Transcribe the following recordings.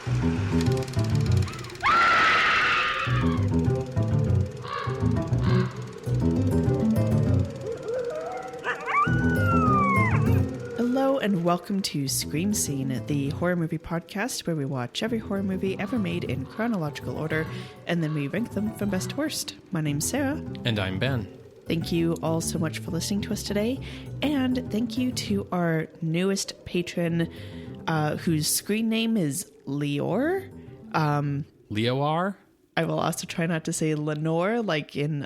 Hello and welcome to Scream Scene, the horror movie podcast where we watch every horror movie ever made in chronological order and then we rank them from best to worst. My name's Sarah. And I'm Ben. Thank you all so much for listening to us today, and thank you to our newest patron whose screen name is Leor. Leor? I will also try not to say Lenore, like in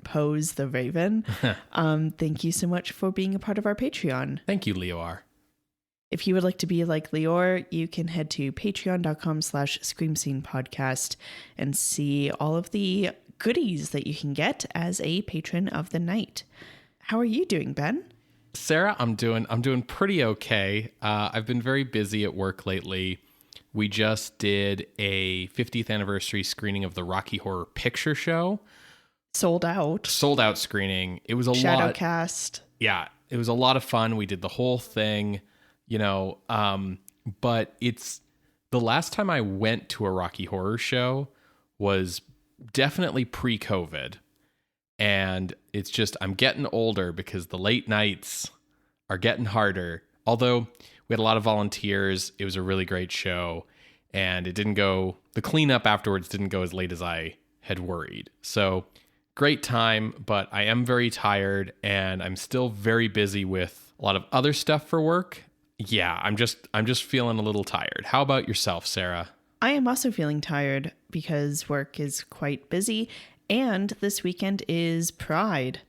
Pose the Raven. Thank you so much for being a part of our Patreon. Thank you, Leor. If you would like to be like Leor, you can head to patreon.com/screamscenepodcast and see all of the goodies that you can get as a patron of the night. How are you doing, Ben? Sarah, I'm doing pretty okay. I've been very busy at work lately. We just did a 50th anniversary screening of the Rocky Horror Picture Show. Sold out screening. It was a Shadowcast. Yeah, it was a lot of fun. We did the whole thing, but it's the last time I went to a Rocky Horror show was definitely pre-COVID. And it's just, I'm getting older because the late nights are getting harder. Although we had a lot of volunteers, it was a really great show, and the cleanup afterwards didn't go as late as I had worried. So great time, but I am very tired and I'm still very busy with a lot of other stuff for work. Yeah, I'm just feeling a little tired. How about yourself, Sarah? I am also feeling tired because work is quite busy, and this weekend is Pride.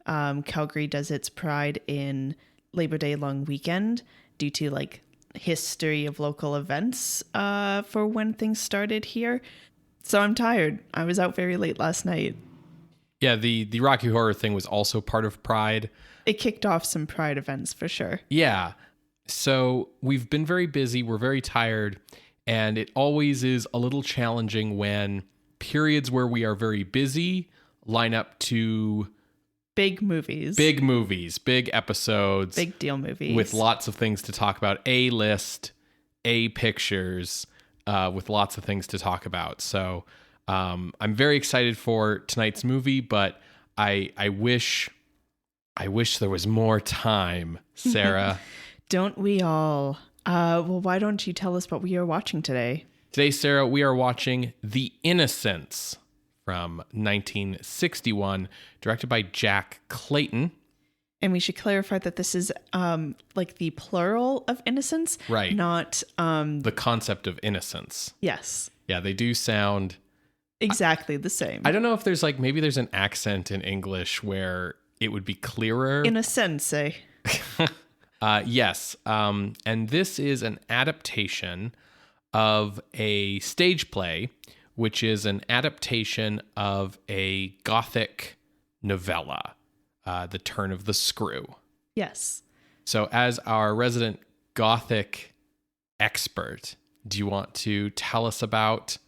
Calgary does its Pride in Labor Day long weekend due to history of local events for when things started here. So I'm tired. I was out very late last night. Yeah, the Rocky Horror thing was also part of Pride. It kicked off some Pride events for sure. Yeah. So we've been very busy. We're very tired. And it always is a little challenging when periods where we are very busy line up to big movies, big episodes, big deal movies with lots of things to talk about, A list, A pictures, with lots of things to talk about. So I'm very excited for tonight's movie, but I wish there was more time, Sarah. Don't we all? Well, why don't you tell us what we are watching today? Today, Sarah, we are watching The Innocents from 1961, directed by Jack Clayton. And we should clarify that this is the plural of innocence, right? Not the concept of innocence. Yes. Yeah, they do sound exactly the same. I don't know if there's maybe there's an accent in English where it would be clearer. In a sense, eh? Yes. And this is an adaptation of a stage play, which is an adaptation of a Gothic novella, The Turn of the Screw. Yes. So as our resident Gothic expert, do you want to tell us about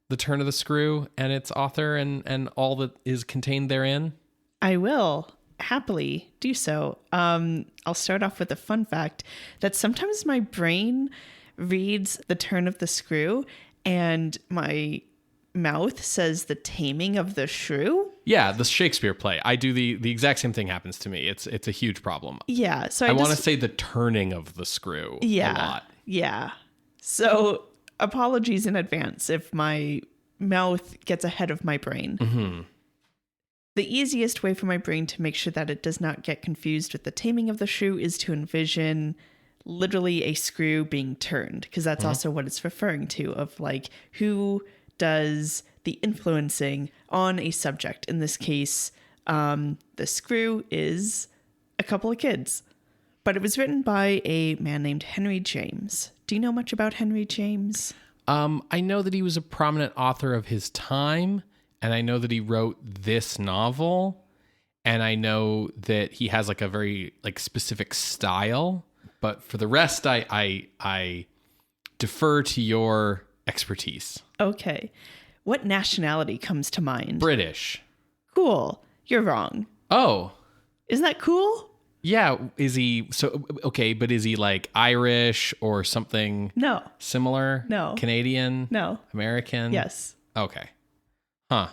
The Turn of the Screw and its author and all that is contained therein? I will happily do so. I'll start off with a fun fact that sometimes my brain reads The Turn of the Screw and my mouth says The Taming of the Shrew. Yeah, the Shakespeare play. I do the exact same thing happens to me. It's a huge problem. Yeah, so I want to say The Turning of the Screw a lot. Yeah. So apologies in advance if my mouth gets ahead of my brain. Mm-hmm. The easiest way for my brain to make sure that it does not get confused with The Taming of the Shrew is to envision literally a screw being turned, because that's also what it's referring to, of who does the influencing on a subject. In this case, the screw is a couple of kids. But it was written by a man named Henry James. Do you know much about Henry James? I know that he was a prominent author of his time, and I know that he wrote this novel, and I know that he has a very specific style. But for the rest, I defer to your expertise. Okay. What nationality comes to mind? British. Cool. You're wrong. Oh. Isn't that cool? Yeah. Is he okay, but is he like Irish or something No. similar? No. Canadian? No. American? Yes. Okay. Huh.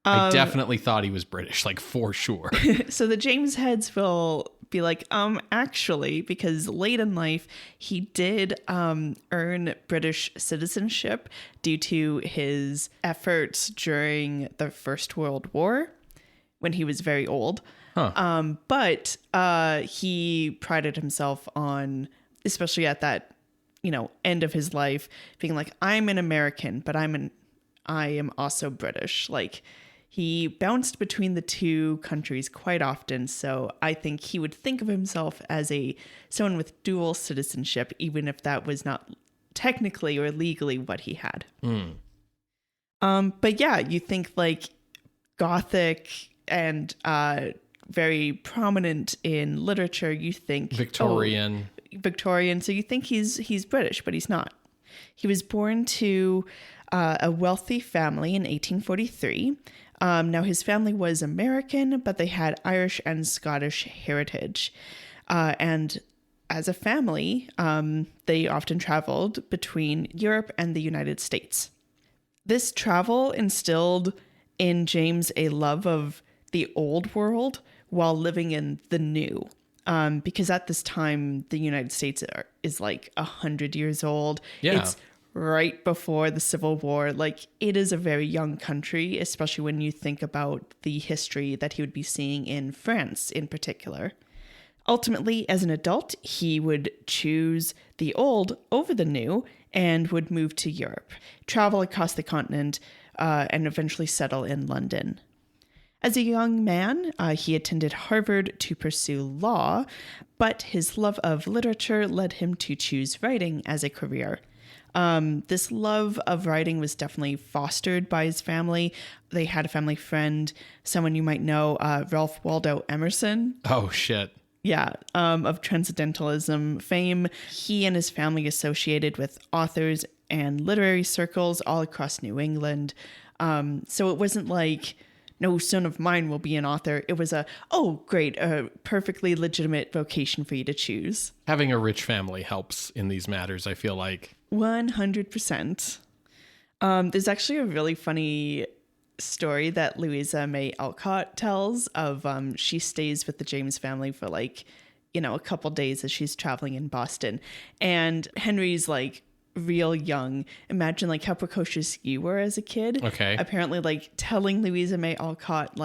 I definitely thought he was British, like for sure. So the James heads will be like, actually, because late in life, he did earn British citizenship due to his efforts during the First World War when he was very old. Huh. But he prided himself on, especially at that, end of his life, being like, I'm an American, but I am also British. Like, he bounced between the two countries quite often, so I think he would think of himself as someone with dual citizenship, even if that was not technically or legally what he had. But yeah, you think like Gothic and very prominent in literature. You think Victorian. Victorian. So you think he's British, but he's not. He was born to a wealthy family in 1843. Now, his family was American, but they had Irish and Scottish heritage. And as a family, they often traveled between Europe and the United States. This travel instilled in James a love of the old world while living in the new. Because at this time, the United States is like 100 years old. Yeah. It's right before the Civil War. Like, it is a very young country, especially when you think about the history that he would be seeing in France in particular. Ultimately, as an adult, he would choose the old over the new and would move to Europe, travel across the continent, and eventually settle in London. As a young man, he attended Harvard to pursue law, but his love of literature led him to choose writing as a career. This love of writing was definitely fostered by his family. They had a family friend, someone you might know, Ralph Waldo Emerson. Oh, shit. Yeah, of Transcendentalism fame. He and his family associated with authors and literary circles all across New England. So it wasn't like, no son of mine will be an author. It was great, a perfectly legitimate vocation for you to choose. Having a rich family helps in these matters, I feel like. 100%. There's actually a really funny story that Louisa May Alcott tells of she stays with the James family for a couple days as she's traveling in Boston. And Henry's real young. Imagine how precocious you were as a kid. Okay. Apparently telling Louisa May Alcott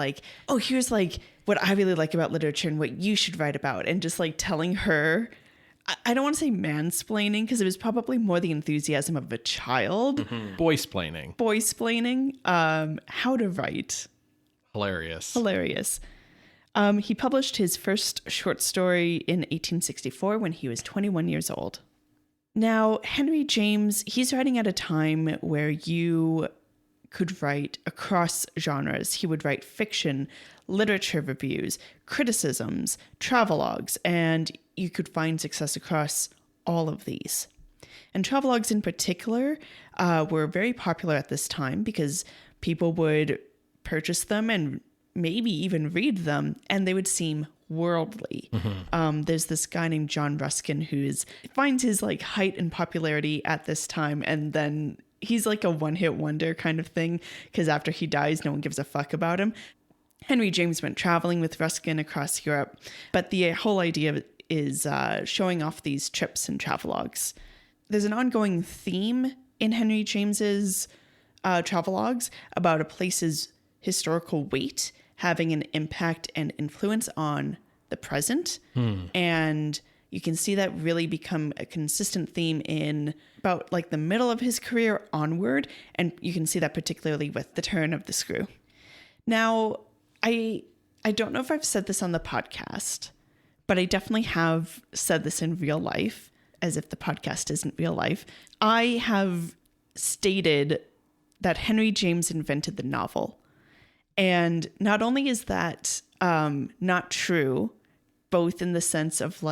here's what I really like about literature and what you should write about, and just telling her, I don't want to say mansplaining because it was probably more the enthusiasm of a child. Mm-hmm. Boysplaining. How to write. Hilarious. He published his first short story in 1864 when he was 21 years old. Now, Henry James, he's writing at a time where you could write across genres. He would write fiction, literature reviews, criticisms, travelogues, and you could find success across all of these. And travelogues in particular were very popular at this time because people would purchase them and maybe even read them, and they would seem worldly. Mm-hmm. There's this guy named John Ruskin who finds his height and popularity at this time, and then he's a one-hit wonder kind of thing because after he dies, no one gives a fuck about him. Henry James went traveling with Ruskin across Europe, but the whole idea is showing off these trips and travelogues. There's an ongoing theme in Henry James's travelogues about a place's historical weight having an impact and influence on the present. And you can see that really become a consistent theme in about the middle of his career onward. And you can see that particularly with The Turn of the Screw. Now, I don't know if I've said this on the podcast, but I definitely have said this in real life, as if the podcast isn't real life. I have stated that Henry James invented the novel. And not only is that not true, both in the sense of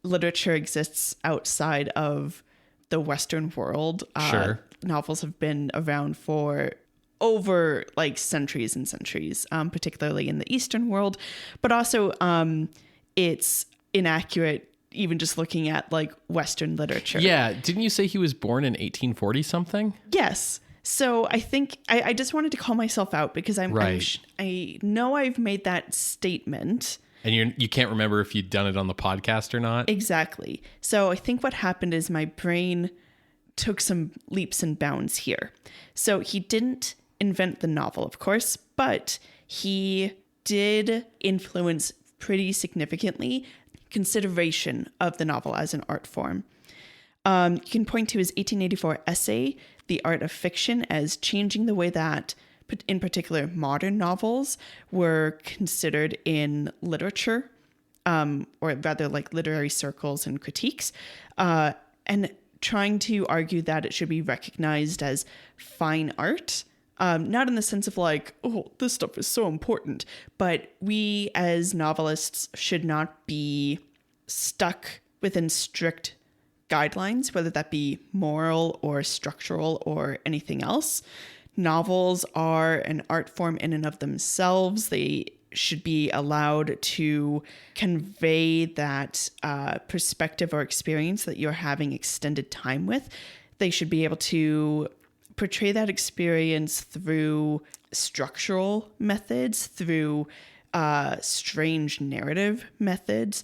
literature exists outside of the Western world. Sure. Novels have been around for over centuries and centuries, particularly in the Eastern world, but also it's inaccurate, even just looking at like Western literature. Yeah. Didn't you say he was born in 1840 something? Yes. So I think I just wanted to call myself out because I know I've made that statement. And you can't remember if you'd done it on the podcast or not? Exactly. So I think what happened is my brain took some leaps and bounds here. So he didn't invent the novel, of course, but he did influence pretty significantly consideration of the novel as an art form. You can point to his 1884 essay, The Art of Fiction, as changing the way that, in particular, modern novels were considered in literature, or rather like literary circles and critiques, and trying to argue that it should be recognized as fine art. Not in the sense of like, oh, this stuff is so important, but we as novelists should not be stuck within strict guidelines, whether that be moral or structural or anything else. Novels are an art form in and of themselves. They should be allowed to convey that perspective or experience that you're having extended time with. They should be able to portray that experience through structural methods, through strange narrative methods.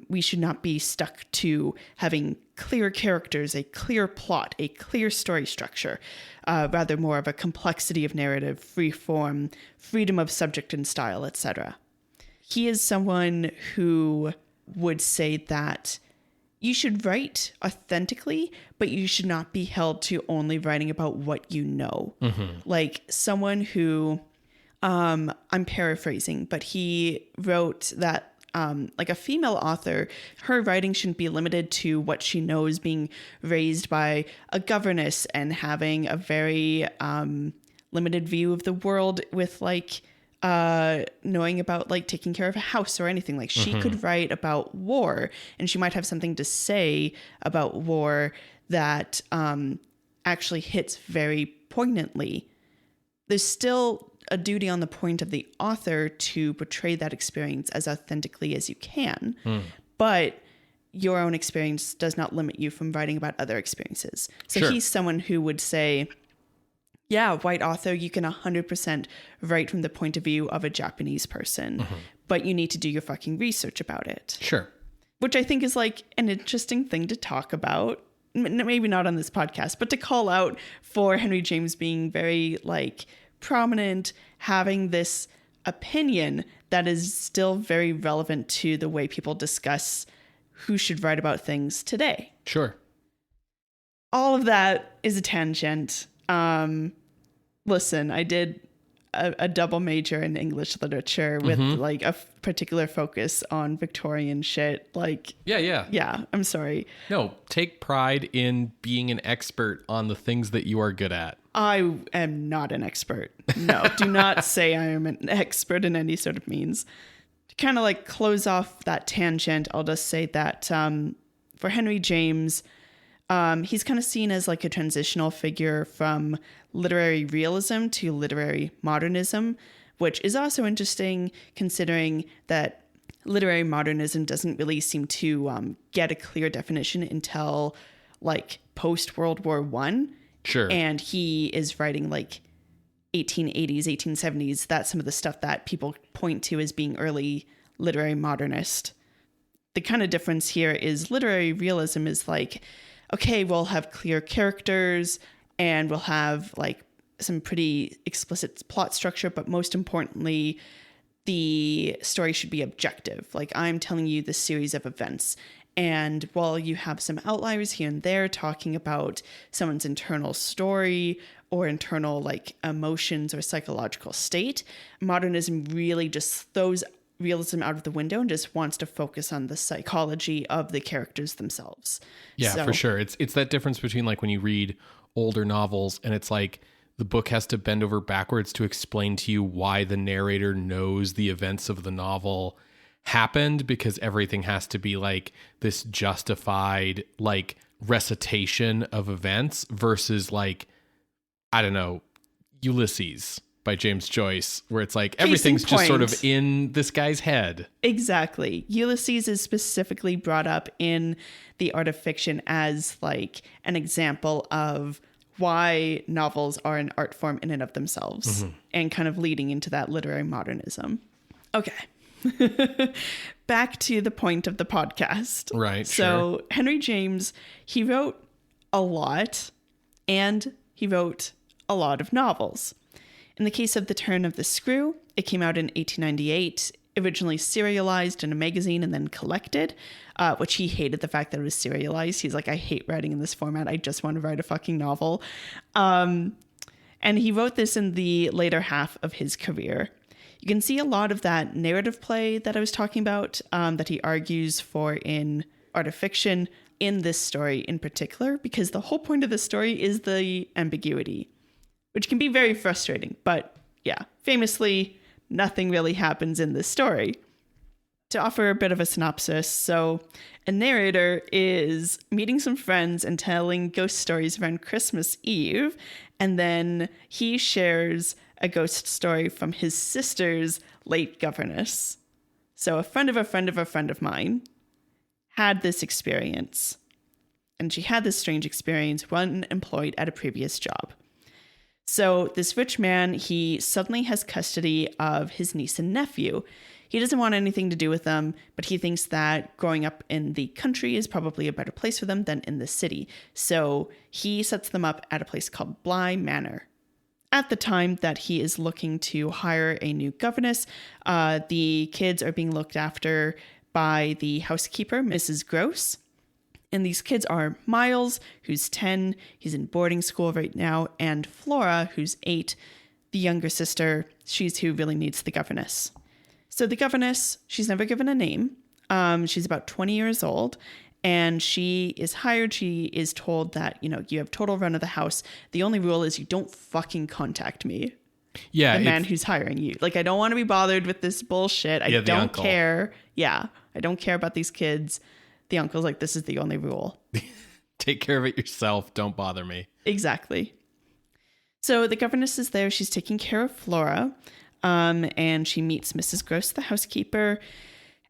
We should not be stuck to having clear characters, a clear plot, a clear story structure, rather more of a complexity of narrative, free form, freedom of subject and style, etc. He is someone who would say that you should write authentically, but you should not be held to only writing about what you know. Mm-hmm. Like someone who, I'm paraphrasing, but he wrote that like a female author, her writing shouldn't be limited to what she knows, being raised by a governess and having a very limited view of the world with like knowing about like taking care of a house or anything. Like she could write about war, and she might have something to say about war that actually hits very poignantly. There's still a duty on the point of the author to portray that experience as authentically as you can, but your own experience does not limit you from writing about other experiences. So sure. He's someone who would say, yeah, white author, you can 100% write from the point of view of a Japanese person, but you need to do your fucking research about it. Sure. Which I think is like an interesting thing to talk about. Maybe not on this podcast, but to call out for Henry James being very like prominent, having this opinion that is still very relevant to the way people discuss who should write about things today. Sure. All of that is a tangent. Listen, I did a double major in English literature with like a particular focus on Victorian shit. Like, yeah, I'm sorry. No, take pride in being an expert on the things that you are good at. I am not an expert. No, do not say I am an expert in any sort of means. To kind of like close off that tangent, I'll just say that for Henry James, he's kind of seen as like a transitional figure from literary realism to literary modernism, which is also interesting considering that literary modernism doesn't really seem to get a clear definition until like post World War I. Sure. And he is writing like 1880s, 1870s. That's some of the stuff that people point to as being early literary modernist. The kind of difference here is literary realism is like, okay, we'll have clear characters and we'll have like some pretty explicit plot structure, but most importantly, the story should be objective. Like I'm telling you this series of events. And while you have some outliers here and there talking about someone's internal story or internal like emotions or psychological state, modernism really just throws realism out of the window and just wants to focus on the psychology of the characters themselves. Yeah, for sure. It's that difference between like when you read older novels and it's like the book has to bend over backwards to explain to you why the narrator knows the events of the novel happened, because everything has to be like this justified like recitation of events versus like, I don't know, Ulysses. by James Joyce, where it's like everything's just sort of in this guy's head. Exactly. Ulysses is specifically brought up in the art of fiction as like an example of why novels are an art form in and of themselves, and kind of leading into that literary modernism. Okay. Back to the point of the podcast. Right. So Henry James, he wrote a lot, and he wrote a lot of novels. In the case of The Turn of the Screw, it came out in 1898, originally serialized in a magazine and then collected, which he hated the fact that it was serialized. He's like, I hate writing in this format. I just want to write a fucking novel. And he wrote this in the later half of his career. You can see a lot of that narrative play that I was talking about, that he argues for in art of fiction in this story in particular, because the whole point of the story is the ambiguity, which can be very frustrating. But yeah, famously, nothing really happens in this story. To offer a bit of a synopsis, so a narrator is meeting some friends and telling ghost stories around Christmas Eve, and then he shares a ghost story from his sister's late governess. So a friend of a friend of a friend of mine had this experience, and she had this strange experience when employed at a previous job. So this rich man, he suddenly has custody of his niece and nephew. He doesn't want anything to do with them, but he thinks that growing up in the country is probably a better place for them than in the city. So he sets them up at a place called Bly Manor. At the time that he is looking to hire a new governess, the kids are being looked after by the housekeeper, Mrs. Gross. And these kids are Miles, who's 10, he's in boarding school right now, and Flora, who's 8, the younger sister. She's who really needs the governess. So the governess, she's never given a name. She's about 20 years old, and she is hired. She is told that, you have total run of the house. The only rule is you don't fucking contact me. Yeah. The man who's hiring you. Like, I don't want to be bothered with this bullshit. I don't care. Yeah. I don't care about these kids. The uncle's like, this is the only rule. Take care of it yourself. Don't bother me. Exactly. So the governess is there. She's taking care of Flora. And she meets Mrs. Gross, the housekeeper.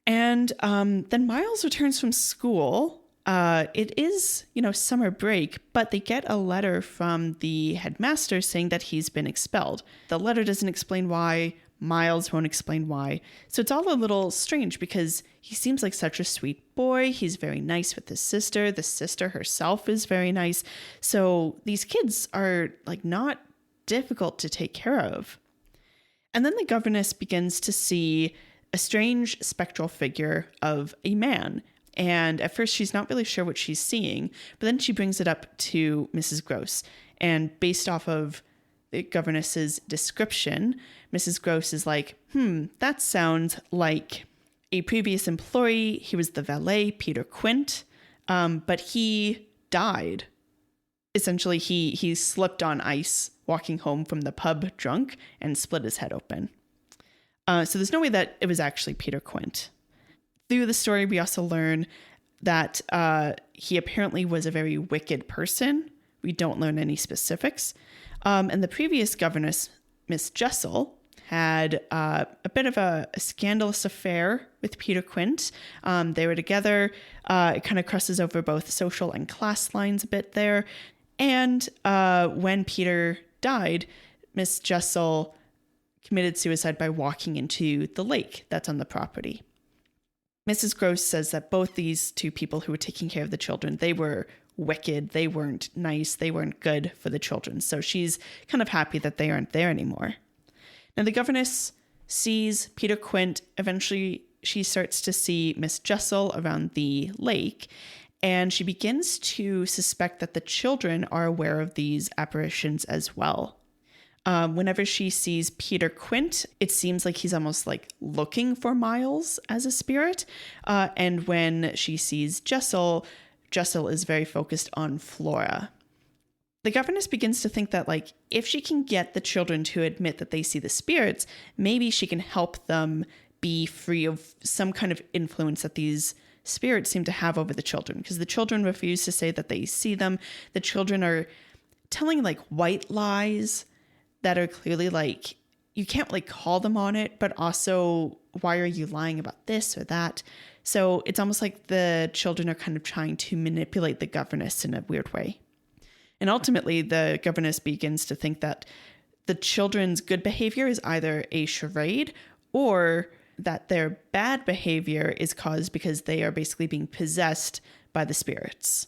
And then Miles returns from school. It is, summer break, but they get a letter from the headmaster saying that he's been expelled. The letter doesn't explain why. Miles won't explain why. So it's all a little strange because he seems like such a sweet boy. He's very nice with his sister. The sister herself is very nice. So these kids are like not difficult to take care of. And then the governess begins to see a strange spectral figure of a man. And at first she's not really sure what she's seeing, but then she brings it up to Mrs. Gross. And based off of the governess's description, Mrs. Gross is like, that sounds like a previous employee. He was the valet, Peter Quint, but he died. Essentially, he slipped on ice walking home from the pub drunk and split his head open. So there's no way that it was actually Peter Quint. Through the story, we also learn that he apparently was a very wicked person. We don't learn any specifics. And the previous governess, Miss Jessel, had a bit of a scandalous affair with Peter Quint. They were together. It kind of crosses over both social and class lines a bit there. And when Peter died, Miss Jessel committed suicide by walking into the lake that's on the property. Mrs. Gross says that both these two people who were taking care of the children, they were wicked. They weren't nice. They weren't good for the children. So she's kind of happy that they aren't there anymore. Now the governess sees Peter Quint. Eventually she starts to see Miss Jessel around the lake, and she begins to suspect that the children are aware of these apparitions as well. Whenever she sees Peter Quint, it seems like he's almost like looking for Miles as a spirit. And when she sees Jessel, Jessel is very focused on Flora. The governess begins to think that, like, if she can get the children to admit that they see the spirits, maybe she can help them be free of some kind of influence that these spirits seem to have over the children. Because the children refuse to say that they see them. The children are telling, like, white lies that are clearly, like, you can't like call them on it, but also why are you lying about this or that? So it's almost like the children are kind of trying to manipulate the governess in a weird way. And ultimately, the governess begins to think that the children's good behavior is either a charade or that their bad behavior is caused because they are basically being possessed by the spirits.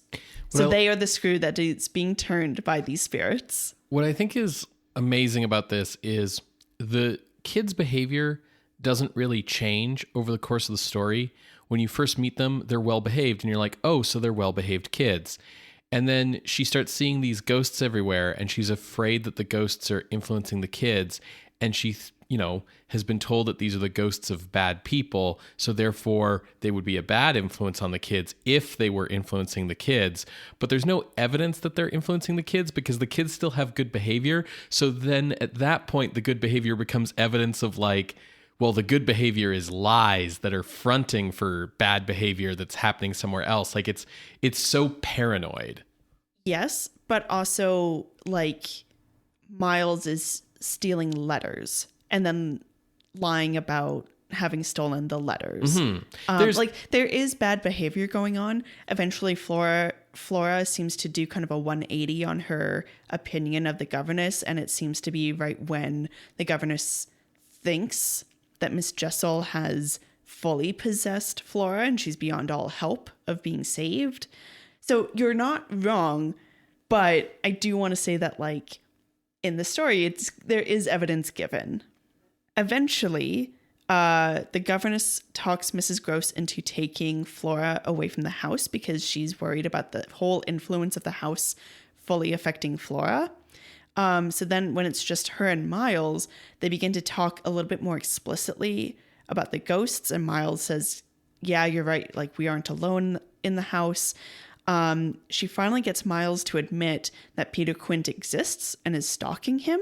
So they are the screw that is being turned by these spirits. What I think is amazing about this is the kids' behavior doesn't really change over the course of the story. When you first meet them, they're well-behaved, and you're like, oh, so they're well-behaved kids. And then she starts seeing these ghosts everywhere, and she's afraid that the ghosts are influencing the kids. And she, has been told that these are the ghosts of bad people. So therefore, they would be a bad influence on the kids if they were influencing the kids. But there's no evidence that they're influencing the kids because the kids still have good behavior. So then at that point, the good behavior becomes evidence of like, well, the good behavior is lies that are fronting for bad behavior that's happening somewhere else. Like it's so paranoid. Yes, but also like Miles is stealing letters and then lying about having stolen the letters. Mm-hmm. There is bad behavior going on. Eventually Flora seems to do kind of a 180 on her opinion of the governess, and it seems to be right when the governess thinks that Miss Jessel has fully possessed Flora and she's beyond all help of being saved. So you're not wrong, but I do want to say that like in the story, there is evidence given. Eventually, the governess talks Mrs. Gross into taking Flora away from the house because she's worried about the whole influence of the house fully affecting Flora. So then when it's just her and Miles, they begin to talk a little bit more explicitly about the ghosts. And Miles says, yeah, you're right. Like we aren't alone in the house. She finally gets Miles to admit that Peter Quint exists and is stalking him,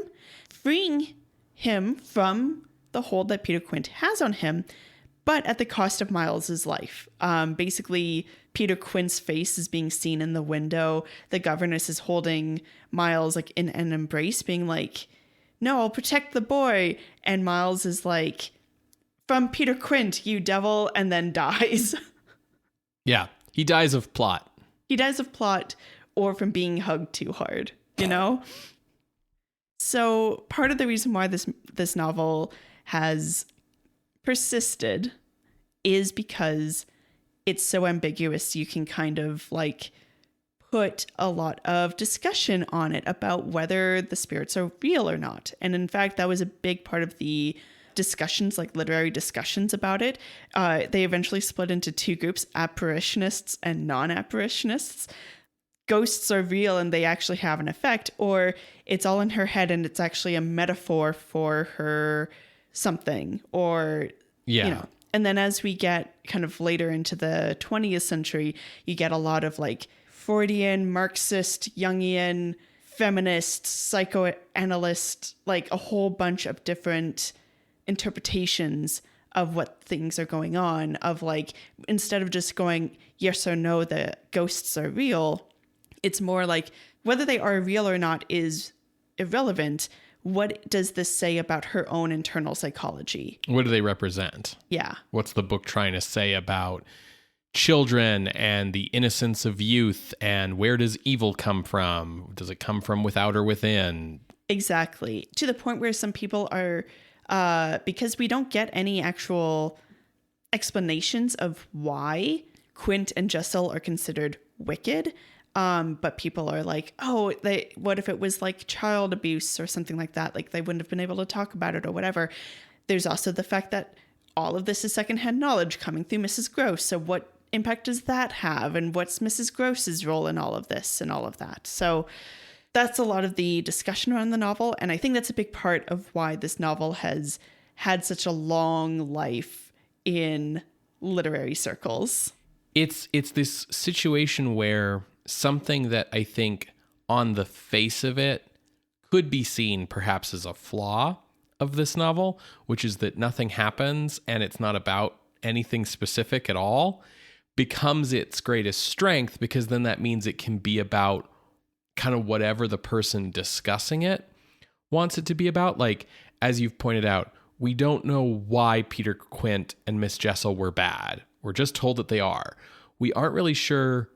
freeing him from the hold that Peter Quint has on him, but at the cost of Miles's life. Basically, Peter Quint's face is being seen in the window. The governess is holding Miles like in an embrace, being like, no, I'll protect the boy. And Miles is like, from Peter Quint, you devil, and then dies. Yeah, he dies of plot. He dies of plot or from being hugged too hard, So part of the reason why this novel has persisted is because it's so ambiguous. You can kind of like put a lot of discussion on it about whether the spirits are real or not. And in fact, that was a big part of the discussions, like literary discussions about it. They eventually split into two groups, apparitionists and non-apparitionists. Ghosts are real and they actually have an effect, or it's all in her head and it's actually a metaphor for her something, or, And then as we get kind of later into the 20th century, you get a lot of like Freudian, Marxist, Jungian, feminist, psychoanalyst, like a whole bunch of different interpretations of what things are going on, of like, instead of just going yes or no, the ghosts are real, it's more like whether they are real or not is irrelevant. What does this say about her own internal psychology? What do they represent? Yeah. What's the book trying to say about children and the innocence of youth, and where does evil come from? Does it come from without or within? Exactly. To the point where some people are, because we don't get any actual explanations of why Quint and Jessel are considered wicked. But people are like, what if it was like child abuse or something like that? Like they wouldn't have been able to talk about it or whatever. There's also the fact that all of this is secondhand knowledge coming through Mrs. Gross. So what impact does that have? And what's Mrs. Gross's role in all of this and all of that? So that's a lot of the discussion around the novel. And I think that's a big part of why this novel has had such a long life in literary circles. It's this situation where something that I think on the face of it could be seen perhaps as a flaw of this novel, which is that nothing happens and it's not about anything specific at all, becomes its greatest strength, because then that means it can be about kind of whatever the person discussing it wants it to be about. Like, as you've pointed out, we don't know why Peter Quint and Miss Jessel were bad. We're just told that they are. We aren't really sure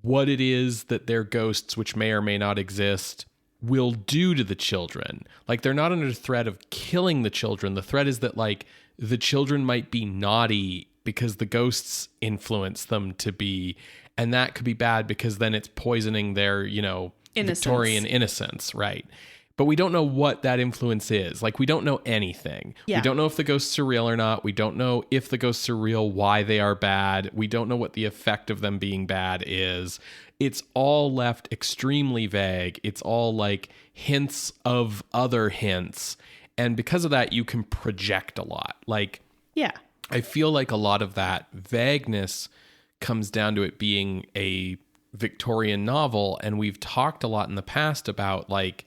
what it is that their ghosts, which may or may not exist, will do to the children. Like, they're not under threat of killing the children. The threat is that, like, the children might be naughty because the ghosts influence them to be, and that could be bad because then it's poisoning their, Victorian innocence, right? But we don't know what that influence is. Like, we don't know anything. Yeah. We don't know if the ghosts are real or not. We don't know if the ghosts are real, why they are bad. We don't know what the effect of them being bad is. It's all left extremely vague. It's all like hints of other hints. And because of that, you can project a lot. Like, yeah, I feel like a lot of that vagueness comes down to it being a Victorian novel. And we've talked a lot in the past about, like,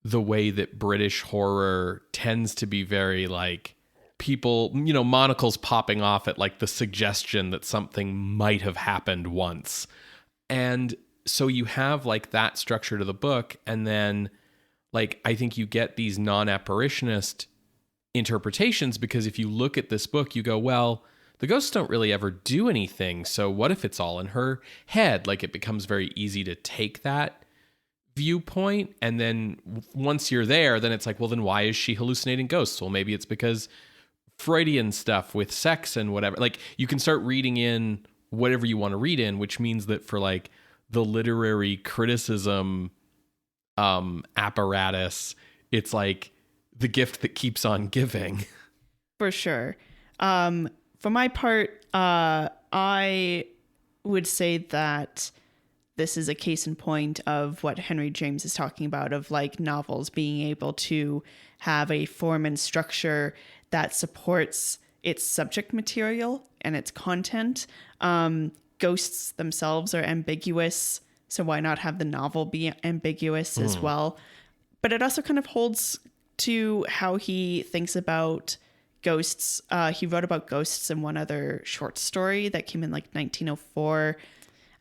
the way that British horror tends to be very, like, people, monocles popping off at, like, the suggestion that something might have happened once. And so you have, like, that structure to the book. And then, like, I think you get these non-apparitionist interpretations, because if you look at this book, you go, well, the ghosts don't really ever do anything. So what if it's all in her head? Like, it becomes very easy to take that viewpoint, and then once you're there, then it's like, well, then why is she hallucinating ghosts? Well, maybe it's because Freudian stuff with sex and whatever. Like, you can start reading in whatever you want to read in, which means that for, like, the literary criticism apparatus, it's like the gift that keeps on giving. For sure. For my part, I would say that this is a case in point of what Henry James is talking about, of, like, novels being able to have a form and structure that supports its subject material and its content. Ghosts themselves are ambiguous, so why not have the novel be ambiguous as well? But it also kind of holds to how he thinks about ghosts. He wrote about ghosts in one other short story that came in, like, 1904.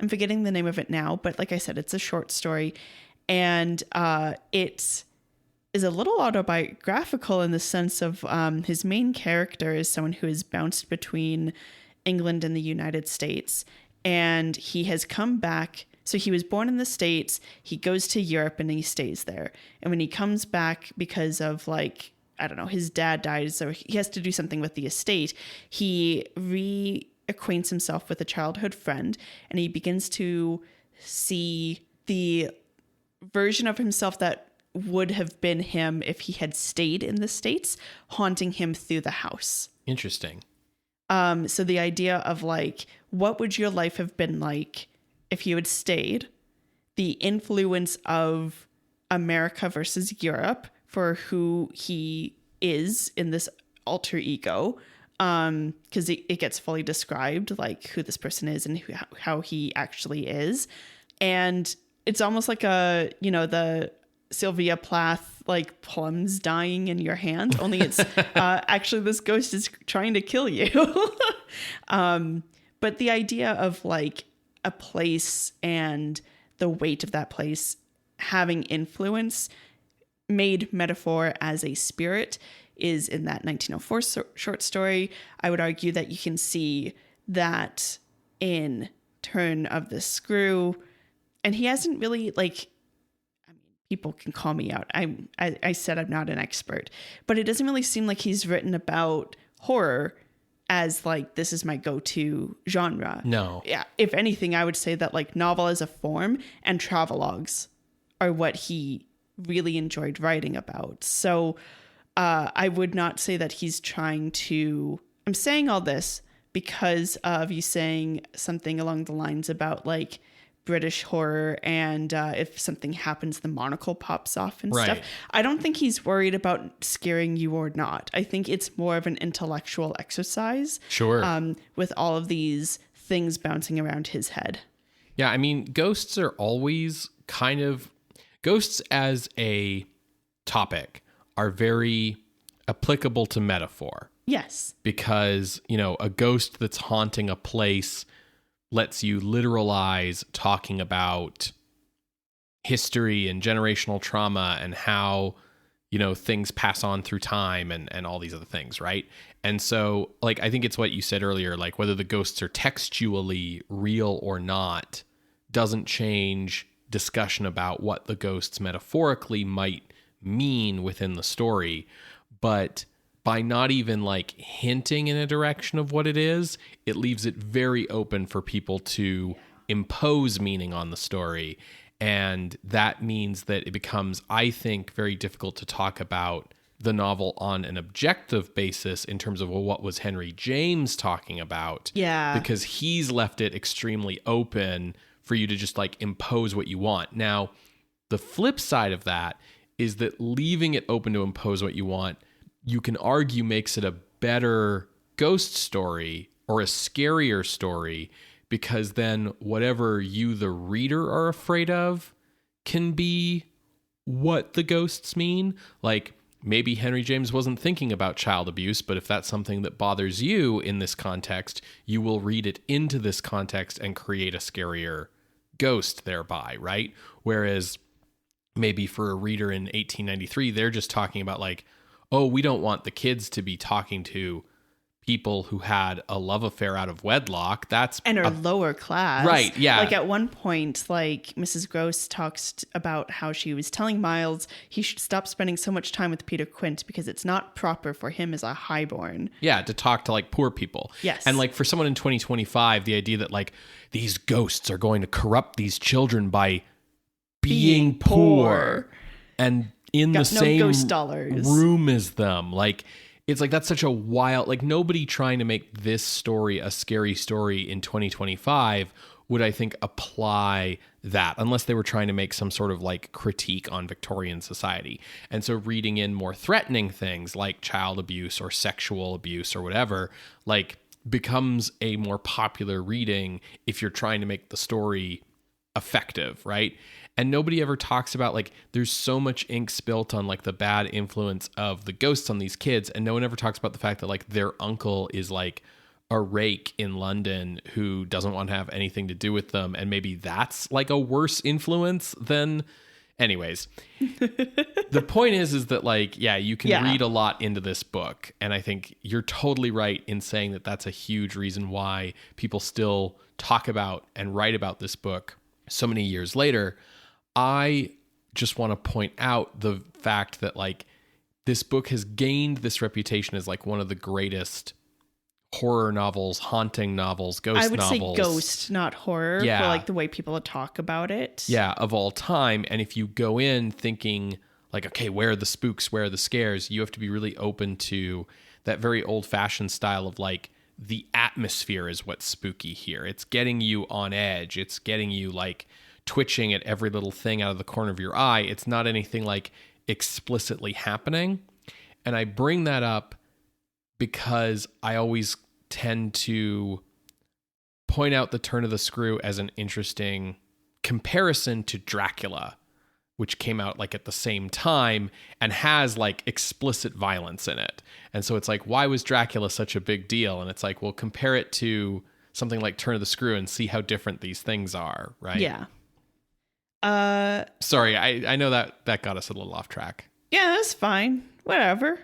I'm forgetting the name of it now, but like I said, it's a short story, and it is a little autobiographical in the sense of his main character is someone who has bounced between England and the United States, and he has come back. So he was born in the States, he goes to Europe, and he stays there. And when he comes back because of, like, I don't know, his dad dies, so he has to do something with the estate, he acquaints himself with a childhood friend, and he begins to see the version of himself that would have been him if he had stayed in the States, haunting him through the house. Interesting. So the idea of, like, what would your life have been like if you had stayed? The influence of America versus Europe for who he is in this alter ego. Because it gets fully described, like, who this person is and how he actually is. And it's almost like the Sylvia Plath, like, plums dying in your hand, only it's actually this ghost is trying to kill you. But the idea of, like, a place and the weight of that place having influence, made metaphor as a spirit, is in that 1904 short story. I would argue that you can see that in Turn of the Screw. And he hasn't really, like, I mean, people can call me out. I said I'm not an expert, but it doesn't really seem like he's written about horror as, like, this is my go-to genre. No. Yeah. If anything, I would say that, like, novel as a form and travelogues are what he really enjoyed writing about. So I would not say that he's trying to... I'm saying all this because of you saying something along the lines about, like, British horror and if something happens, the monocle pops off and stuff. I don't think he's worried about scaring you or not. I think it's more of an intellectual exercise. Sure. With all of these things bouncing around his head. Yeah, I mean, ghosts are always kind of... Ghosts as a topic are very applicable to metaphor. Yes. Because, you know, a ghost that's haunting a place lets you literalize talking about history and generational trauma and how, things pass on through time and all these other things, right? And so, like, I think it's what you said earlier, like whether the ghosts are textually real or not doesn't change discussion about what the ghosts metaphorically might mean within the story. But by not even like hinting in a direction of what it is, it leaves it very open for people to impose meaning on the story. And that means that it becomes, I think, very difficult to talk about the novel on an objective basis in terms of, well, what was Henry James talking about? Yeah. Because he's left it extremely open for you to just like impose what you want. Now, the flip side of that is that leaving it open to impose what you want, you can argue makes it a better ghost story or a scarier story, because then whatever you, the reader, are afraid of can be what the ghosts mean. Like, maybe Henry James wasn't thinking about child abuse, but if that's something that bothers you in this context, you will read it into this context and create a scarier ghost thereby, right? Whereas maybe for a reader in 1893, they're just talking about like, oh, we don't want the kids to be talking to people who had a love affair out of wedlock. That's and are lower class. Right, yeah. Like at one point, like Mrs. Gross talks about how she was telling Miles he should stop spending so much time with Peter Quint because it's not proper for him as a highborn. Yeah, to talk to like poor people. Yes. And like for someone in 2025, the idea that like these ghosts are going to corrupt these children by being poor and in the same ghost dollars. room as them. Like, it's like, that's such a wild, like nobody trying to make this story a scary story in 2025 would, I think, apply that unless they were trying to make some sort of like critique on Victorian society. And so reading in more threatening things like child abuse or sexual abuse or whatever, like becomes a more popular reading if you're trying to make the story effective, right? And nobody ever talks about like there's so much ink spilt on like the bad influence of the ghosts on these kids, and no one ever talks about the fact that like their uncle is like a rake in London who doesn't want to have anything to do with them, and maybe that's like a worse influence than. Anyways, the point is that like, yeah, you can read a lot into this book, and I think you're totally right in saying that that's a huge reason why people still talk about and write about this book so many years later. I just want to point out the fact that like this book has gained this reputation as like one of the greatest horror novels, haunting novels, ghost novels. I would say ghost, not horror, for like the way people talk about it. Yeah, of all time. And if you go in thinking like, okay, where are the spooks? Where are the scares? You have to be really open to that very old-fashioned style of like, the atmosphere is what's spooky here. It's getting you on edge. It's getting you like twitching at every little thing out of the corner of your eye. It's not anything like explicitly happening. And I bring that up because I always tend to point out The Turn of the Screw as an interesting comparison to Dracula, which came out like at the same time and has like explicit violence in it. And so it's like, why was Dracula such a big deal? And it's like, well, compare it to something like Turn of the Screw and see how different these things are, right? Yeah. Sorry, I know that got us a little off track. Yeah, that's fine. Whatever.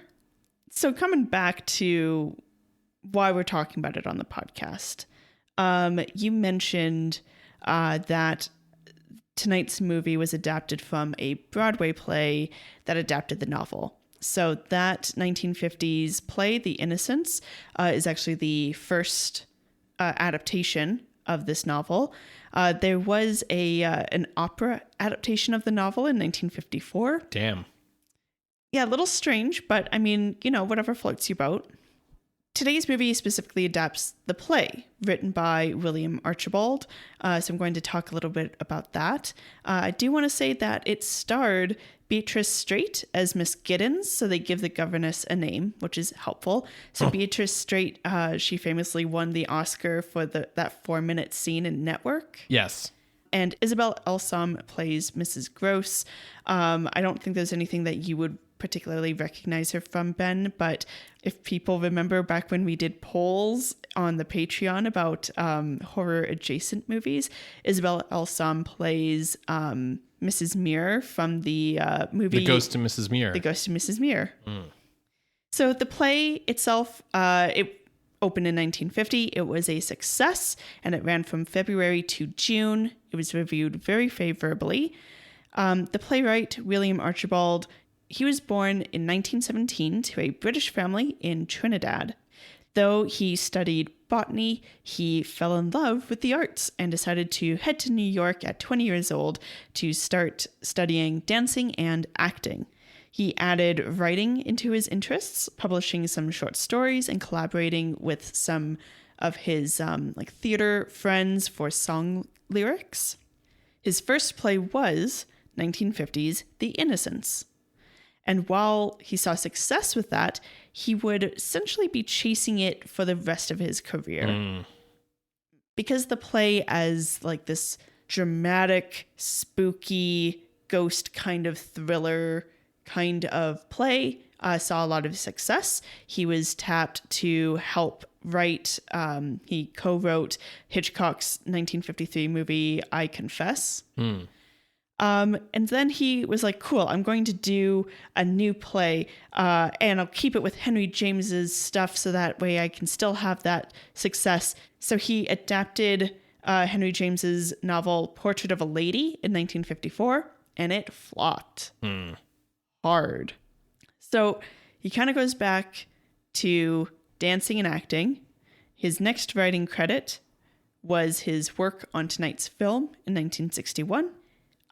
So coming back to why we're talking about it on the podcast, you mentioned that tonight's movie was adapted from a Broadway play that adapted the novel. So that 1950s play, The Innocents, is actually the first adaptation of this novel. There was an opera adaptation of the novel in 1954. Damn. Yeah, a little strange, but I mean, whatever floats your boat. Today's movie specifically adapts the play written by William Archibald. So I'm going to talk a little bit about that. I do want to say that it starred Beatrice Straight as Miss Giddens. So they give the governess a name, which is helpful. So Beatrice Straight, she famously won the Oscar for that 4-minute scene in Network. Yes. And Isabel Elsom plays Mrs. Gross. I don't think there's anything that you would particularly recognize her from, Ben, but if people remember back when we did polls on the Patreon about horror adjacent movies, Isabel Elsom plays Mrs. Muir from the movie The Ghost of Mrs. Muir. The Ghost of Mrs. Muir. So the play itself, it opened in 1950. It was a success, and it ran from February to June. It was reviewed very favorably. The playwright, William Archibald, he was born in 1917 to a British family in Trinidad. Though he studied botany, he fell in love with the arts and decided to head to New York at 20 years old to start studying dancing and acting. He added writing into his interests, publishing some short stories and collaborating with some of his theater friends for song lyrics. His first play was 1950's The Innocents. And while he saw success with that, he would essentially be chasing it for the rest of his career. Because the play, as like this dramatic, spooky, ghost kind of thriller kind of play, saw a lot of success. He was tapped to help write, he co-wrote Hitchcock's 1953 movie, I Confess. And then he was like, cool, I'm going to do a new play, and I'll keep it with Henry James's stuff so that way I can still have that success. So he adapted Henry James's novel Portrait of a Lady in 1954, and it flopped hard. So he kind of goes back to dancing and acting. His next writing credit was his work on Tonight's Film in 1961.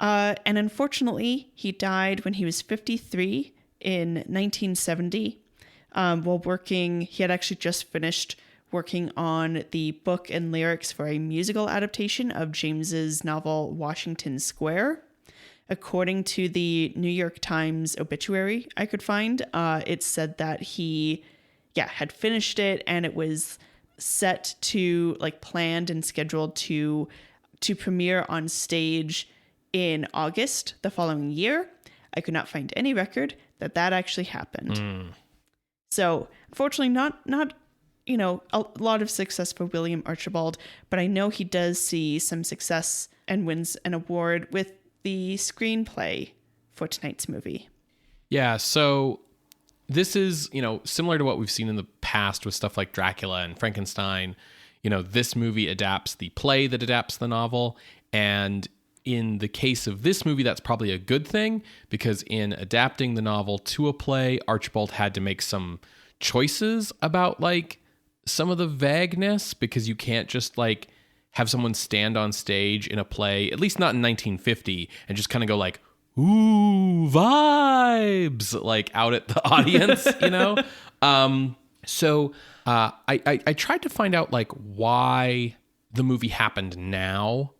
And unfortunately, he died when he was 53 in 1970. While working, he had actually just finished working on the book and lyrics for a musical adaptation of James's novel Washington Square. According to the New York Times obituary I could find, it said that he, had finished it, and it was set to, planned and scheduled to premiere on stage in August the following year. I could not find any record that actually happened. So unfortunately, not a lot of success for William Archibald, but I know he does see some success and wins an award with the screenplay for tonight's movie. Yeah, so this is, similar to what we've seen in the past with stuff like Dracula and Frankenstein. This movie adapts the play that adapts the novel, and in the case of this movie, that's probably a good thing, because in adapting the novel to a play, Archibald had to make some choices about some of the vagueness, because you can't just have someone stand on stage in a play, at least not in 1950, and just kind of go ooh, vibes, out at the audience, So I tried to find out why the movie happened now,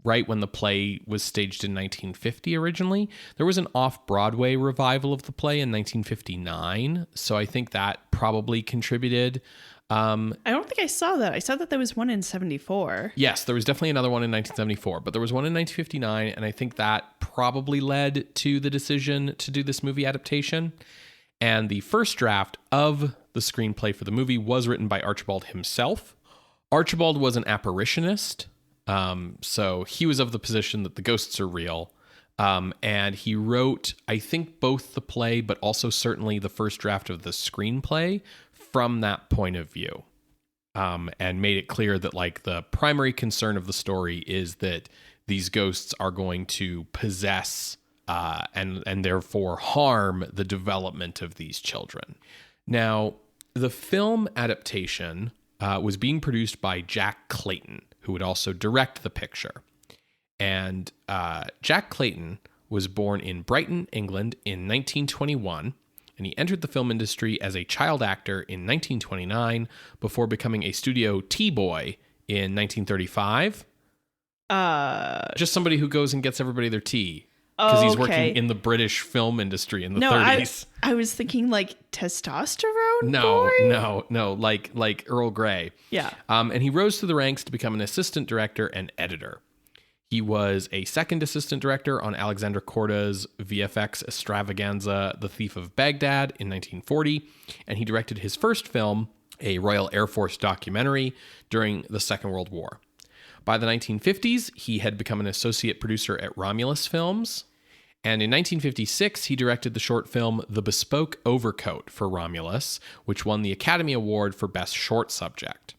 right when the play was staged in 1950 originally. There was an off-Broadway revival of the play in 1959, so I think that probably contributed. I don't think I saw that. I saw that there was one in 74. Yes, there was definitely another one in 1974, but there was one in 1959, and I think that probably led to the decision to do this movie adaptation. And the first draft of the screenplay for the movie was written by Archibald himself. Archibald was an apparitionist, so he was of the position that the ghosts are real. And he wrote, I think, both the play, but also certainly the first draft of the screenplay from that point of view, and made it clear that the primary concern of the story is that these ghosts are going to possess and therefore harm the development of these children. Now, the film adaptation was being produced by Jack Clayton, who would also direct the picture. And Jack Clayton was born in Brighton, England in 1921, and he entered the film industry as a child actor in 1929 before becoming a studio T-boy in 1935. Just somebody who goes and gets everybody their tea. Because he's working in the British film industry in the 30s. I was thinking testosterone No, boy? No, like Earl Grey. Yeah. And he rose through the ranks to become an assistant director and editor. He was a second assistant director on Alexandra Korda's VFX extravaganza, The Thief of Baghdad, in 1940, and he directed his first film, a Royal Air Force documentary, during the Second World War. By the 1950s, he had become an associate producer at Romulus Films. And in 1956, he directed the short film The Bespoke Overcoat for Romulus, which won the Academy Award for Best Short Subject.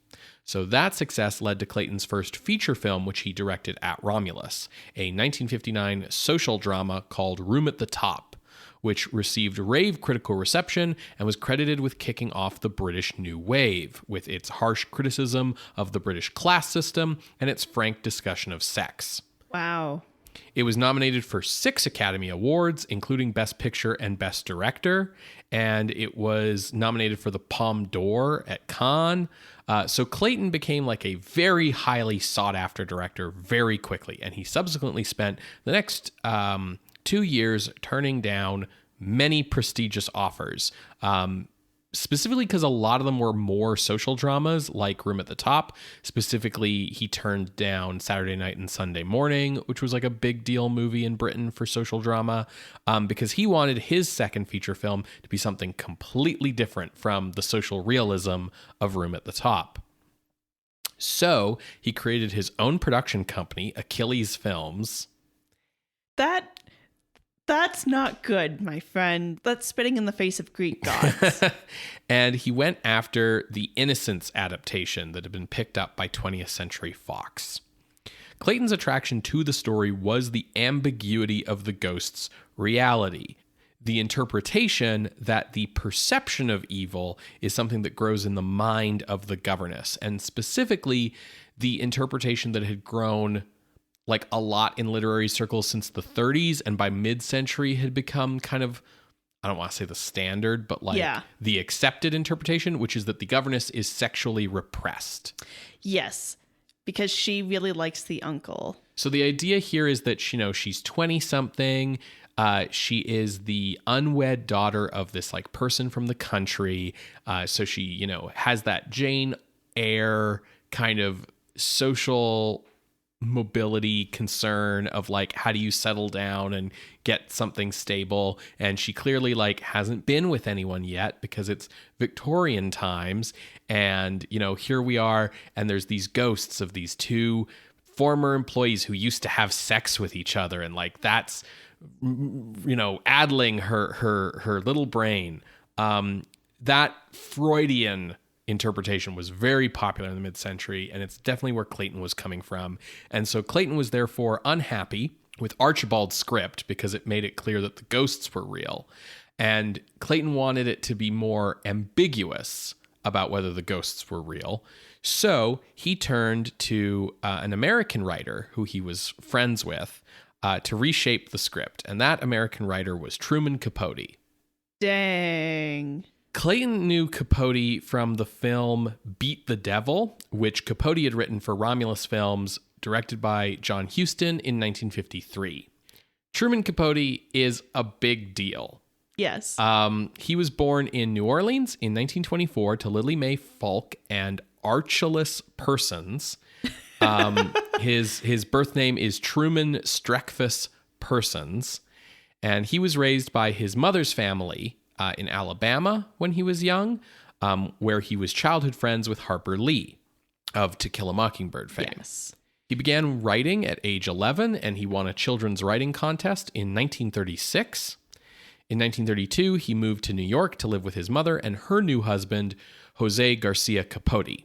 So that success led to Clayton's first feature film, which he directed at Romulus, a 1959 social drama called Room at the Top, which received rave critical reception and was credited with kicking off the British New Wave, with its harsh criticism of the British class system and its frank discussion of sex. Wow. It was nominated for 6 Academy Awards, including Best Picture and Best Director, and it was nominated for the Palme d'Or at Cannes. So Clayton became like a very highly sought-after director very quickly, and he subsequently spent the next 2 years turning down many prestigious offers, specifically because a lot of them were more social dramas like Room at the Top. Specifically, he turned down Saturday Night and Sunday Morning, which was like a big deal movie in Britain for social drama, because he wanted his second feature film to be something completely different from the social realism of Room at the Top. So he created his own production company, Achilles Films. That's not good, my friend. That's spitting in the face of Greek gods. And he went after the Innocents adaptation that had been picked up by 20th Century Fox. Clayton's attraction to the story was the ambiguity of the ghost's reality, the interpretation that the perception of evil is something that grows in the mind of the governess, and specifically the interpretation that had grown like a lot in literary circles since the 30s, and by mid-century had become kind of, I don't want to say the standard, but like the accepted interpretation, which is that the governess is sexually repressed. Yes, because she really likes the uncle. So the idea here is that, she's 20-something. She is the unwed daughter of this like person from the country. So she, has that Jane Eyre kind of social mobility concern of like, how do you settle down and get something stable? And she clearly like hasn't been with anyone yet because it's Victorian times. And, here we are, and there's these ghosts of these 2 former employees who used to have sex with each other. And like, that's, addling her little brain. That Freudian interpretation was very popular in the mid-century, and it's definitely where Clayton was coming from. And so Clayton was therefore unhappy with Archibald's script because it made it clear that the ghosts were real. And Clayton wanted it to be more ambiguous about whether the ghosts were real. So he turned to an American writer who he was friends with to reshape the script. And that American writer was Truman Capote. Dang. Clayton knew Capote from the film Beat the Devil, which Capote had written for Romulus Films, directed by John Huston in 1953. Truman Capote is a big deal. Yes. He was born in New Orleans in 1924 to Lily Mae Falk and Archelaus Persons. His birth name is Truman Streckfus Persons, and he was raised by his mother's family in Alabama when he was young, where he was childhood friends with Harper Lee of To Kill a Mockingbird fame. Yes. He began writing at age 11, and he won a children's writing contest in 1936. In 1932, he moved to New York to live with his mother and her new husband, Jose Garcia Capote.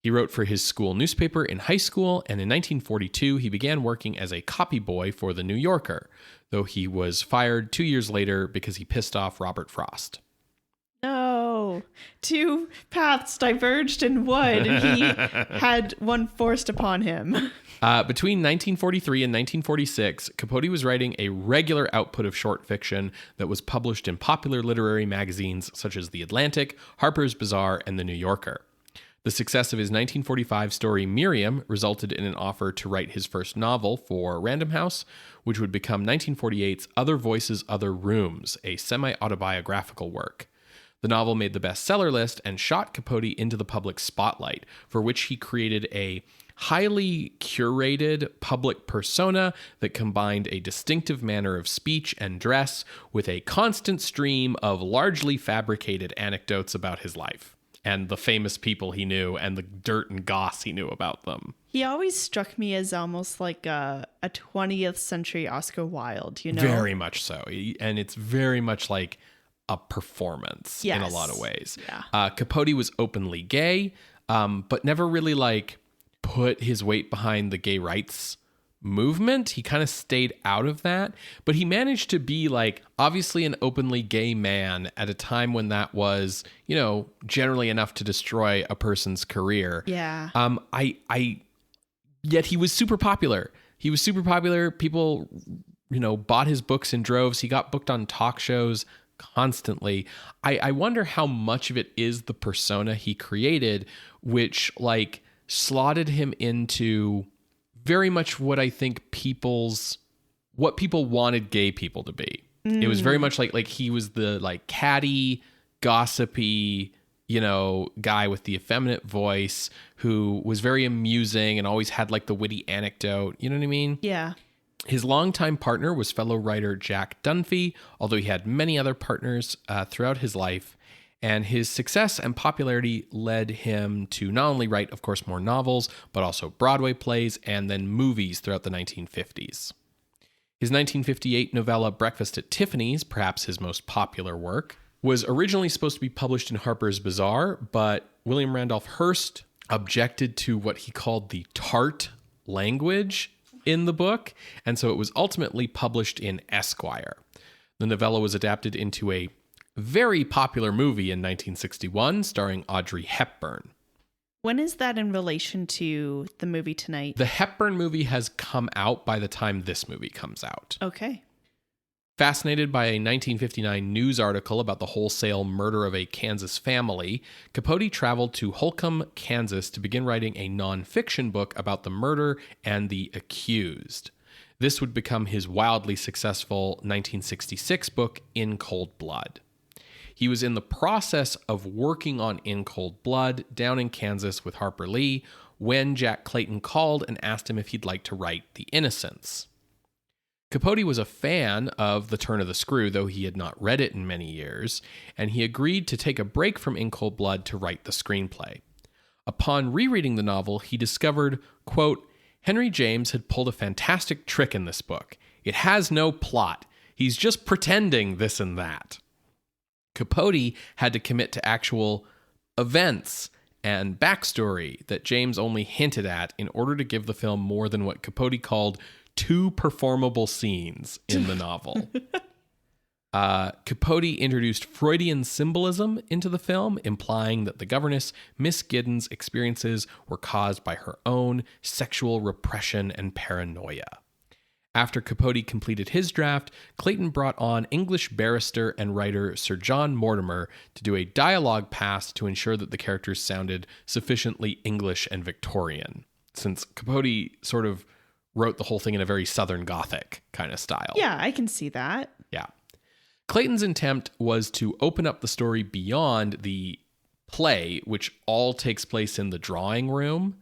He wrote for his school newspaper in high school, and in 1942, he began working as a copy boy for The New Yorker, though he was fired 2 years later because he pissed off Robert Frost. No. 2 paths diverged in one, and he had one forced upon him. Between 1943 and 1946, Capote was writing a regular output of short fiction that was published in popular literary magazines such as The Atlantic, Harper's Bazaar, and The New Yorker. The success of his 1945 story Miriam resulted in an offer to write his first novel for Random House, which would become 1948's Other Voices, Other Rooms, a semi-autobiographical work. The novel made the bestseller list and shot Capote into the public spotlight, for which he created a highly curated public persona that combined a distinctive manner of speech and dress with a constant stream of largely fabricated anecdotes about his life. and the famous people he knew and the dirt and goss he knew about them. He always struck me as almost like a 20th century Oscar Wilde, you know? Very much so. And it's very much like a performance in a lot of ways. Yeah. Capote was openly gay, but never really like put his weight behind the gay rights movement. He kind of stayed out of that, but he managed to be like obviously an openly gay man at a time when that was, you know, generally enough to destroy a person's career. Yeah. Yet he was super popular. He was super popular. People, you know, bought his books in droves. He got booked on talk shows constantly. I wonder how much of it is the persona he created, which like slotted him into very much what I think what people wanted gay people to be. It was very much like he was the like catty, gossipy, you know, guy with the effeminate voice who was very amusing and always had like the witty anecdote. You know what I mean? Yeah. His longtime partner was fellow writer Jack Dunphy, although he had many other partners throughout his life. And his success and popularity led him to not only write, of course, more novels, but also Broadway plays and then movies throughout the 1950s. His 1958 novella Breakfast at Tiffany's, perhaps his most popular work, was originally supposed to be published in Harper's Bazaar, but William Randolph Hearst objected to what he called the tart language in the book, and so it was ultimately published in Esquire. The novella was adapted into a very popular movie in 1961 starring Audrey Hepburn. When is that in relation to the movie tonight? The Hepburn movie has come out by the time this movie comes out. Okay. Fascinated by a 1959 news article about the wholesale murder of a Kansas family, Capote traveled to Holcomb, Kansas to begin writing a nonfiction book about the murder and the accused. This would become his wildly successful 1966 book, In Cold Blood. He was in the process of working on In Cold Blood down in Kansas with Harper Lee when Jack Clayton called and asked him if he'd like to write The Innocents. Capote was a fan of The Turn of the Screw, though he had not read it in many years, and he agreed to take a break from In Cold Blood to write the screenplay. Upon rereading the novel, he discovered, quote, Henry James had pulled a fantastic trick in this book. It has no plot. He's just pretending this and that. Capote had to commit to actual events and backstory that James only hinted at in order to give the film more than what Capote called 2 performable scenes in the novel. Capote introduced Freudian symbolism into the film, implying that the governess, Miss Giddens' experiences were caused by her own sexual repression and paranoia. After Capote completed his draft, Clayton brought on English barrister and writer Sir John Mortimer to do a dialogue pass to ensure that the characters sounded sufficiently English and Victorian, since Capote sort of wrote the whole thing in a very Southern Gothic kind of style. Yeah, I can see that. Yeah. Clayton's attempt was to open up the story beyond the play, which all takes place in the drawing room,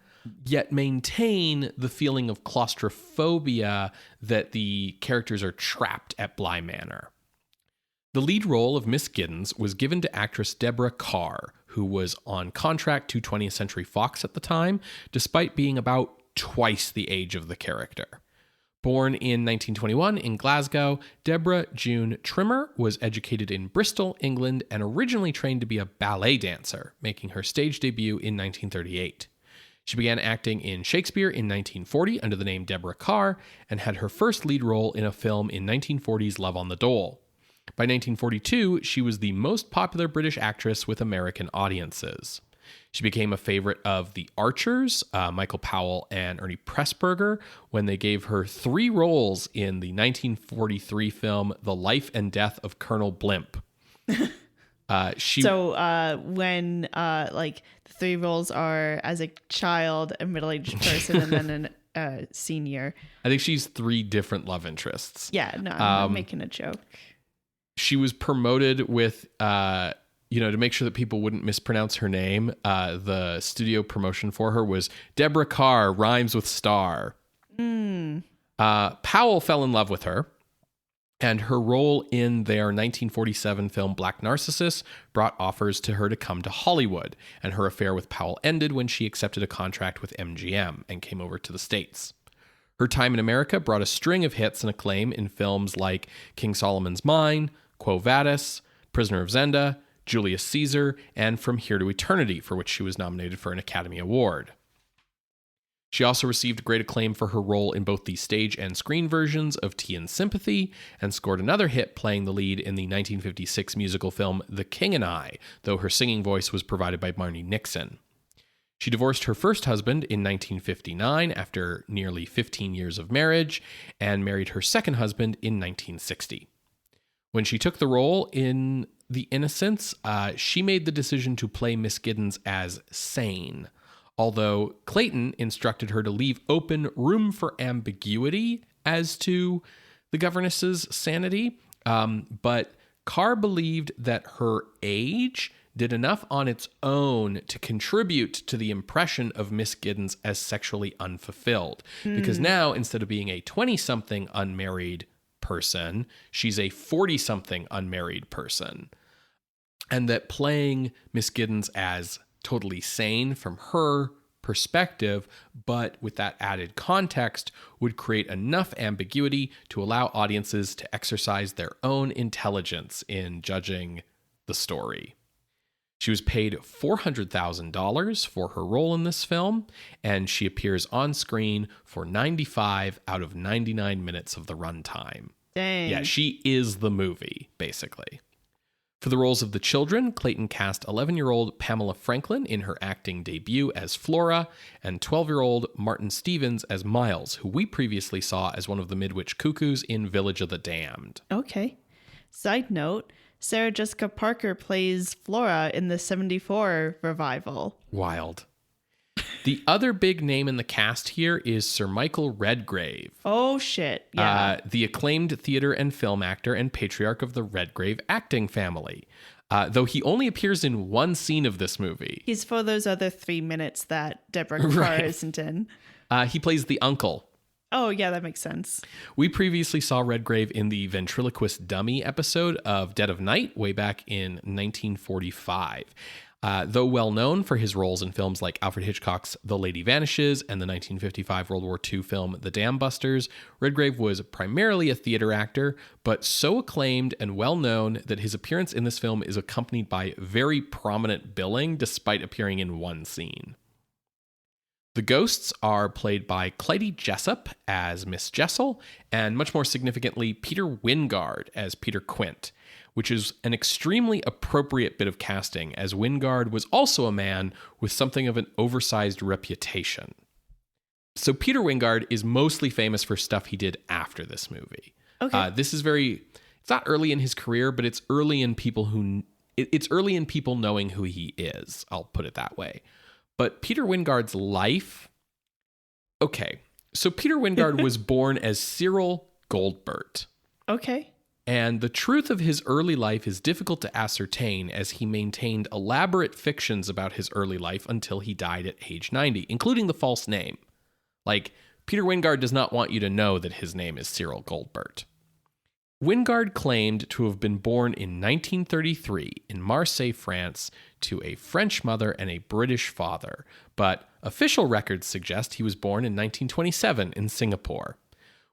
yet maintain the feeling of claustrophobia that the characters are trapped at Bly Manor. The lead role of Miss Giddens was given to actress Deborah Kerr, who was on contract to 20th Century Fox at the time, despite being about twice the age of the character. Born in 1921 in Glasgow, Deborah June Trimmer was educated in Bristol, England, and originally trained to be a ballet dancer, making her stage debut in 1938. She began acting in Shakespeare in 1940 under the name Deborah Kerr, and had her first lead role in a film in 1940's Love on the Dole. By 1942, she was the most popular British actress with American audiences. She became a favorite of the Archers, Michael Powell and Ernie Pressburger, when they gave her 3 roles in the 1943 film The Life and Death of Colonel Blimp. When like the 3 roles are as a child, a middle-aged person, and then a senior. I think she's 3 different love interests. Yeah, no, I'm not making a joke. She was promoted with, to make sure that people wouldn't mispronounce her name. The studio promotion for her was Deborah Kerr rhymes with star. Powell fell in love with her And her role in their 1947 film Black Narcissus brought offers to her to come to Hollywood, and her affair with Powell ended when she accepted a contract with MGM and came over to the States. Her time in America brought a string of hits and acclaim in films like King Solomon's Mine, Quo Vadis, Prisoner of Zenda, Julius Caesar, and From Here to Eternity, for which she was nominated for an Academy Award. She also received great acclaim for her role in both the stage and screen versions of Tea and Sympathy, and scored another hit playing the lead in the 1956 musical film The King and I, though her singing voice was provided by Marni Nixon. She divorced her first husband in 1959 after nearly 15 years of marriage, and married her second husband in 1960. When she took the role in The Innocents, she made the decision to play Miss Giddens as sane, although Clayton instructed her to leave open room for ambiguity as to the governess's sanity. But Carr believed that her age did enough on its own to contribute to the impression of Miss Giddens as sexually unfulfilled. Because now, instead of being a 20-something unmarried person, she's a 40-something unmarried person. And that playing Miss Giddens as totally sane from her perspective, but with that added context, would create enough ambiguity to allow audiences to exercise their own intelligence in judging the story. She was paid $400,000 for her role in this film, and she appears on screen for 95 out of 99 minutes of the runtime. Dang. Yeah, she is the movie, basically. For the roles of the children, Clayton cast 11-year-old Pamela Franklin in her acting debut as Flora, and 12-year-old Martin Stevens as Miles, who we previously saw as one of the Midwich Cuckoos in Village of the Damned. Okay. Side note, Sarah Jessica Parker plays Flora in the 74 revival. Wild. The other big name in the cast here is Sir Michael Redgrave. Oh, shit. Yeah. The acclaimed theater and film actor and patriarch of the Redgrave acting family. Though he only appears in one scene of this movie. He's for those other 3 minutes that Deborah Kerr isn't in. He plays the uncle. Oh, yeah, that makes sense. We previously saw Redgrave in the ventriloquist dummy episode of Dead of Night way back in 1945. Though well known for his roles in films like Alfred Hitchcock's The Lady Vanishes and the 1955 World War II film The Dam Busters, Redgrave was primarily a theater actor, but so acclaimed and well known that his appearance in this film is accompanied by very prominent billing despite appearing in one scene. The ghosts are played by Clyde Jessup as Miss Jessel, and much more significantly, Peter Wyngarde as Peter Quint, which is an extremely appropriate bit of casting, as Wyngarde was also a man with something of an oversized reputation. So Peter Wyngarde is mostly famous for stuff he did after this movie. Okay. This is it's not early in his career, but it's early in people knowing who he is. I'll put it that way. But Peter Wyngarde's life... Okay, so Peter Wyngarde was born as Cyril Goldbert. Okay. And the truth of his early life is difficult to ascertain, as he maintained elaborate fictions about his early life until he died at age 90, including the false name. Like, Peter Wyngarde does not want you to know that his name is Cyril Goldbert. Wyngarde claimed to have been born in 1933 in Marseille, France, to a French mother and a British father, but official records suggest he was born in 1927 in Singapore.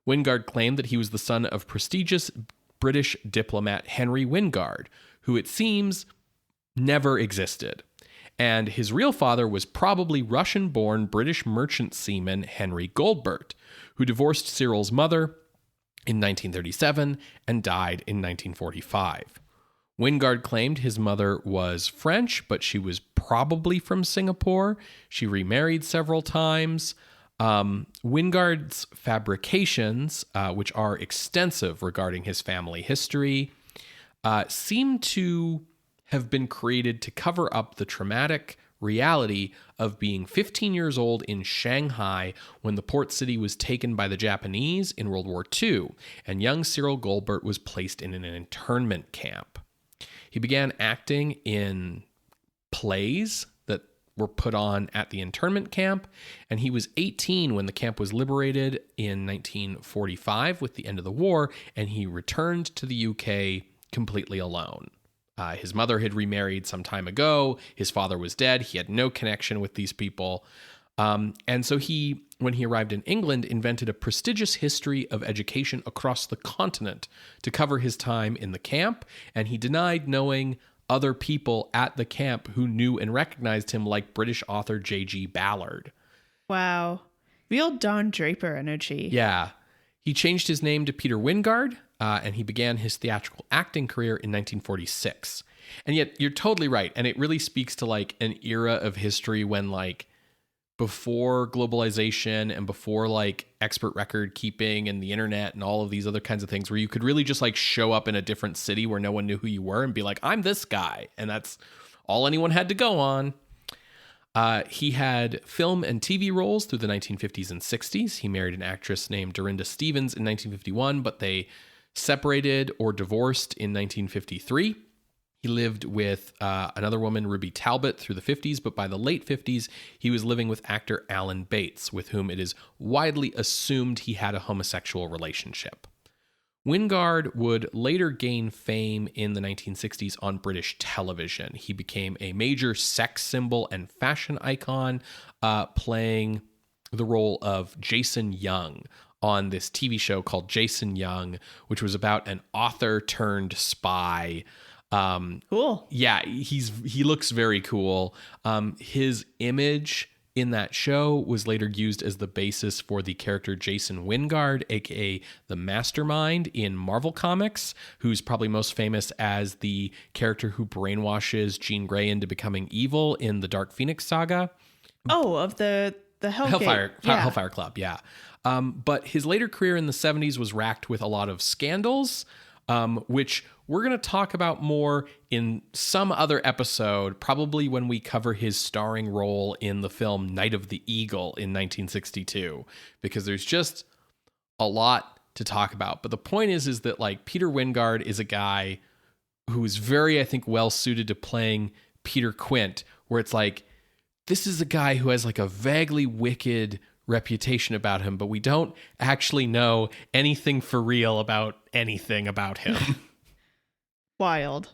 Wyngarde claimed that he was the son of prestigious British diplomat Henry Wyngarde, who it seems never existed. And his real father was probably Russian-born British merchant seaman Henry Goldbert, who divorced Cyril's mother in 1937 and died in 1945. Wyngarde claimed his mother was French, but she was probably from Singapore. She remarried several times. Wyngarde's fabrications, which are extensive regarding his family history, seem to have been created to cover up the traumatic reality of being 15 years old in Shanghai when the port city was taken by the Japanese in World War II, and young Cyril Goldbert was placed in an internment camp. He began acting in plays that were put on at the internment camp, and he was 18 when the camp was liberated in 1945 with the end of the war, and he returned to the UK completely alone. His mother had remarried some time ago. His father was dead. He had no connection with these people. And so he, when he arrived in England, invented a prestigious history of education across the continent to cover his time in the camp, and he denied knowing other people at the camp who knew and recognized him, like British author J.G. Ballard. Wow. Real Don Draper energy. Yeah. He changed his name to Peter Wyngarde, and he began his theatrical acting career in 1946. And yet, you're totally right. And it really speaks to like an era of history when like before globalization and before like expert record keeping and the internet and all of these other kinds of things, where you could really just like show up in a different city where no one knew who you were and be like, I'm this guy. And that's all anyone had to go on. He had film and TV roles through the 1950s and 60s. He married an actress named Dorinda Stevens in 1951, but they separated or divorced in 1953. He lived with another woman, Ruby Talbot, through the 50s, but by the late 50s, he was living with actor Alan Bates, with whom it is widely assumed he had a homosexual relationship. Wyngarde would later gain fame in the 1960s on British television. He became a major sex symbol and fashion icon, playing the role of Jason Young on this TV show called Jason Young, which was about an author turned spy. Cool. Yeah, he looks very cool. His image in that show was later used as the basis for the character Jason Wyngarde, aka the Mastermind in Marvel Comics, who's probably most famous as the character who brainwashes Jean Grey into becoming evil in the Dark Phoenix saga. Oh, of the Hellfire Club, yeah. But his later career in the 70s was racked with a lot of scandals, which we're going to talk about more in some other episode, probably when we cover his starring role in the film Night of the Eagle in 1962, because there's just a lot to talk about. But the point is that like Peter Wyngarde is a guy who is very, I think, well suited to playing Peter Quint, where it's like, this is a guy who has like a vaguely wicked reputation about him, but we don't actually know anything for real about anything about him. Wild.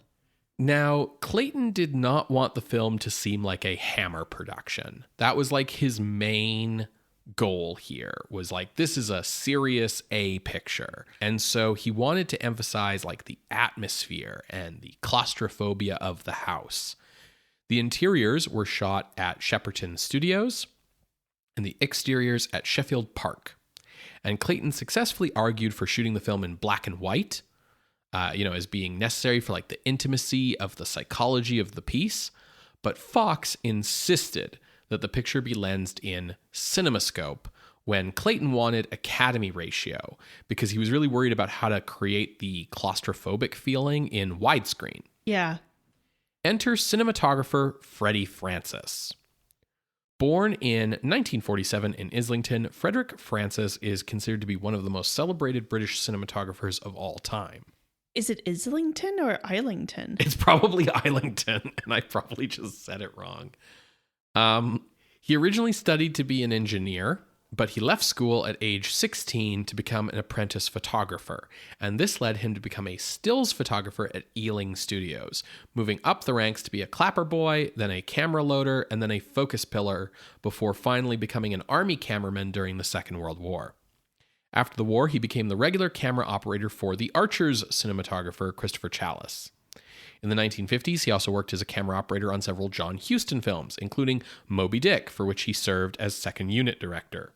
Now, Clayton did not want the film to seem like a Hammer production. That was like his main goal here, was like, this is a serious A picture. And so he wanted to emphasize like the atmosphere and the claustrophobia of the house. The interiors were shot at Shepperton Studios and the exteriors at Sheffield Park. And Clayton successfully argued for shooting the film in black and white, as being necessary for like the intimacy of the psychology of the piece. But Fox insisted that the picture be lensed in CinemaScope when Clayton wanted Academy ratio, because he was really worried about how to create the claustrophobic feeling in widescreen. Yeah. Enter cinematographer Freddie Francis. Born in 1947 in Islington, Frederick Francis is considered to be one of the most celebrated British cinematographers of all time. Is it Islington or Islington? It's probably Islington, and I probably just said it wrong. He originally studied to be an engineer, but he left school at age 16 to become an apprentice photographer, and this led him to become a stills photographer at Ealing Studios, moving up the ranks to be a clapper boy, then a camera loader, and then a focus pillar, before finally becoming an army cameraman during the Second World War. After the war, he became the regular camera operator for the Archers cinematographer Christopher Challis. In the 1950s, he also worked as a camera operator on several John Huston films, including Moby Dick, for which he served as second unit director.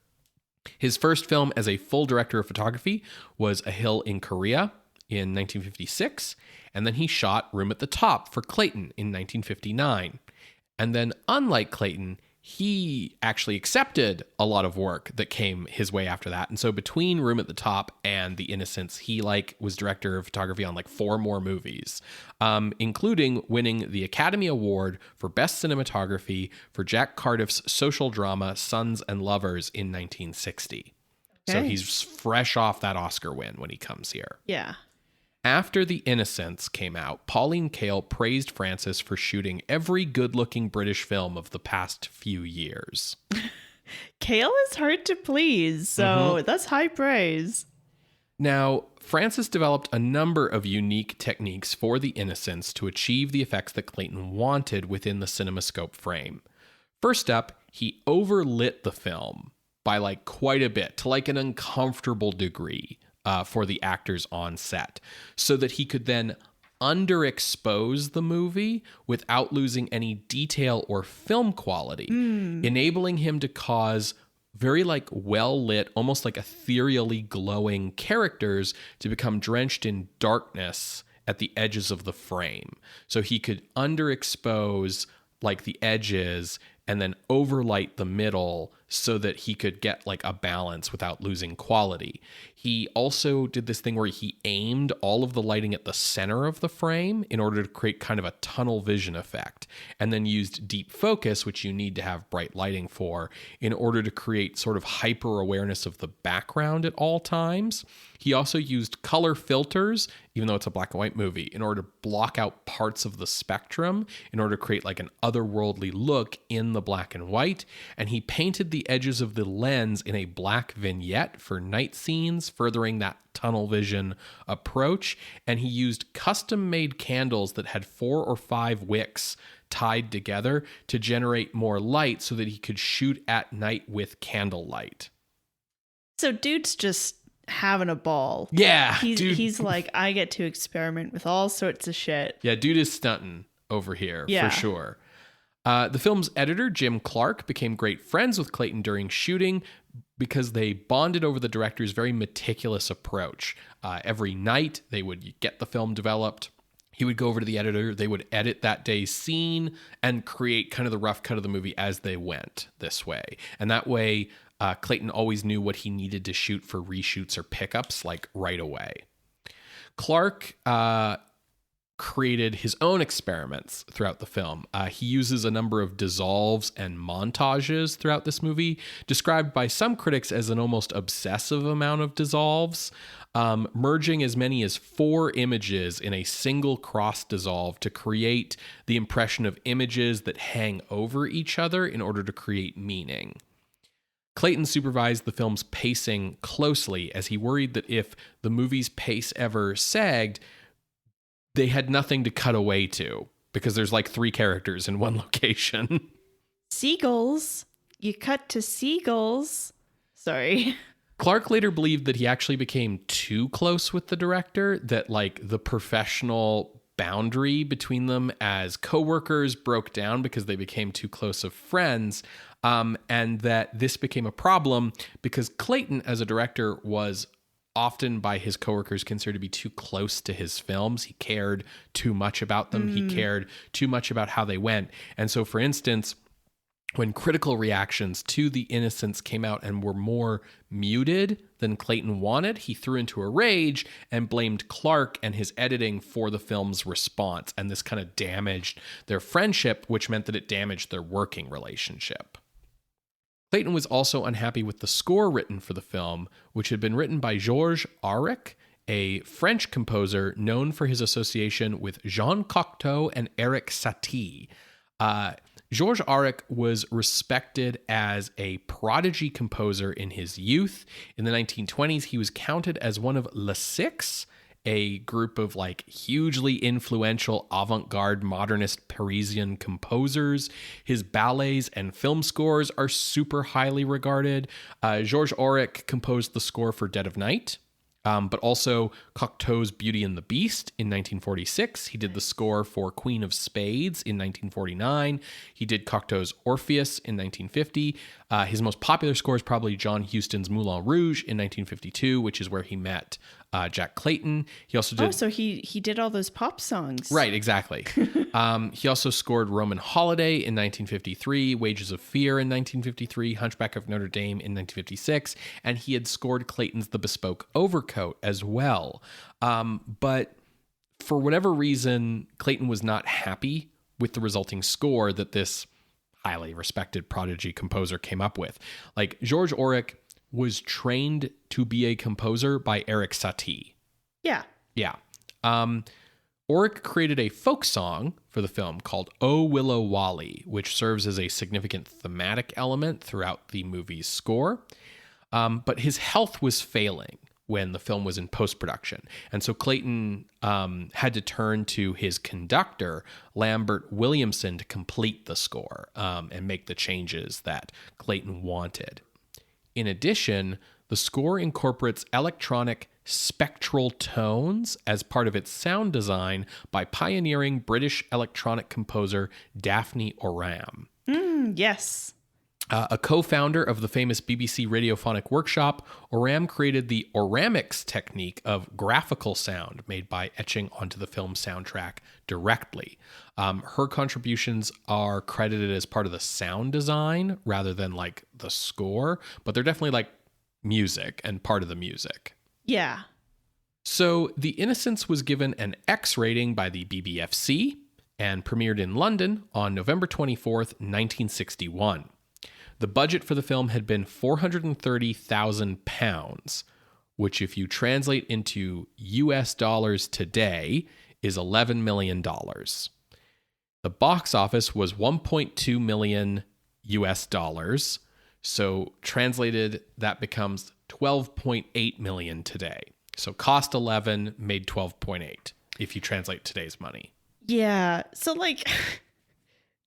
His first film as a full director of photography was A Hill in Korea in 1956, and then he shot Room at the Top for Clayton in 1959. And then, unlike Clayton, he actually accepted a lot of work that came his way after that. And so between Room at the Top and The Innocents, he was director of photography on 4 more movies, including winning the Academy Award for Best Cinematography for Jack Cardiff's social drama Sons and Lovers in 1960. Okay. So he's fresh off that Oscar win when he comes here. Yeah. After The Innocents came out, Pauline Kael praised Francis for shooting every good-looking British film of the past few years. Kael is hard to please, so that's high praise. Now, Francis developed a number of unique techniques for The Innocents to achieve the effects that Clayton wanted within the CinemaScope frame. First up, he overlit the film by quite a bit, to an uncomfortable degree for the actors on set, so that he could then underexpose the movie without losing any detail or film quality, enabling him to cause very well-lit, almost ethereally glowing characters to become drenched in darkness at the edges of the frame. So he could underexpose the edges and then overlight the middle so that he could get a balance without losing quality. He also did this thing where he aimed all of the lighting at the center of the frame in order to create kind of a tunnel vision effect, and then used deep focus, which you need to have bright lighting for, in order to create sort of hyper awareness of the background at all times. He also used color filters, even though it's a black and white movie, in order to block out parts of the spectrum in order to create an otherworldly look in the black and white. And he painted the edges of the lens in a black vignette for night scenes, furthering that tunnel vision approach. And he used custom-made candles that had 4 or 5 wicks tied together to generate more light so that he could shoot at night with candlelight. So dude's just having a ball. Yeah. He's I get to experiment with all sorts of shit. Yeah, dude is stunting over here for sure. The film's editor, Jim Clark, became great friends with Clayton during shooting because they bonded over the director's very meticulous approach. Every night, they would get the film developed. He would go over to the editor. They would edit that day's scene and create kind of the rough cut of the movie as they went this way. And that way, Clayton always knew what he needed to shoot for reshoots or pickups right away. Clark created his own experiments throughout the film. He uses a number of dissolves and montages throughout this movie, described by some critics as an almost obsessive amount of dissolves, merging as many as 4 images in a single cross dissolve to create the impression of images that hang over each other in order to create meaning. Clayton supervised the film's pacing closely, as he worried that if the movie's pace ever sagged, they had nothing to cut away to, because there's 3 characters in one location. Seagulls. You cut to seagulls. Sorry. Clark later believed that he actually became too close with the director, that the professional boundary between them as co-workers broke down because they became too close of friends, and that this became a problem because Clayton, as a director, was often by his coworkers considered to be too close to his films. He cared too much about them. He cared too much about how they went. And so, for instance, when critical reactions to The Innocents came out and were more muted than Clayton wanted, he threw into a rage and blamed Clark and his editing for the film's response. And this kind of damaged their friendship, which meant that it damaged their working relationship. Clayton was also unhappy with the score written for the film, which had been written by Georges Auric, a French composer known for his association with Jean Cocteau and Eric Satie. Georges Auric was respected as a prodigy composer in his youth. In the 1920s, he was counted as one of Les Six, a group of hugely influential avant-garde modernist Parisian composers. His ballets and film scores are super highly regarded. Georges Auric composed the score for Dead of Night, but also Cocteau's Beauty and the Beast in 1946. He did the score for Queen of Spades in 1949. He did Cocteau's Orpheus in 1950. His most popular score is probably John Huston's Moulin Rouge in 1952, which is where he met Jack Clayton. He also did... Oh, so he did all those pop songs. Right, exactly. He also scored Roman Holiday in 1953, Wages of Fear in 1953, Hunchback of Notre Dame in 1956, and he had scored Clayton's The Bespoke Overcoat as well. But for whatever reason, Clayton was not happy with the resulting score that this highly respected prodigy composer came up with. Georges Auric was trained to be a composer by Eric Satie. Yeah. Yeah. Oric created a folk song for the film called "O Willow Wally," which serves as a significant thematic element throughout the movie's score. But his health was failing when the film was in post-production. And so Clayton had to turn to his conductor, Lambert Williamson, to complete the score and make the changes that Clayton wanted. In addition, the score incorporates electronic spectral tones as part of its sound design by pioneering British electronic composer Daphne Oram. Yes. A co-founder of the famous BBC Radiophonic Workshop, Oram created the Oramics technique of graphical sound made by etching onto the film soundtrack directly. Her contributions are credited as part of the sound design rather than like the score, but they're definitely like music and part of the music. Yeah. So The Innocents was given an X rating by the BBFC and premiered in London on November 24th, 1961. The budget for the film had been £430,000, which if you translate into US dollars today is $11 million. The box office was 1.2 million US dollars. So translated, that becomes 12.8 million today. So cost 11, made 12.8 if you translate today's money. Yeah. So like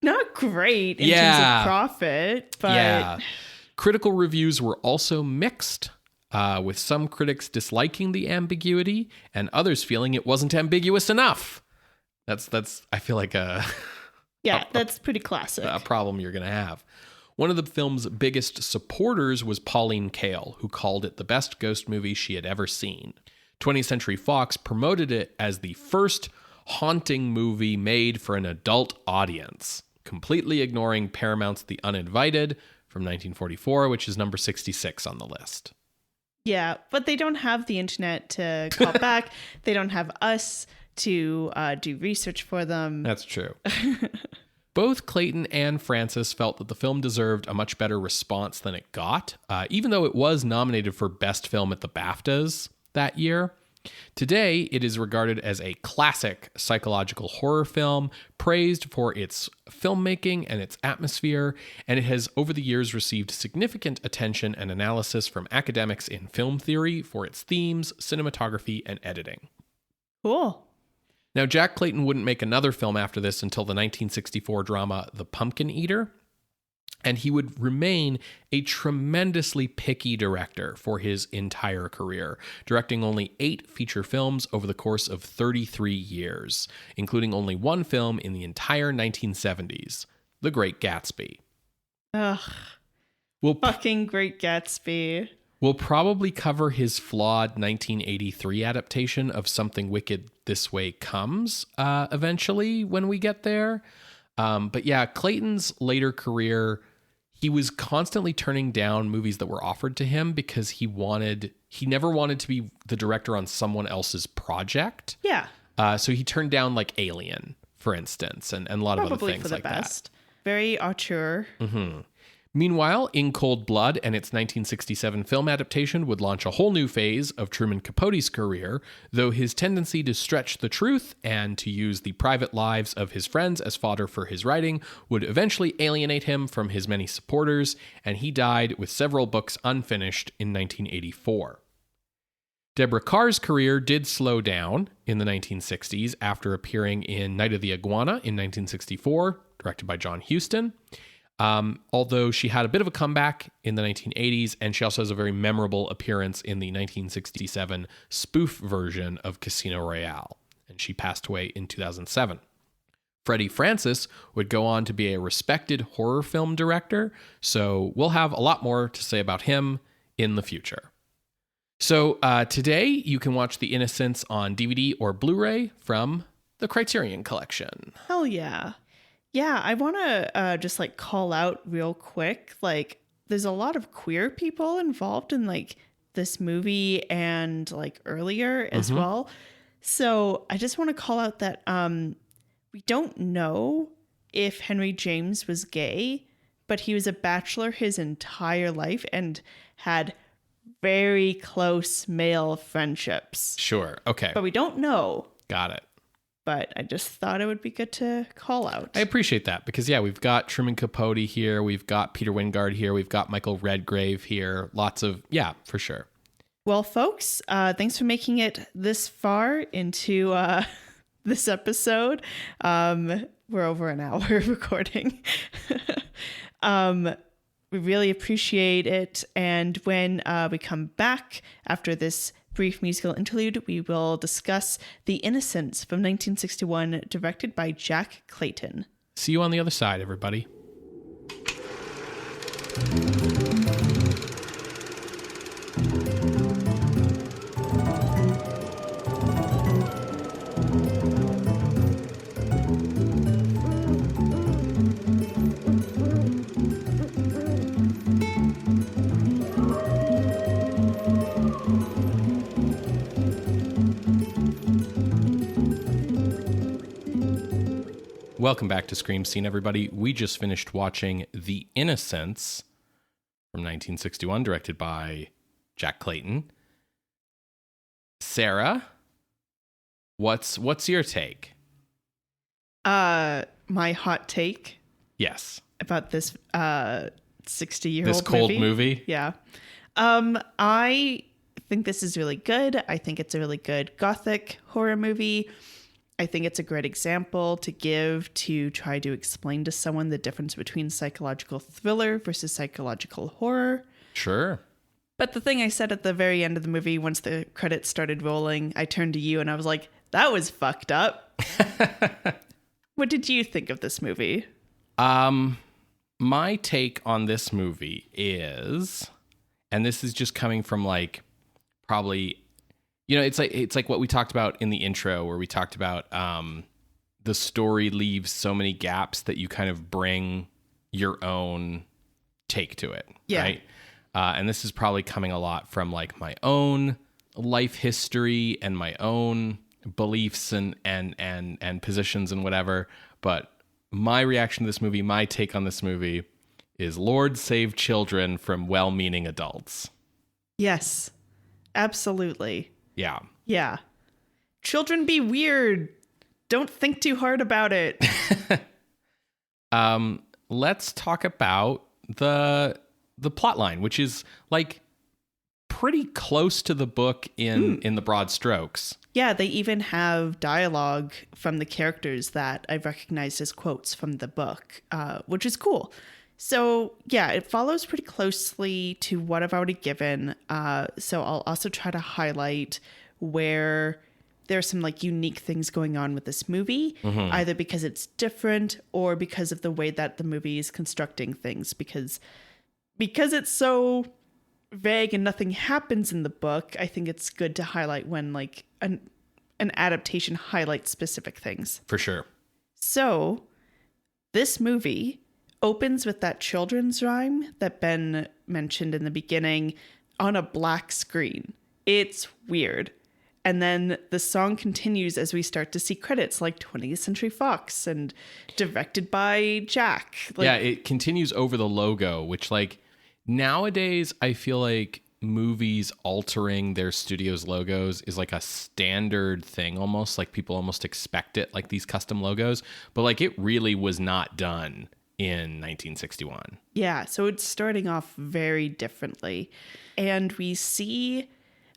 not great in terms of profit, but yeah. Critical reviews were also mixed, with some critics disliking the ambiguity and others feeling it wasn't ambiguous enough. That's I feel like that's pretty classic. A problem you're going to have. One of the film's biggest supporters was Pauline Kael, who called it the best ghost movie she had ever seen. 20th Century Fox promoted it as the first haunting movie made for an adult audience, completely ignoring Paramount's The Uninvited from 1944, which is number 66 on the list. Yeah, but they don't have the internet to call back. They don't have us to do research for them. That's true. Both Clayton and Francis felt that the film deserved a much better response than it got, even though it was nominated for Best Film at the BAFTAs that year. Today, it is regarded as a classic psychological horror film, praised for its filmmaking and its atmosphere, and it has over the years received significant attention and analysis from academics in film theory for its themes, cinematography, and editing. Cool. Now, Jack Clayton wouldn't make another film after this until the 1964 drama The Pumpkin Eater, and he would remain a tremendously picky director for his entire career, directing only 8 feature films over the course of 33 years, including only one film in the entire 1970s, The Great Gatsby. Ugh. Fucking Great Gatsby. We'll probably cover his flawed 1983 adaptation of Something Wicked This Way Comes eventually when we get there. But yeah, Clayton's later career, he was constantly turning down movies that were offered to him because he never wanted to be the director on someone else's project. Yeah. So he turned down like Alien, for instance, and a lot of other things like that. Very auteur. Mm-hmm. Meanwhile, In Cold Blood and its 1967 film adaptation would launch a whole new phase of Truman Capote's career, though his tendency to stretch the truth and to use the private lives of his friends as fodder for his writing would eventually alienate him from his many supporters, and he died with several books unfinished in 1984. Deborah Kerr's career did slow down in the 1960s after appearing in Night of the Iguana in 1964, directed by John Huston. Although she had a bit of a comeback in the 1980s, and she also has a very memorable appearance in the 1967 spoof version of Casino Royale, and she passed away in 2007. Freddie Francis would go on to be a respected horror film director, so we'll have a lot more to say about him in the future. So today you can watch The Innocents on DVD or Blu-ray from the Criterion Collection. Hell yeah. Yeah, I want to just like call out real quick, like there's a lot of queer people involved in like this movie and like earlier as well. So I just want to call out that we don't know if Henry James was gay, but he was a bachelor his entire life and had very close male friendships. Sure. Okay. But we don't know. Got it. But I just thought it would be good to call out. I appreciate that because, yeah, we've got Truman Capote here. We've got Peter Wyngarde here. We've got Michael Redgrave here. Lots of, yeah, for sure. Well, folks, thanks for making it this far into this episode. We're over an hour recording. We really appreciate it. And when we come back after this brief musical interlude, we will discuss The Innocents from 1961, directed by Jack Clayton. See you on the other side, everybody. Welcome back to Scream Scene, everybody. We just finished watching The Innocents from 1961, directed by Jack Clayton. Sarah, what's your take? My hot take. Yes. About this 60-year-old this cold movie. Yeah. I think this is really good. I think it's a really good Gothic horror movie. I think it's a great example to give to try to explain to someone the difference between psychological thriller versus psychological horror. Sure. But the thing I said at the very end of the movie, once the credits started rolling, I turned to you and I was like, that was fucked up. What did you think of this movie? My take on this movie is, and this is just coming from like probably, you know, it's like what we talked about in the intro where we talked about the story leaves so many gaps that you kind of bring your own take to it. Yeah. Right. And this is probably coming a lot from like my own life history and my own beliefs and positions and whatever. But my reaction to this movie, my take on this movie is Lord save children from well-meaning adults. Yes, absolutely. Yeah. Yeah. Children be weird. Don't think too hard about it. Let's talk about the plot line, which is like pretty close to the book in the broad strokes. Yeah, they even have dialogue from the characters that I've recognized as quotes from the book, which is cool. So yeah, it follows pretty closely to what I've already given. So I'll also try to highlight where there's some like unique things going on with this movie, either because it's different or because of the way that the movie is constructing things. Because it's so vague and nothing happens in the book, I think it's good to highlight when like an adaptation highlights specific things. For sure. So this movie opens with that children's rhyme that Ben mentioned in the beginning on a black screen. It's weird. And then the song continues as we start to see credits like 20th Century Fox and directed by Jack. Like, yeah, it continues over the logo, which like nowadays I feel like movies altering their studio's logos is like a standard thing almost. Like people almost expect it, like these custom logos. But like it really was not done in 1961. Yeah, so it's starting off very differently. And we see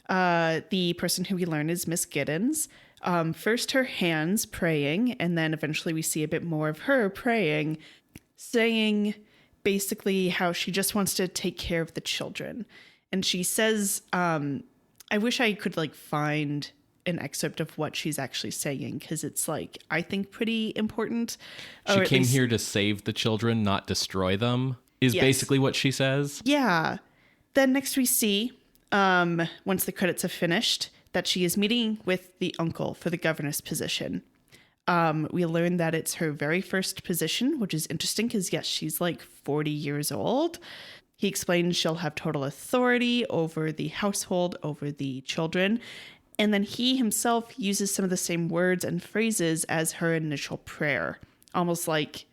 the person who we learn is Miss Giddens. First her hands praying, and then eventually we see a bit more of her praying, saying basically how she just wants to take care of the children. And she says, I wish I could like find an excerpt of what she's actually saying, because it's like, I think pretty important. She came here to save the children, not destroy them, is basically what she says. Yeah. Then next we see, once the credits have finished, that she is meeting with the uncle for the governess position. We learn that it's her very first position, which is interesting because, yes, she's like 40 years old. He explains she'll have total authority over the household, over the children. And then he himself uses some of the same words and phrases as her initial prayer, almost like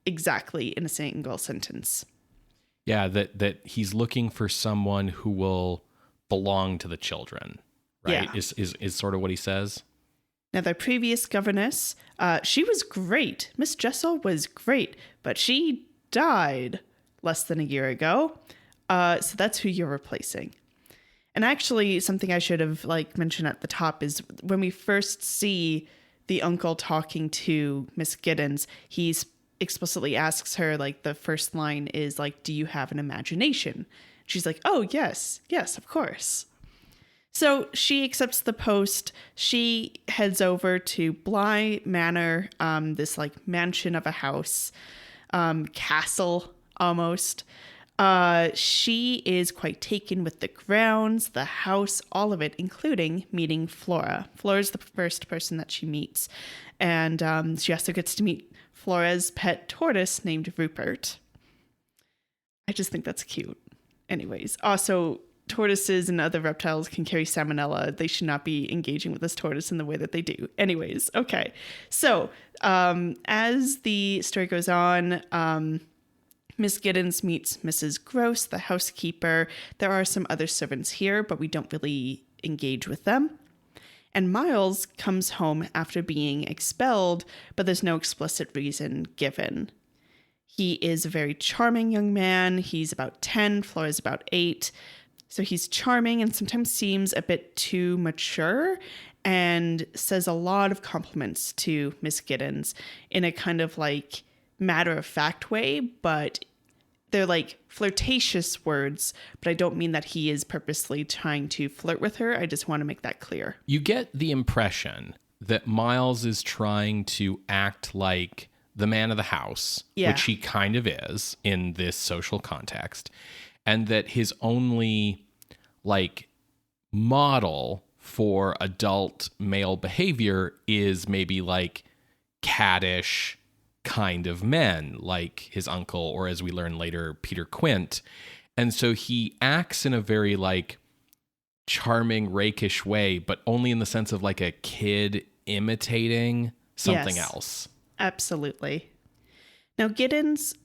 exactly in a single sentence. Yeah, that he's looking for someone who will belong to the children, right? Yeah. Is sort of what he says. Now, their previous governess, she was great. Miss Jessel was great, but she died less than a year ago. So that's who you're replacing. And actually, something I should have mentioned at the top is when we first see the uncle talking to Miss Giddens, he explicitly asks her, the first line is do you have an imagination? She's like, oh, yes, of course. So she accepts the post. She heads over to Bly Manor, this mansion of a house, castle almost. She is quite taken with the grounds, the house, all of it, including meeting Flora. Flora's the first person that she meets. And she also gets to meet Flora's pet tortoise named Rupert. I just think that's cute. Anyways, also, tortoises and other reptiles can carry salmonella. They should not be engaging with this tortoise in the way that they do. Anyways, okay. So, as the story goes on, Miss Giddens meets Mrs. Gross, the housekeeper. There are some other servants here, but we don't really engage with them. And Miles comes home after being expelled, but there's no explicit reason given. He is a very charming young man. He's about 10, Flora's about 8. So he's charming and sometimes seems a bit too mature and says a lot of compliments to Miss Giddens in a kind of matter-of-fact way, but they're flirtatious words, but I don't mean that he is purposely trying to flirt with her. I just want to make that clear. You get the impression that Miles is trying to act like the man of the house, which he kind of is in this social context, and that his only model for adult male behavior is maybe caddish kind of men, like his uncle, or as we learn later, Peter Quint. And so he acts in a very charming, rakish way, but only in the sense of a kid imitating something else. Absolutely. Now, Giddens,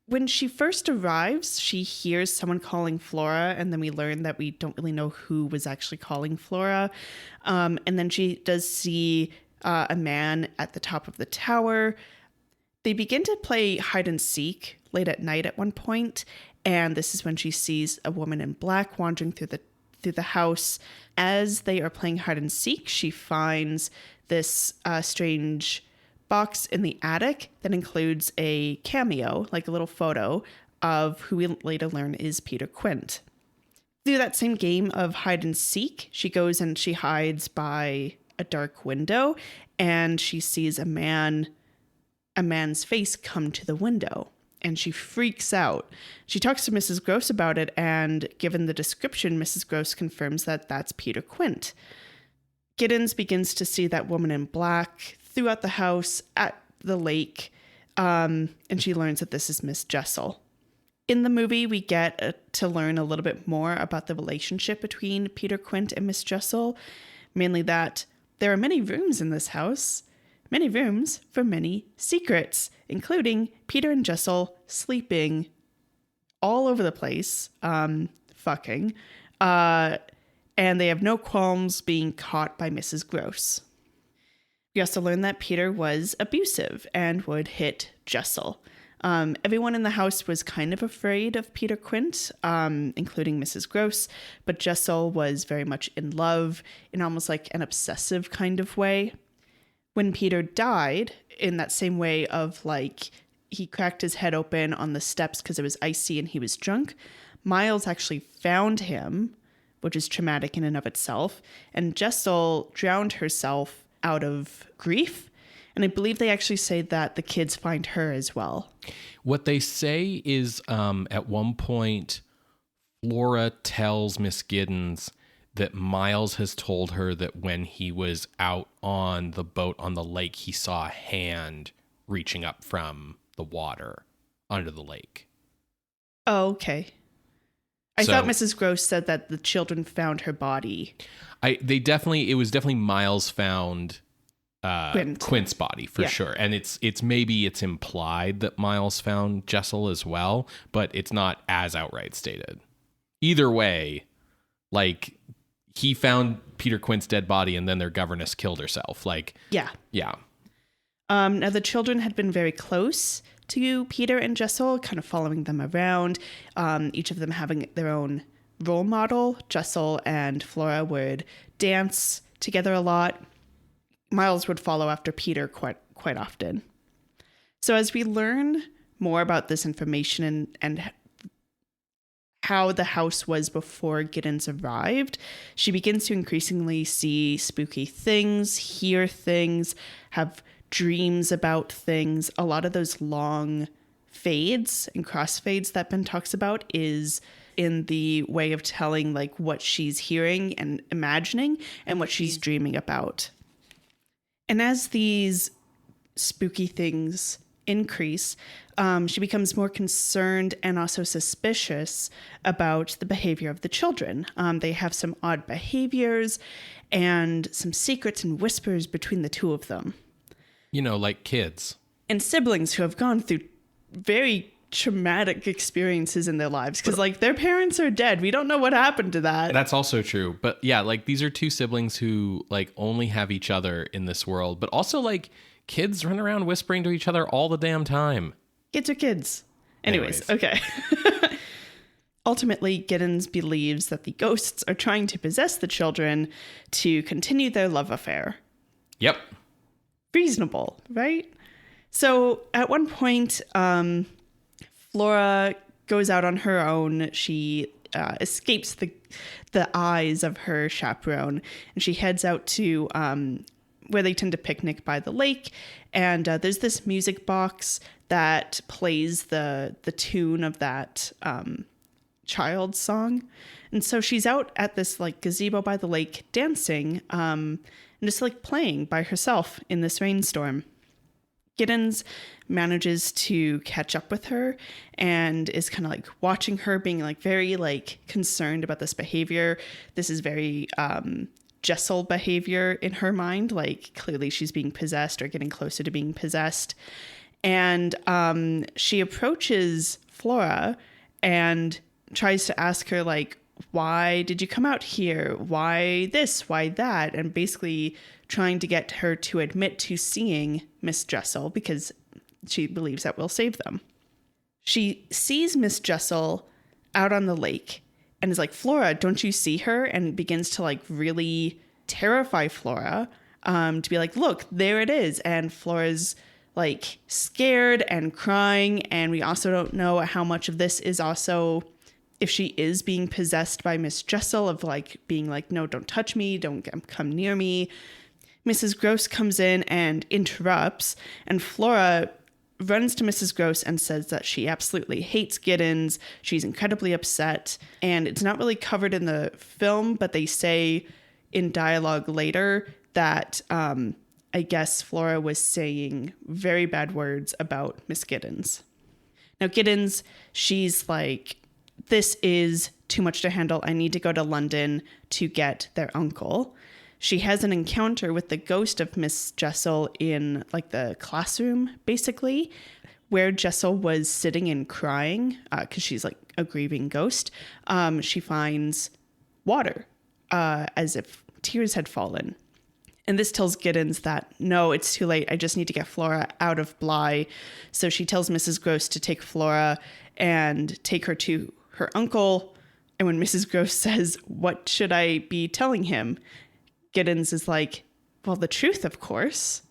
when she first arrives, she hears someone calling Flora, and then we learn that we don't really know who was actually calling Flora. And then she does see a man at the top of the tower. They begin to play hide and seek late at night at one point, and this is when she sees a woman in black wandering through the house. As they are playing hide and seek, she finds this strange box in the attic that includes a cameo, a little photo of who we later learn is Peter Quint. Through that same game of hide and seek, she goes and she hides by a dark window, and she sees a man's face come to the window, and she freaks out. She talks to Mrs. Gross about it, and given the description, Mrs. Gross confirms that that's Peter Quint. Giddens begins to see that woman in black throughout the house, at the lake, and she learns that this is Miss Jessel. In the movie, we get to learn a little bit more about the relationship between Peter Quint and Miss Jessel, mainly that there are many rooms in this house, many rooms for many secrets, including Peter and Jessel sleeping all over the place, fucking, and they have no qualms being caught by Mrs. Gross. We also learn that Peter was abusive and would hit Jessel. Everyone in the house was kind of afraid of Peter Quint, including Mrs. Gross, but Jessel was very much in love in almost an obsessive kind of way. When Peter died, in that same way of he cracked his head open on the steps because it was icy and he was drunk, Miles actually found him, which is traumatic in and of itself, and Jessel drowned herself out of grief. And I believe they actually say that the kids find her as well. What they say is at one point, Flora tells Miss Giddens that Miles has told her that when he was out on the boat on the lake, he saw a hand reaching up from the water under the lake. Oh, okay. I thought Mrs. Gross said that the children found her body. It was definitely Miles found Quint's body for sure. And it's implied that Miles found Jessel as well, but it's not as outright stated. Either way, he found Peter Quint's dead body and then their governess killed herself. Like, yeah. Yeah. Now, the children had been very close to Peter and Jessel, kind of following them around, each of them having their own role model. Jessel and Flora would dance together a lot. Miles would follow after Peter quite often. So as we learn more about this information and how the house was before Giddens arrived, she begins to increasingly see spooky things, hear things, have dreams about things. A lot of those long fades and crossfades that Ben talks about is in the way of telling like what she's hearing and imagining and what she's dreaming about. And as these spooky things increase, she becomes more concerned and also suspicious about the behavior of the children. They have some odd behaviors and some secrets and whispers between the two of them. You know, like kids. And siblings who have gone through very traumatic experiences in their lives because like their parents are dead. We don't know what happened to that. That's also true. But yeah, like these are two siblings who like only have each other in this world, but also like kids run around whispering to each other all the damn time. Kids are kids. Anyways. Okay. Ultimately, Giddens believes that the ghosts are trying to possess the children to continue their love affair. Yep. Reasonable, right? So at one point, Flora goes out on her own. She escapes the eyes of her chaperone, and she heads out to where they tend to picnic by the lake. And there's this music box that plays the tune of that child's song. And so she's out at this like gazebo by the lake dancing and just like playing by herself in this rainstorm. Giddens manages to catch up with her and is kind of like watching her, being like very like concerned about this behavior. This is very Jessel behavior in her mind. Like clearly she's being possessed or getting closer to being possessed. And she approaches Flora and tries to ask her like, why did you come out here? Why this? Why that? And basically trying to get her to admit to seeing Miss Jessel because she believes that will save them. She sees Miss Jessel out on the lake and is like, Flora, don't you see her? And begins to like really terrify Flora to be like, look, there it is. And Flora's like scared and crying. And we also don't know how much of this is also if she is being possessed by Miss Jessel of like being like, no, don't touch me. Don't come near me. Mrs. Gross comes in and interrupts, and Flora runs to Mrs. Gross and says that she absolutely hates Giddens. She's incredibly upset, and it's not really covered in the film, but they say in dialogue later that I guess Flora was saying very bad words about Miss Giddens. Now, Giddens, she's like, this is too much to handle. I need to go to London to get their uncle. She has an encounter with the ghost of Miss Jessel in like the classroom, basically, where Jessel was sitting and crying because she's like a grieving ghost. She finds water as if tears had fallen. And this tells Giddens that, no, it's too late. I just need to get Flora out of Bly. So she tells Mrs. Gross to take Flora and take her to her uncle. And when Mrs. Gross says, what should I be telling him? Giddens is like, well, the truth, of course.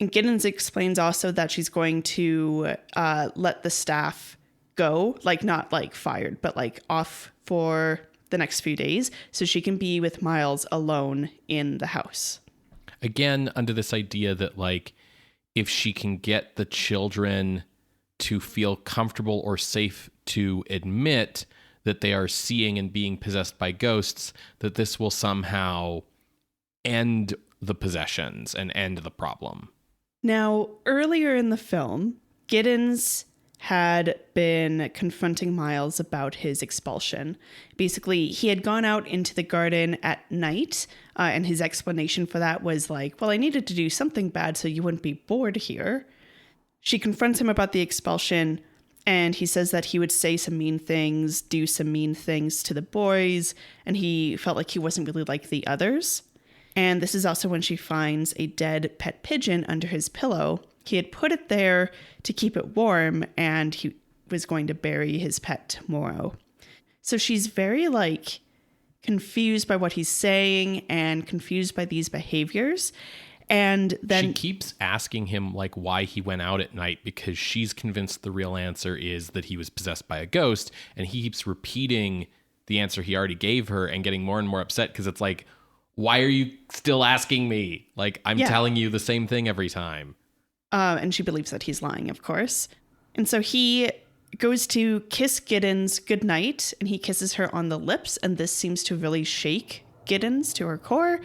And Giddens explains also that she's going to let the staff go, like not like fired, but like off for the next few days so she can be with Miles alone in the house. Again, under this idea that like if she can get the children to feel comfortable or safe to admit that they are seeing and being possessed by ghosts, that this will somehow end the possessions and end the problem. Now, earlier in the film, Giddens had been confronting Miles about his expulsion. Basically, he had gone out into the garden at night, and his explanation for that was like, well, I needed to do something bad so you wouldn't be bored here. She confronts him about the expulsion, And he says that he would say some mean things, do some mean things to the boys, and he felt like he wasn't really like the others. And this is also when she finds a dead pet pigeon under his pillow. He had put it there to keep it warm, and he was going to bury his pet tomorrow. So she's very like confused by what he's saying and confused by these behaviors. And then she keeps asking him like why he went out at night, because she's convinced the real answer is that he was possessed by a ghost. And he keeps repeating the answer he already gave her and getting more and more upset because it's like, why are you still asking me? Like, I'm telling you the same thing every time. And she believes that he's lying, of course. And so he goes to kiss Giddens goodnight, and he kisses her on the lips. And this seems to really shake Giddens to her core.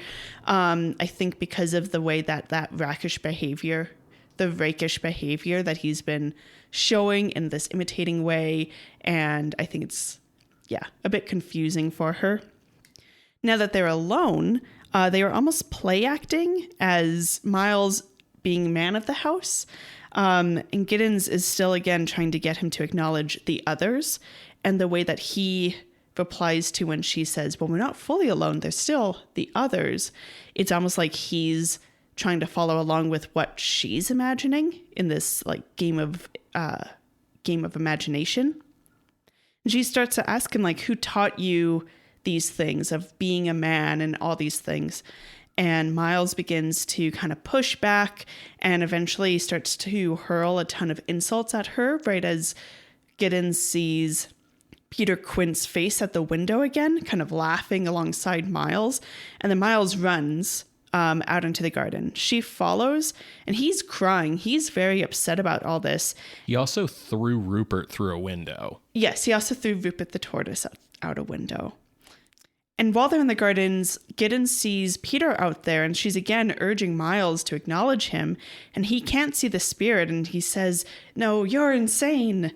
I think because of the way that rakish behavior, the rakish behavior that he's been showing in this imitating way. And I think it's, a bit confusing for her. Now that they're alone, they are almost play acting as Miles being man of the house. And Giddens is still, again, trying to get him to acknowledge the others, and the way that he replies to when she says, well, we're not fully alone. There's still the others. It's almost like he's trying to follow along with what she's imagining in this like game of imagination. And she starts to ask him, like, who taught you these things of being a man and all these things? And Miles begins to kind of push back and eventually starts to hurl a ton of insults at her right as Giddens sees Peter Quint's face at the window again, kind of laughing alongside Miles. And then Miles runs out into the garden. She follows, and he's crying. He's very upset about all this. He also threw Rupert through a window. Yes, he also threw Rupert the tortoise out a window. And while they're in the gardens, Giddens sees Peter out there, and she's again urging Miles to acknowledge him. And he can't see the spirit, and he says, no, you're insane.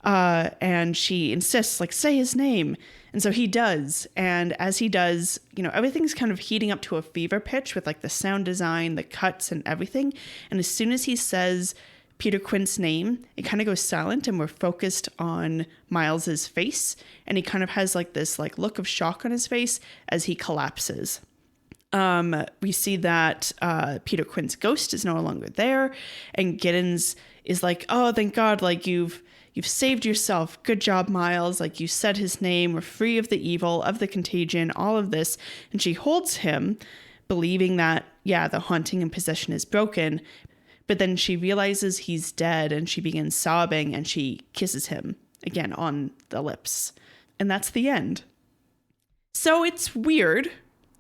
And she insists, like, say his name. And so he does. And as he does, everything's kind of heating up to a fever pitch with like the sound design, the cuts and everything. And as soon as he says Peter Quint's name, it kind of goes silent and we're focused on Miles's face. And he kind of has like this like look of shock on his face as he collapses. We see that Peter Quint's ghost is no longer there. And Giddens is like, oh, thank God, like you've saved yourself. Good job, Miles. Like you said his name. We're free of the evil, of the contagion, all of this. And she holds him, believing that, the haunting and possession is broken. But then she realizes he's dead and she begins sobbing and she kisses him again on the lips. And that's the end. So it's weird.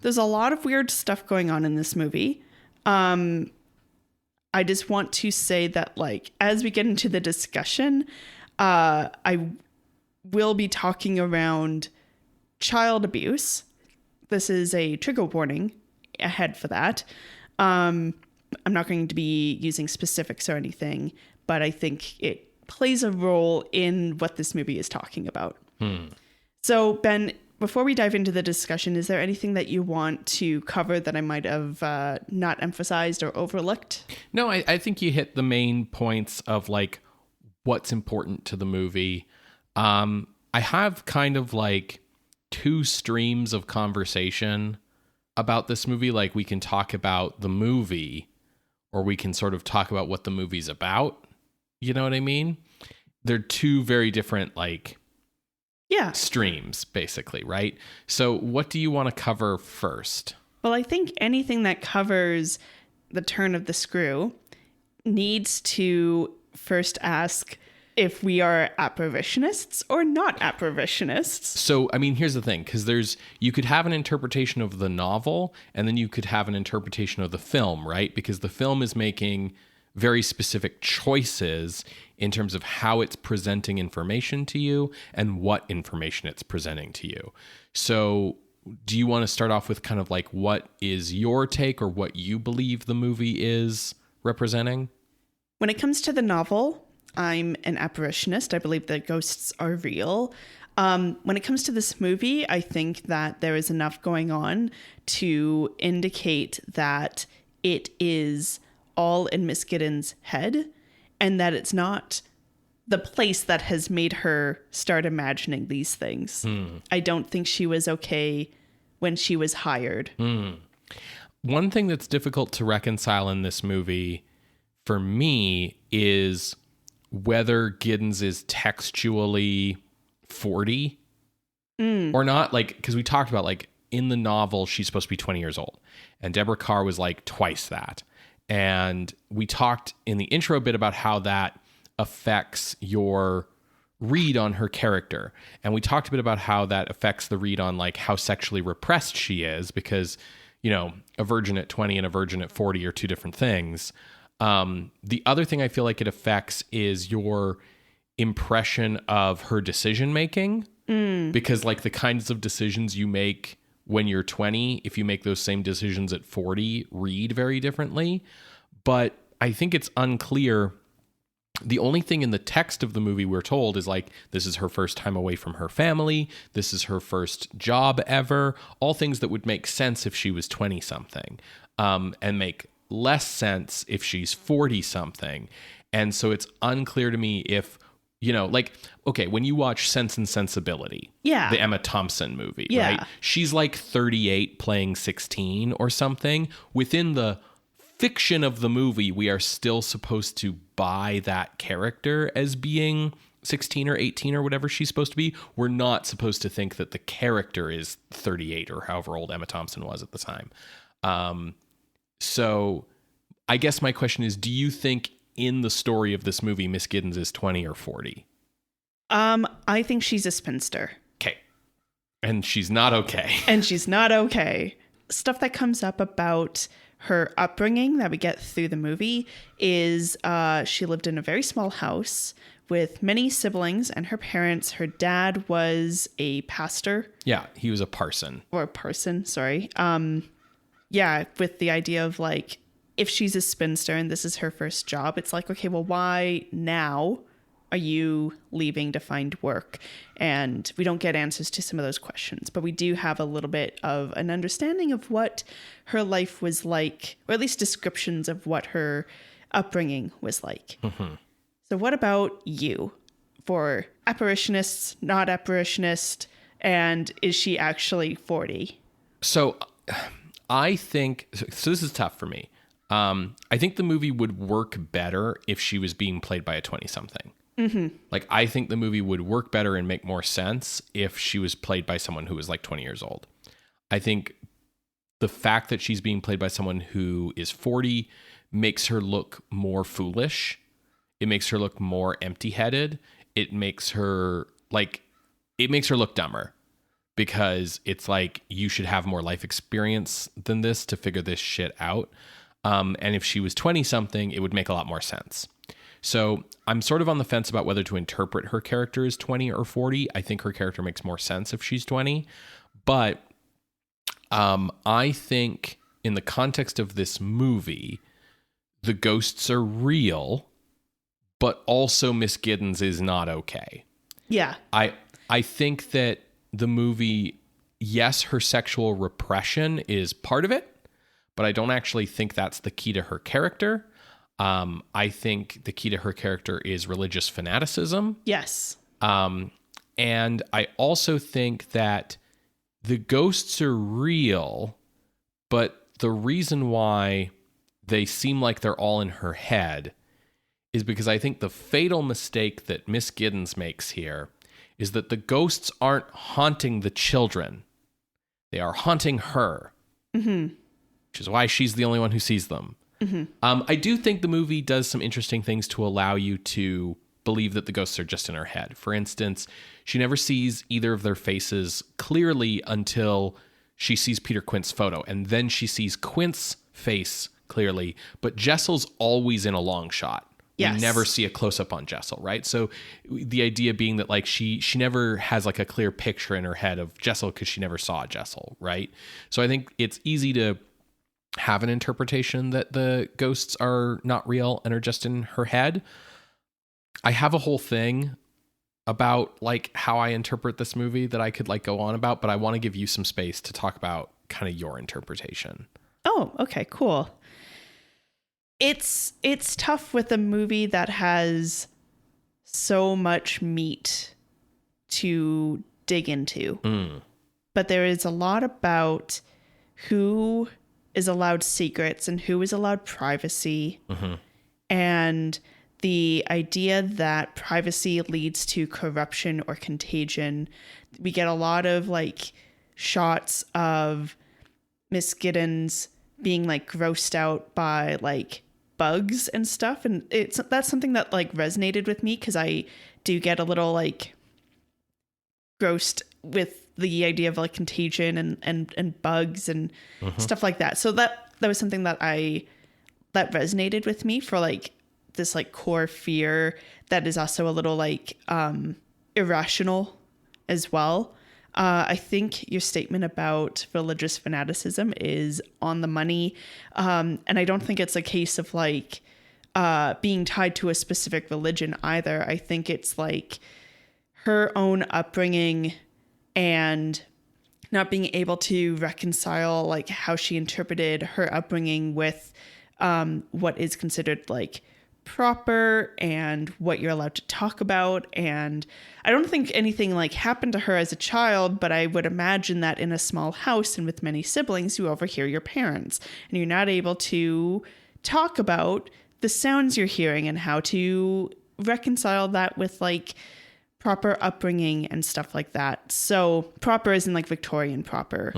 There's a lot of weird stuff going on in this movie. I just want to say that, like, as we get into the discussion, I will be talking around child abuse. This is a trigger warning ahead for that. I'm not going to be using specifics or anything, but I think it plays a role in what this movie is talking about. So, Ben, before we dive into the discussion, is there anything that you want to cover that I might have not emphasized or overlooked? No, I think you hit the main points of like what's important to the movie. I have kind of like two streams of conversation about this movie. Like we can talk about the movie or we can sort of talk about what the movie's about. You know what I mean? They're two very different like streams, basically, right? So what do you want to cover first? Well, I think anything that covers the turn of the screw needs to first ask if we are apparitionists or not apparitionists. So, I mean, here's the thing, because you could have an interpretation of the novel and then you could have an interpretation of the film, right? Because the film is making very specific choices in terms of how it's presenting information to you and what information it's presenting to you. So do you want to start off with kind of like what is your take or what you believe the movie is representing? When it comes to the novel, I'm an apparitionist. I believe that ghosts are real. When it comes to this movie, I think that there is enough going on to indicate that it is all in Miss Giddens' head and that it's not the place that has made her start imagining these things. I don't think she was okay when she was hired. One thing that's difficult to reconcile in this movie for me is whether Giddens is textually 40 or not. Like, because we talked about, like, in the novel, she's supposed to be 20 years old. And Deborah Kerr was like twice that. And we talked in the intro a bit about how that affects your read on her character. And we talked a bit about how that affects the read on, like, how sexually repressed she is, because, you know, a virgin at 20 and a virgin at 40 are two different things. The other thing I feel like it affects is your impression of her decision making, because, like, the kinds of decisions you make when you're 20, if you make those same decisions at 40, read very differently. But I think it's unclear. The only thing in the text of the movie we're told is, like, this is her first time away from her family. This is her first job ever. All things that would make sense if she was 20 something, and make less sense if she's 40 something. And so it's unclear to me if, you know, like, okay, when you watch Sense and Sensibility, the Emma Thompson movie, right? She's like 38 playing 16 or something. Within the fiction of the movie, we are still supposed to buy that character as being 16 or 18 or whatever she's supposed to be. We're not supposed to think that the character is 38 or however old Emma Thompson was at the time. So I guess my question is, do you think in the story of this movie, Miss Giddens is 20 or 40? I think she's a spinster. Okay. And she's not okay. And she's not okay. Stuff that comes up about her upbringing that we get through the movie is she lived in a very small house with many siblings and her parents. Her dad was a pastor. Yeah, he was a parson. Or a parson, sorry. Yeah, with the idea of, like, if she's a spinster and this is her first job, it's like, okay, well, why now are you leaving to find work? And we don't get answers to some of those questions, but we do have a little bit of an understanding of what her life was like, or at least descriptions of what her upbringing was like. So what about you? For apparitionists, not apparitionist, and is she actually 40? So I think, so this is tough for me. I think the movie would work better if she was being played by a 20-something. Like, I think the movie would work better and make more sense if she was played by someone who was like 20 years old. I think the fact that she's being played by someone who is 40 makes her look more foolish. It makes her look more empty-headed. It makes her look dumber, because it's like, you should have more life experience than this to figure this shit out. And if she was 20 something, it would make a lot more sense. So I'm sort of on the fence about whether to interpret her character as 20 or 40. I think her character makes more sense if she's 20. But I think in the context of this movie, the ghosts are real, but also Miss Giddens is not okay. Yeah. I think that the movie, yes, her sexual repression is part of it, but I don't actually think that's the key to her character. I think the key to her character is religious fanaticism. Yes. And I also think that the ghosts are real, but the reason why they seem like they're all in her head is because I think the fatal mistake that Miss Giddens makes here is that the ghosts aren't haunting the children. They are haunting her. Which is why she's the only one who sees them. I do think the movie does some interesting things to allow you to believe that the ghosts are just in her head. For instance, she never sees either of their faces clearly until she sees Peter Quint's photo, and then she sees Quint's face clearly, but Jessel's always in a long shot. Yes. We never see a close-up on Jessel, right? So the idea being that, like, she never has, like, a clear picture in her head of Jessel because she never saw Jessel, right? So I think it's easy to have an interpretation that the ghosts are not real and are just in her head. I have a whole thing about, like, how I interpret this movie that I could, like, go on about, but I want to give you some space to talk about kind of your interpretation. Oh, okay, cool. It's tough with a movie that has so much meat to dig into. But there is a lot about who is allowed secrets and who is allowed privacy. And the idea that privacy leads to corruption or contagion. We get a lot of like shots of Miss Giddens being like grossed out by like bugs and stuff. And that's something that like resonated with me, because I do get a little like grossed with the idea of like contagion and bugs and stuff like that. So that was something that resonated with me for like this like core fear that is also a little like irrational as well. I think your statement about religious fanaticism is on the money. And I don't think it's a case of like being tied to a specific religion either. I think it's like her own upbringing and not being able to reconcile like how she interpreted her upbringing with what is considered like proper and what you're allowed to talk about. And I don't think anything like happened to her as a child, but I would imagine that in a small house and with many siblings, you overhear your parents and you're not able to talk about the sounds you're hearing and how to reconcile that with like proper upbringing and stuff like that. So proper is in like Victorian proper.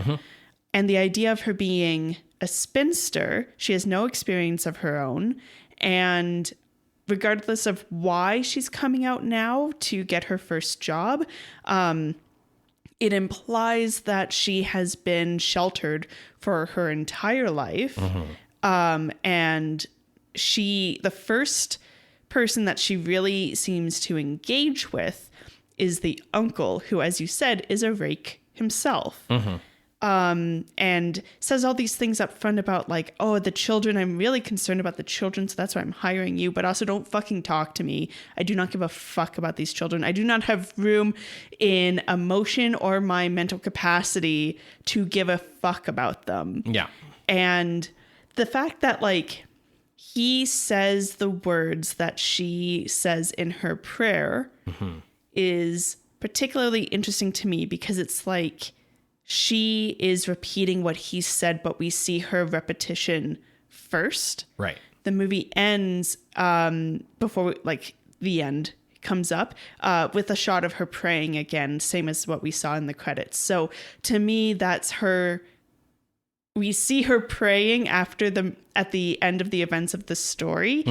And the idea of her being a spinster, she has no experience of her own. And regardless of why she's coming out now to get her first job, it implies that she has been sheltered for her entire life. And the first person that she really seems to engage with is the uncle, who, as you said, is a rake himself. And says all these things up front about like, oh, the children, I'm really concerned about the children, so that's why I'm hiring you, but also don't fucking talk to me. I do not give a fuck about these children. I do not have room in emotion or my mental capacity to give a fuck about them. Yeah. And the fact that like he says the words that she says in her prayer is particularly interesting to me, because it's like she is repeating what he said, but we see her repetition first. Right. The movie ends before like the end comes up with a shot of her praying again, same as what we saw in the credits. So to me, that's her. We see her praying at the end of the events of the story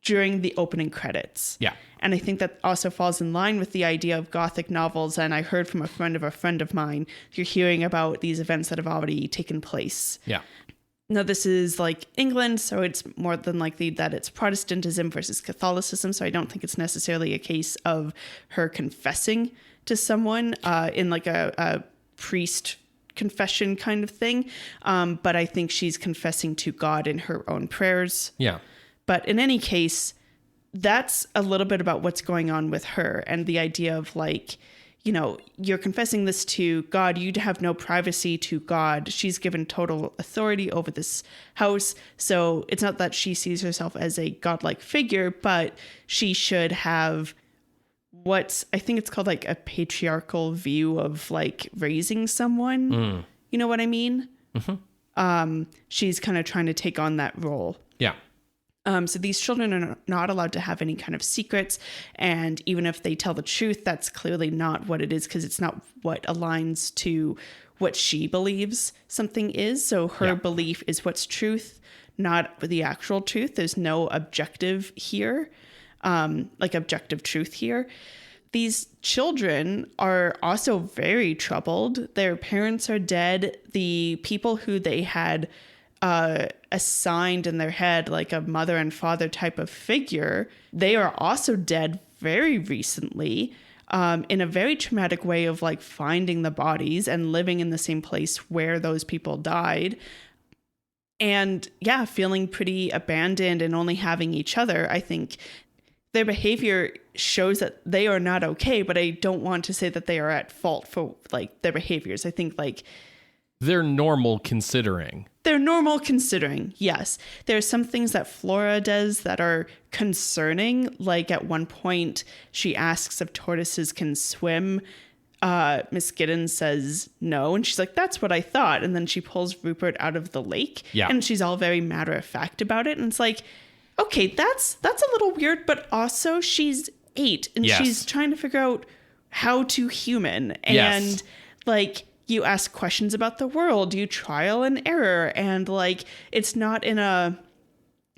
during the opening credits. Yeah. And I think that also falls in line with the idea of Gothic novels. And I heard from a friend of mine, you're hearing about these events that have already taken place. Yeah. Now, this is like England, so it's more than likely that it's Protestantism versus Catholicism. So I don't think it's necessarily a case of her confessing to someone in like a priest confession kind of thing. But I think she's confessing to God in her own prayers. Yeah. But in any case, that's a little bit about what's going on with her and the idea of like, you know, you're confessing this to God. You have no privacy to God. She's given total authority over this house. So it's not that she sees herself as a godlike figure, but she should have what I think it's called like a patriarchal view of like raising someone. You know what I mean? She's kind of trying to take on that role. Yeah. So these children are not allowed to have any kind of secrets. And even if they tell the truth, that's clearly not what it is, because it's not what aligns to what she believes something is. So her belief is what's truth, not the actual truth. There's no objective here, like objective truth here. These children are also very troubled. Their parents are dead. The people who they had assigned in their head, like a mother and father type of figure, they are also dead very recently, in a very traumatic way of like finding the bodies and living in the same place where those people died. And yeah, feeling pretty abandoned and only having each other. I think their behavior shows that they are not okay, but I don't want to say that they are at fault for like their behaviors. I think like they're normal considering. They're normal considering, yes. There are some things that Flora does that are concerning. Like at one point, she asks if tortoises can swim. Miss Giddens says no, and she's like, that's what I thought. And then she pulls Rupert out of the lake, and she's all very matter of fact about it. And it's like, okay, that's a little weird, but also she's 8, and she's trying to figure out how to human. And like, you ask questions about the world, you trial and error, and like, it's not in a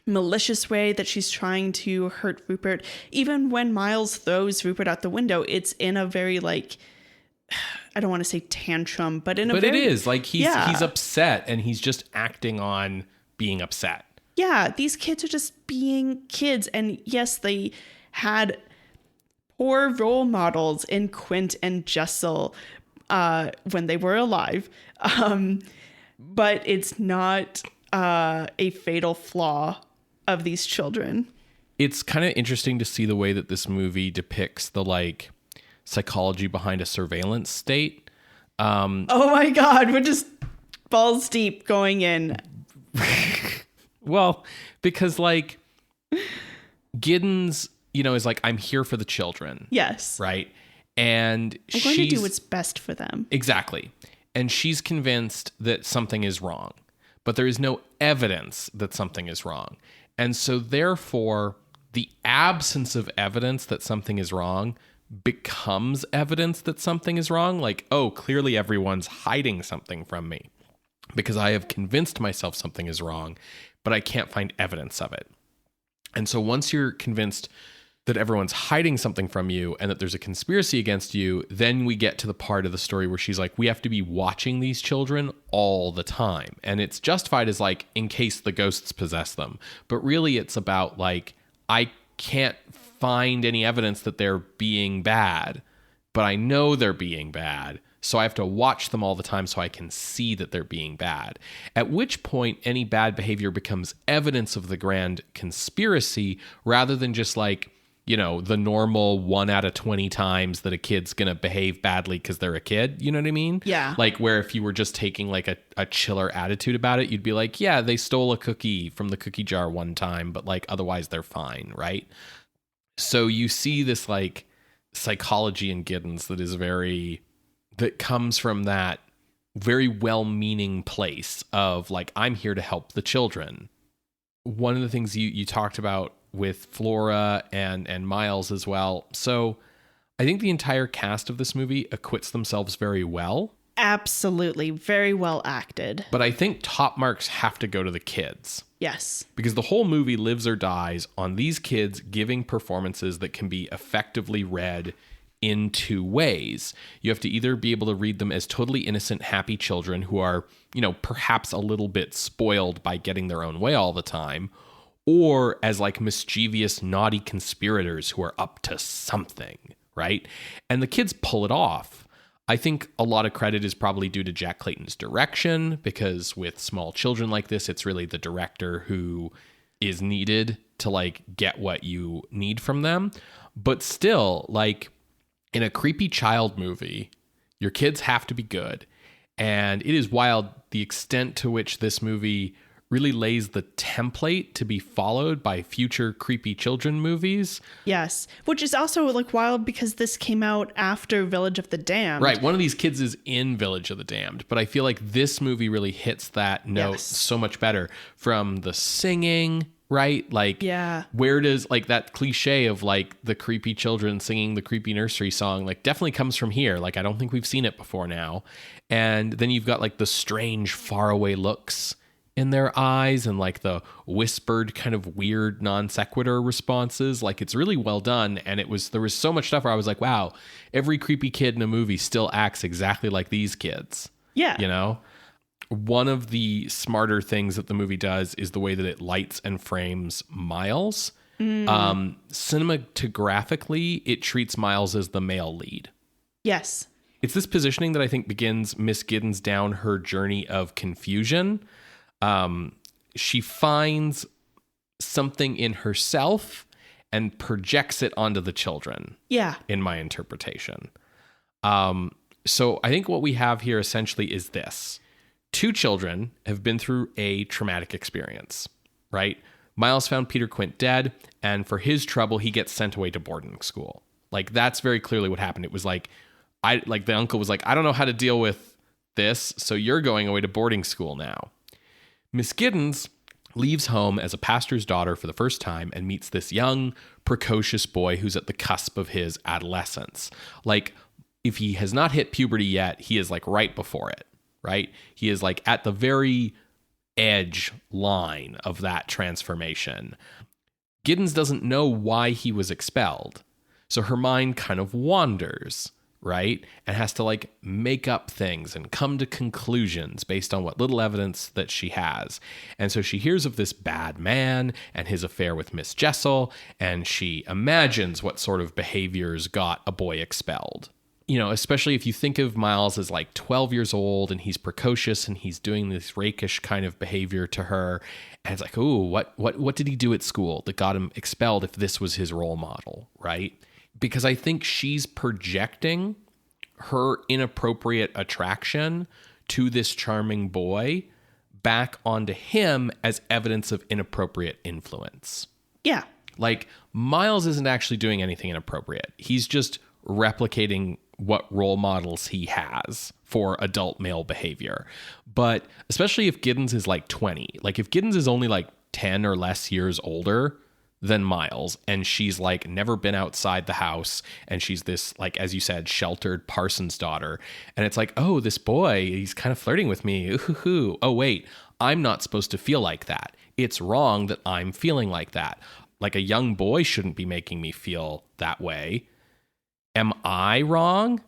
malicious way that she's trying to hurt Rupert. Even when Miles throws Rupert out the window, it's in a very like, I don't want to say tantrum, but in a very... But it is like he's upset, and he's just acting on being upset. Yeah, these kids are just being kids. And yes, they had poor role models in Quint and Jessel when they were alive. But it's not a fatal flaw of these children. It's kind of interesting to see the way that this movie depicts the like psychology behind a surveillance state. Oh my God, we're just balls deep going in. Well, because like Giddens, is like, I'm here for the children. Yes. Right. And I'm going to do what's best for them. Exactly. And she's convinced that something is wrong, but there is no evidence that something is wrong. And so therefore, the absence of evidence that something is wrong becomes evidence that something is wrong. Like, oh, clearly everyone's hiding something from me because I have convinced myself something is wrong, but I can't find evidence of it. And so once you're convinced that everyone's hiding something from you and that there's a conspiracy against you, then we get to the part of the story where she's like, we have to be watching these children all the time. And it's justified as like, in case the ghosts possess them. But really it's about like, I can't find any evidence that they're being bad, but I know they're being bad. So I have to watch them all the time so I can see that they're being bad. At which point any bad behavior becomes evidence of the grand conspiracy rather than just like, the normal 1 out of 20 times that a kid's going to behave badly because they're a kid. You know what I mean? Yeah. Like where if you were just taking like a chiller attitude about it, you'd be like, yeah, they stole a cookie from the cookie jar one time, but like otherwise they're fine. Right. So you see this like psychology in Giddens that comes from that very well-meaning place of like, I'm here to help the children. One of the things you talked about with Flora and Miles as well. So I think the entire cast of this movie acquits themselves very well. Absolutely. Very well acted. But I think top marks have to go to the kids. Yes. Because the whole movie lives or dies on these kids giving performances that can be effectively read in 2 ways. You have to either be able to read them as totally innocent, happy children who are, perhaps a little bit spoiled by getting their own way all the time, or as like mischievous, naughty conspirators who are up to something, right? And the kids pull it off. I think a lot of credit is probably due to Jack Clayton's direction, because with small children like this, it's really the director who is needed to like get what you need from them. But still, like in a creepy child movie, your kids have to be good. And it is wild the extent to which this movie really lays the template to be followed by future creepy children movies. Yes, which is also like wild because this came out after Village of the Damned. Right, one of these kids is in Village of the Damned, but I feel like this movie really hits that note so much better. From the singing, right? Like, where does like that cliche of like the creepy children singing the creepy nursery song like definitely comes from here. Like, I don't think we've seen it before now. And then you've got like the strange faraway looks in their eyes and like the whispered kind of weird non sequitur responses. Like, it's really well done. And there was so much stuff where I was like, wow, every creepy kid in a movie still acts exactly like these kids. Yeah. One of the smarter things that the movie does is the way that it lights and frames Miles. Cinematographically, it treats Miles as the male lead. Yes. It's this positioning that I think begins Miss Giddens down her journey of confusion. She finds something in herself and projects it onto the children. Yeah. In my interpretation. So I think what we have here essentially is this. two children have been through a traumatic experience, right? Miles found Peter Quint dead, and for his trouble, he gets sent away to boarding school. Like, that's very clearly what happened. It was like, the uncle was like, I don't know how to deal with this, so you're going away to boarding school now. Miss Giddens leaves home as a pastor's daughter for the first time and meets this young, precocious boy who's at the cusp of his adolescence. Like, if he has not hit puberty yet, he is like right before it, right? He is like at the very edge line of that transformation. Giddens doesn't know why he was expelled. So her mind kind of wanders, right? And has to like make up things and come to conclusions based on what little evidence that she has. And so she hears of this bad man and his affair with Miss Jessel, and she imagines what sort of behaviors got a boy expelled. You know, especially if you think of Miles as like 12 years old and he's precocious and he's doing this rakish kind of behavior to her. And it's like, ooh, what did he do at school that got him expelled if this was his role model, right? Because I think she's projecting her inappropriate attraction to this charming boy back onto him as evidence of inappropriate influence. Yeah. Like, Miles isn't actually doing anything inappropriate. He's just replicating what role models he has for adult male behavior. But especially if Giddens is like 20, like if Giddens is only like 10 or less years older than Miles, and she's like never been outside the house, and she's this, like, as you said, sheltered parson's daughter, and it's like, oh, this boy, he's kind of flirting with me. Ooh, oh wait, I'm not supposed to feel like that. It's wrong that I'm feeling like that. Like, a young boy shouldn't be making me feel that way. Am I wrong?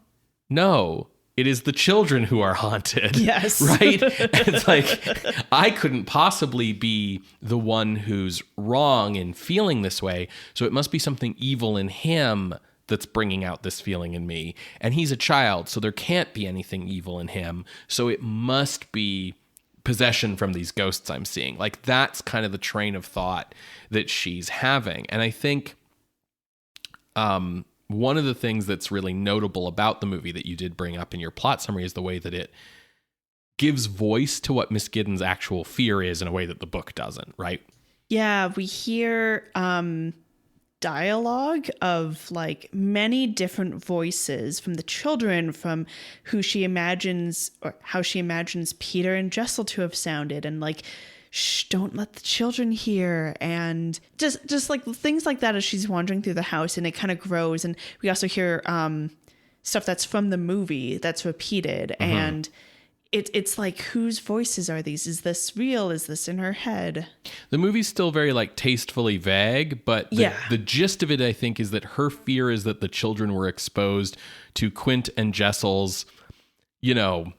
No. It is the children who are haunted. Yes. Right? It's like, I couldn't possibly be the one who's wrong in feeling this way. So it must be something evil in him that's bringing out this feeling in me. And he's a child, so there can't be anything evil in him. So it must be possession from these ghosts I'm seeing. Like, that's kind of the train of thought that she's having. And I think, one of the things that's really notable about the movie that you did bring up in your plot summary is the way that it gives voice to what Miss Giddens' actual fear is in a way that the book doesn't, right? Yeah, we hear dialogue of like many different voices from the children, from who she imagines or how she imagines Peter and Jessel to have sounded, and like, shh, don't let the children hear, and just like things like that as she's wandering through the house, and it kind of grows. And we also hear stuff that's from the movie that's repeated, and it's like, whose voices are these? Is this real? Is this in her head? The movie's still very like tastefully vague, but the gist of it, I think, is that her fear is that the children were exposed to Quint and Jessel's, you know,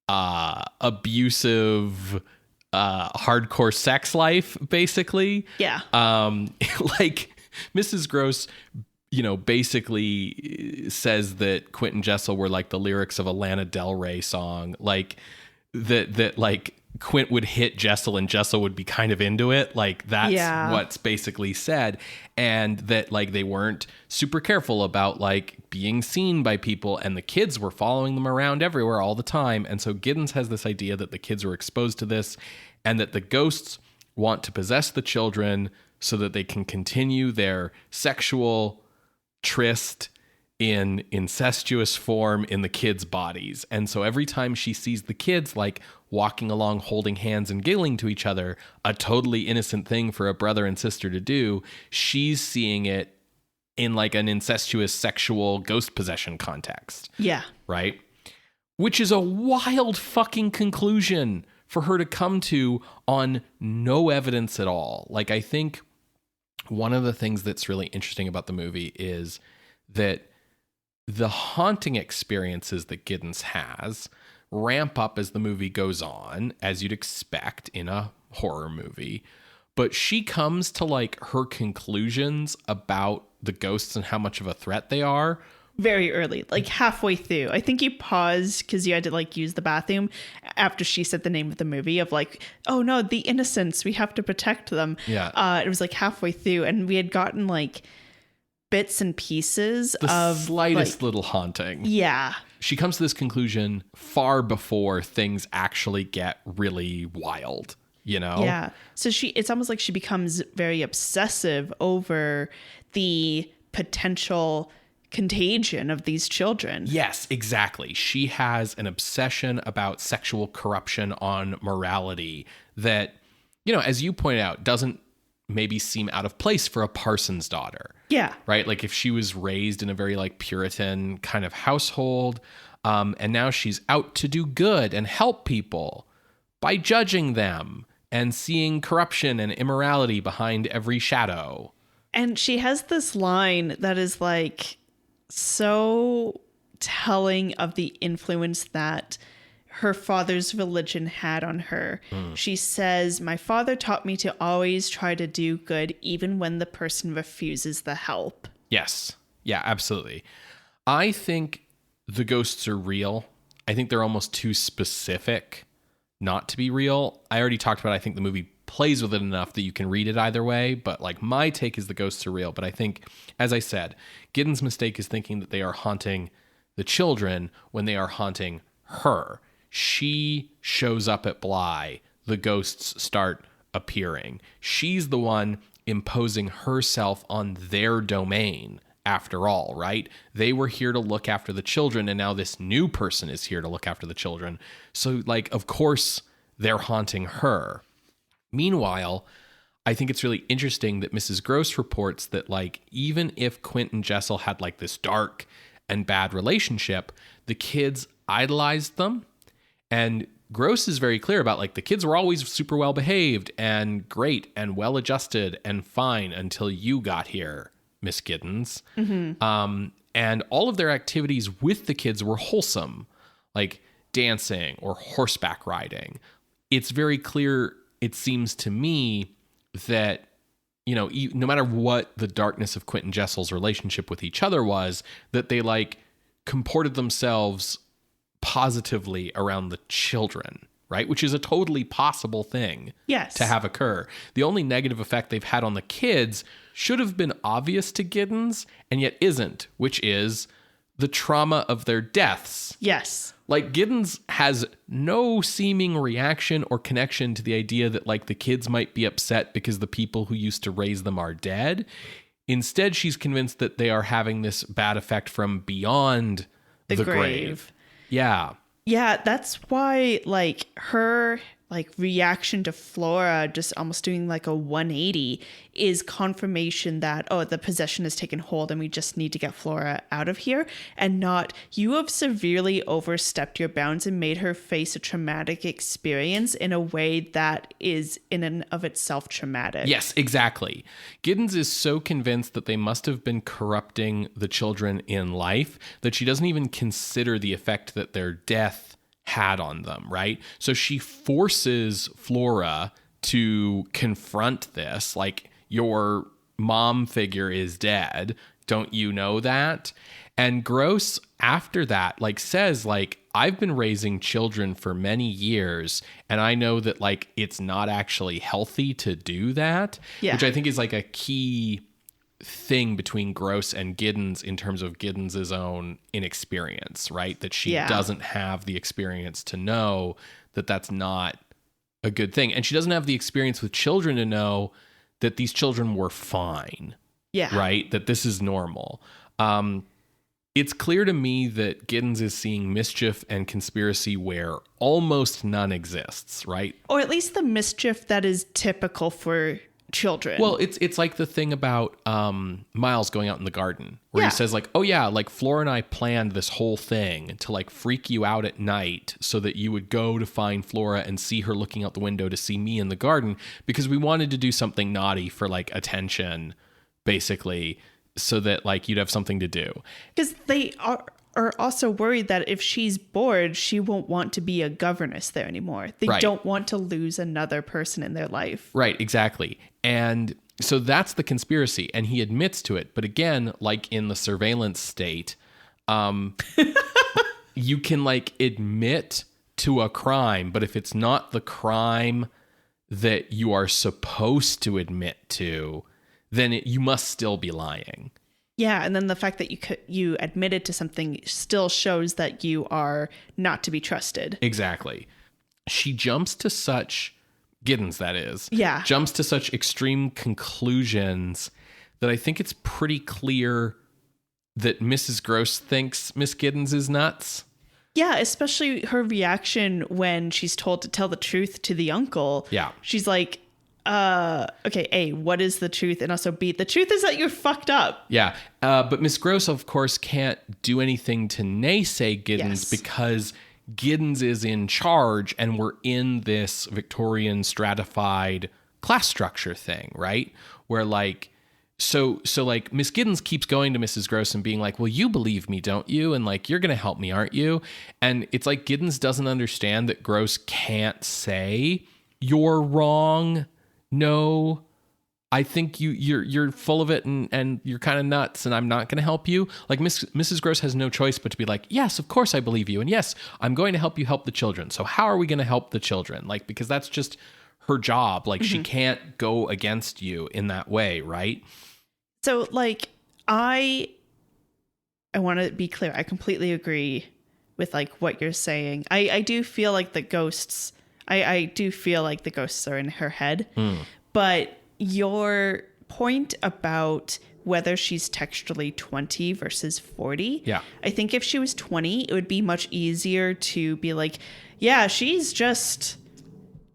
abusive, hardcore sex life, basically. Yeah. Like, Mrs. Gross, you know, basically says that Quint and Jessel were like the lyrics of a Lana Del Rey song. Like, that like Quint would hit Jessel and Jessel would be kind of into it. Like, that's what's basically said. And that like they weren't super careful about like being seen by people, and the kids were following them around everywhere all the time. And so Giddens has this idea that the kids were exposed to this, and that the ghosts want to possess the children so that they can continue their sexual tryst in incestuous form in the kids' bodies. And so every time she sees the kids like walking along holding hands and giggling to each other, a totally innocent thing for a brother and sister to do, she's seeing it in like an incestuous sexual ghost possession context. Yeah. Right? Which is a wild fucking conclusion for her to come to on no evidence at all. Like, I think one of the things that's really interesting about the movie is that the haunting experiences that Giddens has ramp up as the movie goes on, as you'd expect in a horror movie. But she comes to like her conclusions about the ghosts and how much of a threat they are very early, like halfway through. I think you paused because you had to like use the bathroom after she said the name of the movie, of like, oh no, the innocents, we have to protect them. Yeah. It was like halfway through, and we had gotten like bits and pieces the of slightest like, little haunting. Yeah. she comes to this conclusion far before things actually get really wild, you know? Yeah. So it's almost like she becomes very obsessive over the potential contagion of these children. Yes, exactly. She has an obsession about sexual corruption on morality that, you know, as you point out, doesn't maybe seem out of place for a parson's daughter. Yeah. Right? Like if she was raised in a very like Puritan kind of household, and now she's out to do good and help people by judging them and seeing corruption and immorality behind every shadow. And she has this line that is like so telling of the influence that her father's religion had on her. She says, "My father taught me to always try to do good even when the person refuses the help." Yes. Yeah, absolutely. I think the ghosts are real. I think they're almost too specific not to be real. I already talked about, I think the movie plays with it enough that you can read it either way, but like my take is the ghosts are real. But I think, as I said, Giddens' mistake is thinking that they are haunting the children when they are haunting her. She shows up at Bly. The ghosts start appearing. She's the one imposing herself on their domain after all, right? They were here to look after the children, and now this new person is here to look after the children. So, like, of course, they're haunting her. Meanwhile, I think it's really interesting that Mrs. Gross reports that, like, even if Quint and Jessel had, like, this dark and bad relationship, the kids idolized them. And Gross is very clear about, like, the kids were always super well behaved and great and well adjusted and fine until you got here, Miss Giddens. And all of their activities with the kids were wholesome, like dancing or horseback riding. It's very clear, it seems to me, that, you know, no matter what the darkness of Quint and Jessel's relationship with each other was, that they, like, comported themselves positively around the children, right? Which is a totally possible thing to have occur. The only negative effect they've had on the kids should have been obvious to Giddens, and yet isn't, which is the trauma of their deaths. Yes. Like, Giddens has no seeming reaction or connection to the idea that, like, the kids might be upset because the people who used to raise them are dead. Instead, she's convinced that they are having this bad effect from beyond the grave. Yeah. Yeah, that's why, like, her, like, reaction to Flora just almost doing, like, a 180 is confirmation that, oh, the possession has taken hold and we just need to get Flora out of here, and not, you have severely overstepped your bounds and made her face a traumatic experience in a way that is in and of itself traumatic. Yes, exactly. Giddens is so convinced that they must have been corrupting the children in life that she doesn't even consider the effect that their death had on them, right? So she forces Flora to confront this, like, your mom figure is dead. Don't you know that? And Gross, after that, like, says, like, I've been raising children for many years, and I know that, like, it's not actually healthy to do that, which I think is, like, a key thing between Gross and Giddens in terms of Giddens' own inexperience, right? That she doesn't have the experience to know that that's not a good thing. And she doesn't have the experience with children to know that these children were fine. Yeah. Right? That this is normal. It's clear to me that Giddens is seeing mischief and conspiracy where almost none exists, right? Or at least the mischief that is typical for children. Well, it's like the thing about Miles going out in the garden where he says, like, oh yeah, like, Flora and I planned this whole thing to, like, freak you out at night so that you would go to find Flora and see her looking out the window to see me in the garden, because we wanted to do something naughty for, like, attention, basically, so that, like, you'd have something to do. Because they are also worried that if she's bored, she won't want to be a governess there anymore. They don't want to lose another person in their life. Right, exactly. And so that's the conspiracy, and he admits to it. But again, like in the surveillance state, you can, like, admit to a crime, but if it's not the crime that you are supposed to admit to, then you must still be lying. Yeah, and then the fact that you admitted to something still shows that you are not to be trusted. Exactly. She jumps to such, Giddens that is, Yeah. jumps to such extreme conclusions that I think it's pretty clear that Mrs. Gross thinks Miss Giddens is nuts. Yeah, especially her reaction when she's told to tell the truth to the uncle. Yeah. She's like, okay, A, what is the truth? And also B, the truth is that you're fucked up. Yeah. But Miss Gross, of course, can't do anything to naysay Giddens because Giddens is in charge and we're in this Victorian stratified class structure thing, right? Where like, so like Miss Giddens keeps going to Mrs. Gross and being like, well, you believe me, don't you? And like, you're going to help me, aren't you? And it's like Giddens doesn't understand that Gross can't say you're wrong. No, I think you're full of it and you're kind of nuts and I'm not going to help you. Like Mrs. Gross has no choice but to be like, yes, of course I believe you. And yes, I'm going to help you help the children. So how are we going to help the children? Like, because that's just her job. Like she can't go against you in that way. Right. So like, I want to be clear. I completely agree with like what you're saying. I do feel like the ghosts, I do feel like the ghosts are in her head, but your point about whether she's textually 20 versus 40. Yeah. I think if she was 20, it would be much easier to be like, yeah, she's just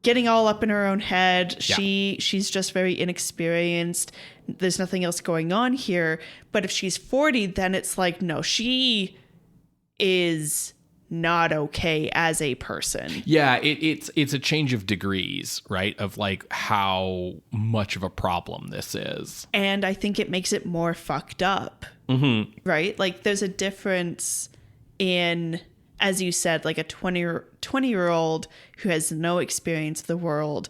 getting all up in her own head. Yeah. She's just very inexperienced. There's nothing else going on here. But if she's 40, then it's like, no, she is not okay as a person. Yeah, it's a change of degrees, right? Of like how much of a problem this is. And I think it makes it more fucked up. Mm-hmm. Right? Like there's a difference in, as you said, like a 20-year-old who has no experience of the world,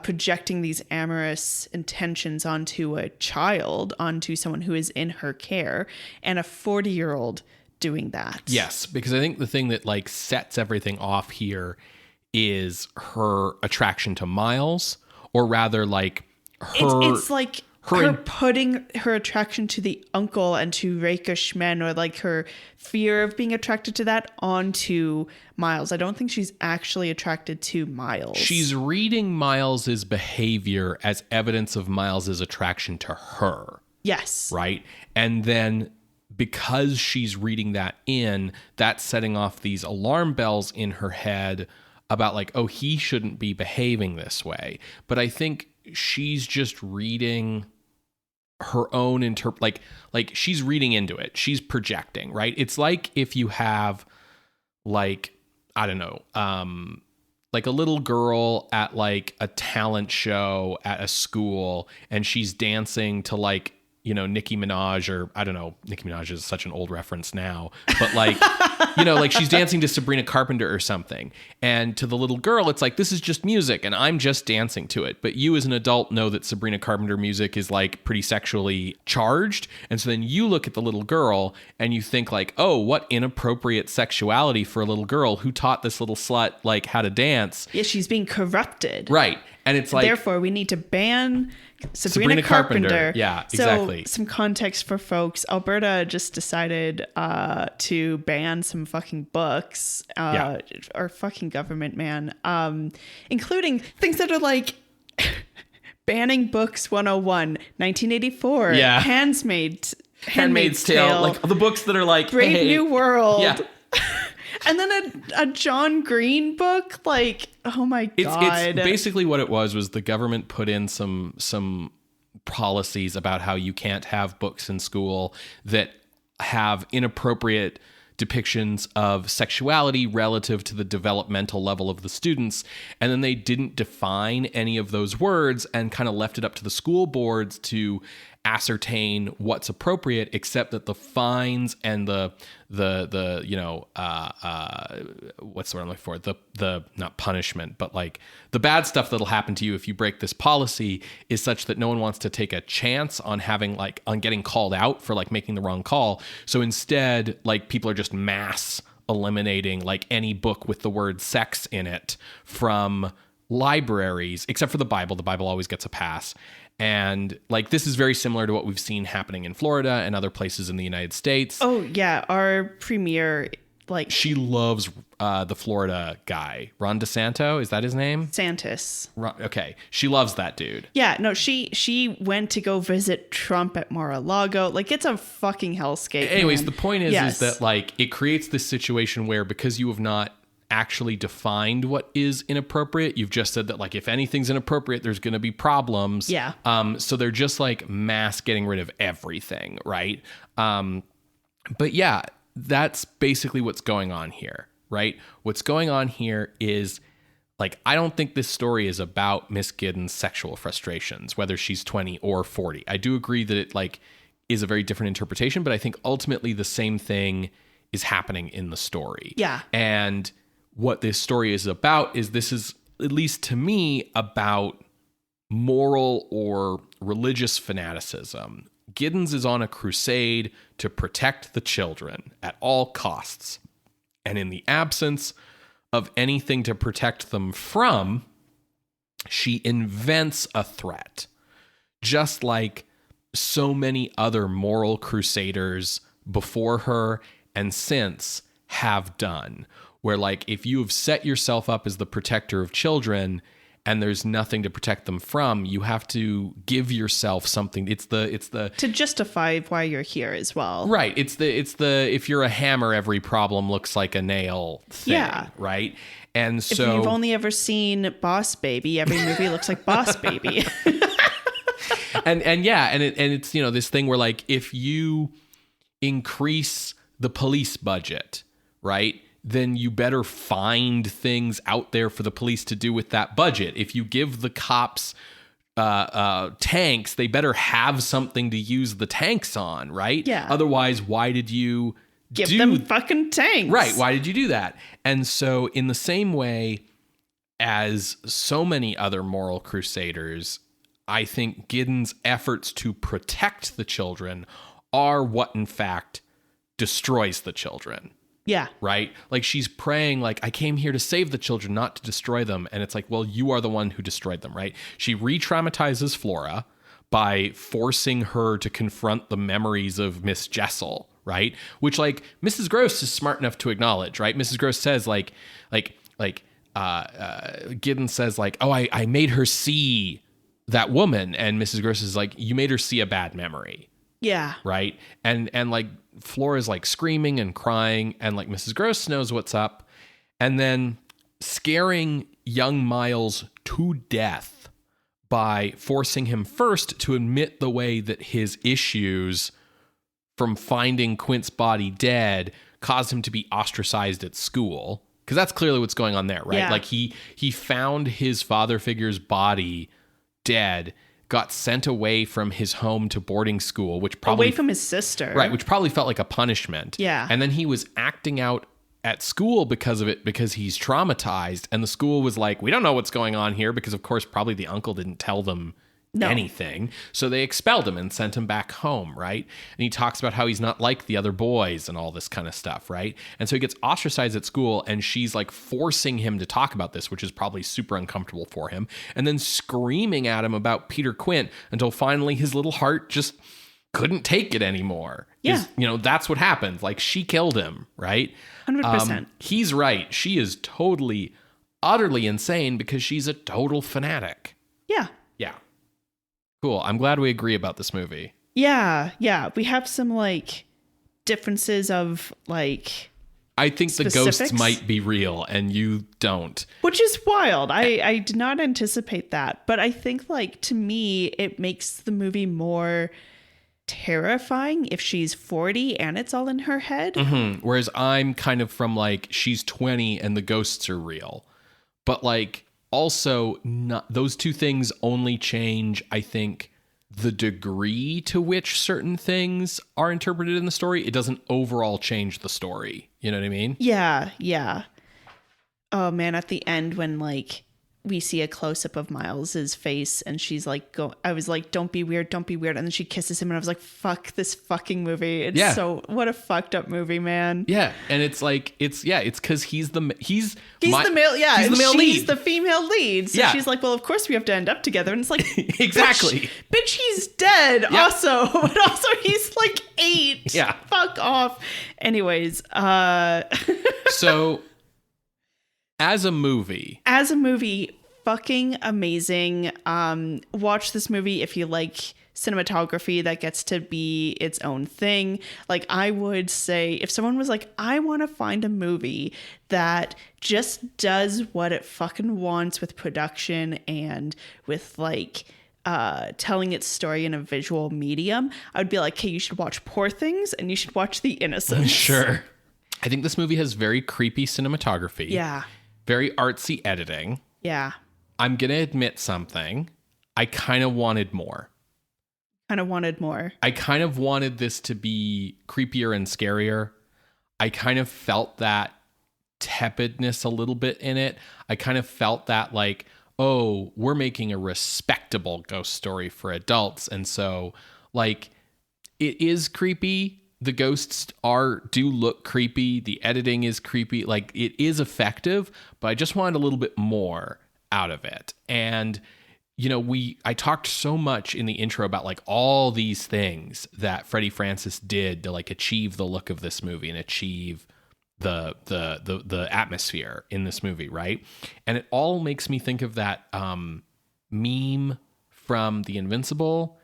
projecting these amorous intentions onto a child, onto someone who is in her care, and a 40-year-old doing that. Yes, because I think the thing that like sets everything off here is her attraction to Miles, or rather like it's like her putting her attraction to the uncle and to rakish men, or like her fear of being attracted to that, onto Miles. I don't think she's actually attracted to Miles. She's reading Miles's behavior as evidence of Miles's attraction to her. Yes. Right? And then because she's reading that in, that's setting off these alarm bells in her head about like, oh, he shouldn't be behaving this way. But I think she's just reading her own like she's reading into it. She's projecting, right? It's like if you have like, I don't know, like a little girl at like a talent show at a school and she's dancing to like, you know, Nicki Minaj, or I don't know, Nicki Minaj is such an old reference now, but like, you know, like she's dancing to Sabrina Carpenter or something. And to the little girl, it's like, this is just music and I'm just dancing to it. But you as an adult know that Sabrina Carpenter music is like pretty sexually charged. And so then you look at the little girl and you think like, oh, what inappropriate sexuality for a little girl. Who taught this little slut like how to dance? Yeah, she's being corrupted. Right. And it's like, therefore we need to ban Sabrina Carpenter. Yeah, exactly. So some context for folks. Alberta just decided to ban some fucking books. Our fucking government, man. Including things that are like banning books 101, 1984. Yeah. Handmaid's Tale. Like the books that are like Brave New World. Yeah. And then a John Green book, like, oh my God. It's basically what it was the government put in some policies about how you can't have books in school that have inappropriate depictions of sexuality relative to the developmental level of the students. And then they didn't define any of those words and kind of left it up to the school boards to ascertain what's appropriate, except that the fines and the you know, what's the word I'm looking for? The not punishment, but like the bad stuff that'll happen to you if you break this policy is such that no one wants to take a chance on getting called out for like making the wrong call. So instead, like people are just mass eliminating like any book with the word sex in it from libraries, except for the Bible. The Bible always gets a pass. And like, this is very similar to what we've seen happening in Florida and other places in the United States. Oh yeah. Our premiere, like, she loves the Florida guy, Ron DeSanto. Is that his name? Santis. Okay. She loves that dude. Yeah, no, she went to go visit Trump at Mar-a-Lago. Like, it's a fucking hellscape. Anyways, man. the point is that like, it creates this situation where, because you have not actually defined what is inappropriate, you've just said that like, if anything's inappropriate, there's going to be problems. Yeah. So they're just like mass getting rid of everything, right? But yeah, that's basically what's going on here, right? What's going on here is, like, I don't think this story is about Miss Giddens' sexual frustrations, whether she's 20 or 40. I do agree that it like is a very different interpretation, but I think ultimately the same thing is happening in the story. Yeah. And what this story is about is, this is, at least to me, about moral or religious fanaticism. Giddens is on a crusade to protect the children at all costs. And in the absence of anything to protect them from, she invents a threat. Just like so many other moral crusaders before her and since have done. Where like, if you have set yourself up as the protector of children and there's nothing to protect them from, you have to give yourself something. It's the to justify why you're here as well. Right. It's the if you're a hammer, every problem looks like a nail thing. Yeah. Right. And so, if you've only ever seen Boss Baby, every movie looks like Boss Baby. and it's, you know, this thing where like, if you increase the police budget, right, then you better find things out there for the police to do with that budget. If you give the cops tanks, they better have something to use the tanks on, right? Yeah. Otherwise, why did you give them fucking tanks? Right. Why did you do that? And so, in the same way as so many other moral crusaders, I think Giddens' efforts to protect the children are what, in fact, destroys the children. Yeah. Right? Like, she's praying, like, I came here to save the children, not to destroy them. And it's like, well, you are the one who destroyed them, right? She re-traumatizes Flora by forcing her to confront the memories of Miss Jessel, right? Which, like, Mrs. Gross is smart enough to acknowledge, right? Mrs. Gross says, Giddens says, like, oh, I made her see that woman. And Mrs. Gross is like, you made her see a bad memory. Yeah. Right. And like, Flora's like screaming and crying, and like, Mrs. Gross knows what's up. And then scaring young Miles to death by forcing him first to admit the way that his issues from finding Quint's body dead caused him to be ostracized at school. Because that's clearly what's going on there, right? Yeah. Like, he found his father figure's body dead, got sent away from his home to boarding school, which probably... Away from his sister. Right, which probably felt like a punishment. Yeah. And then he was acting out at school because of it, because he's traumatized. And the school was like, we don't know what's going on here, because, of course, probably the uncle didn't tell them anything. So they expelled him and sent him back home, right? And he talks about how he's not like the other boys and all this kind of stuff, right? And so he gets ostracized at school, and she's like forcing him to talk about this, which is probably super uncomfortable for him, and then screaming at him about Peter Quint until finally his little heart just couldn't take it anymore. Yeah. You know, that's what happens. Like, she killed him, right? 100%. He's right. She is totally, utterly insane because she's a total fanatic. Yeah. Yeah. Cool. I'm glad we agree about this movie. Yeah. Yeah. We have some like differences of like... I think specifics. The ghosts might be real and you don't. Which is wild. I did not anticipate that. But I think, like, to me, it makes the movie more terrifying if she's 40 and it's all in her head. Mm-hmm. Whereas I'm kind of from like, she's 20 and the ghosts are real. But like, also, not, those two things only change, I think, the degree to which certain things are interpreted in the story. It doesn't overall change the story. You know what I mean? Yeah, yeah. Oh man, at the end when like we see a close-up of Miles's face, and she's like, I was like, don't be weird, don't be weird. And then she kisses him, and I was like, fuck this fucking movie. It's so, what a fucked up movie, man. Yeah. And it's like, it's because he's the male, he's the male lead. She's the female lead. So yeah. she's like, well, of course we have to end up together. And it's like, exactly. Bitch, he's dead also. But also he's like 8. Yeah. Fuck off. Anyways. So as a movie, fucking amazing. Watch this movie if you like cinematography that gets to be its own thing. Like, I would say if someone was like, I want to find a movie that just does what it fucking wants with production and with like telling its story in a visual medium, I would be like, hey, you should watch Poor Things and you should watch The Innocents. Sure. I think this movie has very creepy cinematography. Yeah. Very artsy editing. Yeah. I'm going to admit something. I kind of wanted more. I kind of wanted this to be creepier and scarier. I kind of felt that tepidness a little bit in it. I kind of felt that like, oh, we're making a respectable ghost story for adults. And so like it is creepy. The ghosts do look creepy. The editing is creepy. Like it is effective, but I just wanted a little bit more out of it. And you know, I talked so much in the intro about like all these things that Freddie Francis did to like achieve the look of this movie and achieve the atmosphere in this movie, right? And it all makes me think of that meme from the Invincible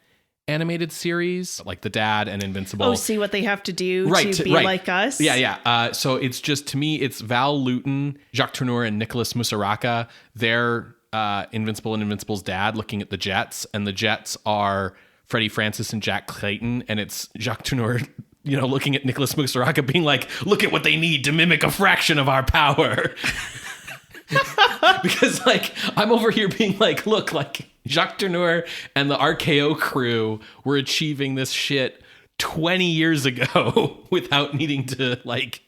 animated series, like the dad and Invincible. Oh, see what they have to do to be like us. Yeah. So it's just, to me, it's Val Lewton, Jacques Tourneur, and Nicholas Musaraka. They're Invincible and Invincible's dad looking at the Jets, and the Jets are Freddie Francis and Jack Clayton, and it's Jacques Tourneur, you know, looking at Nicholas Musaraka being like, look at what they need to mimic a fraction of our power. Because like I'm over here being like, look, like Jacques Tourneur and the RKO crew were achieving this shit 20 years ago without needing to like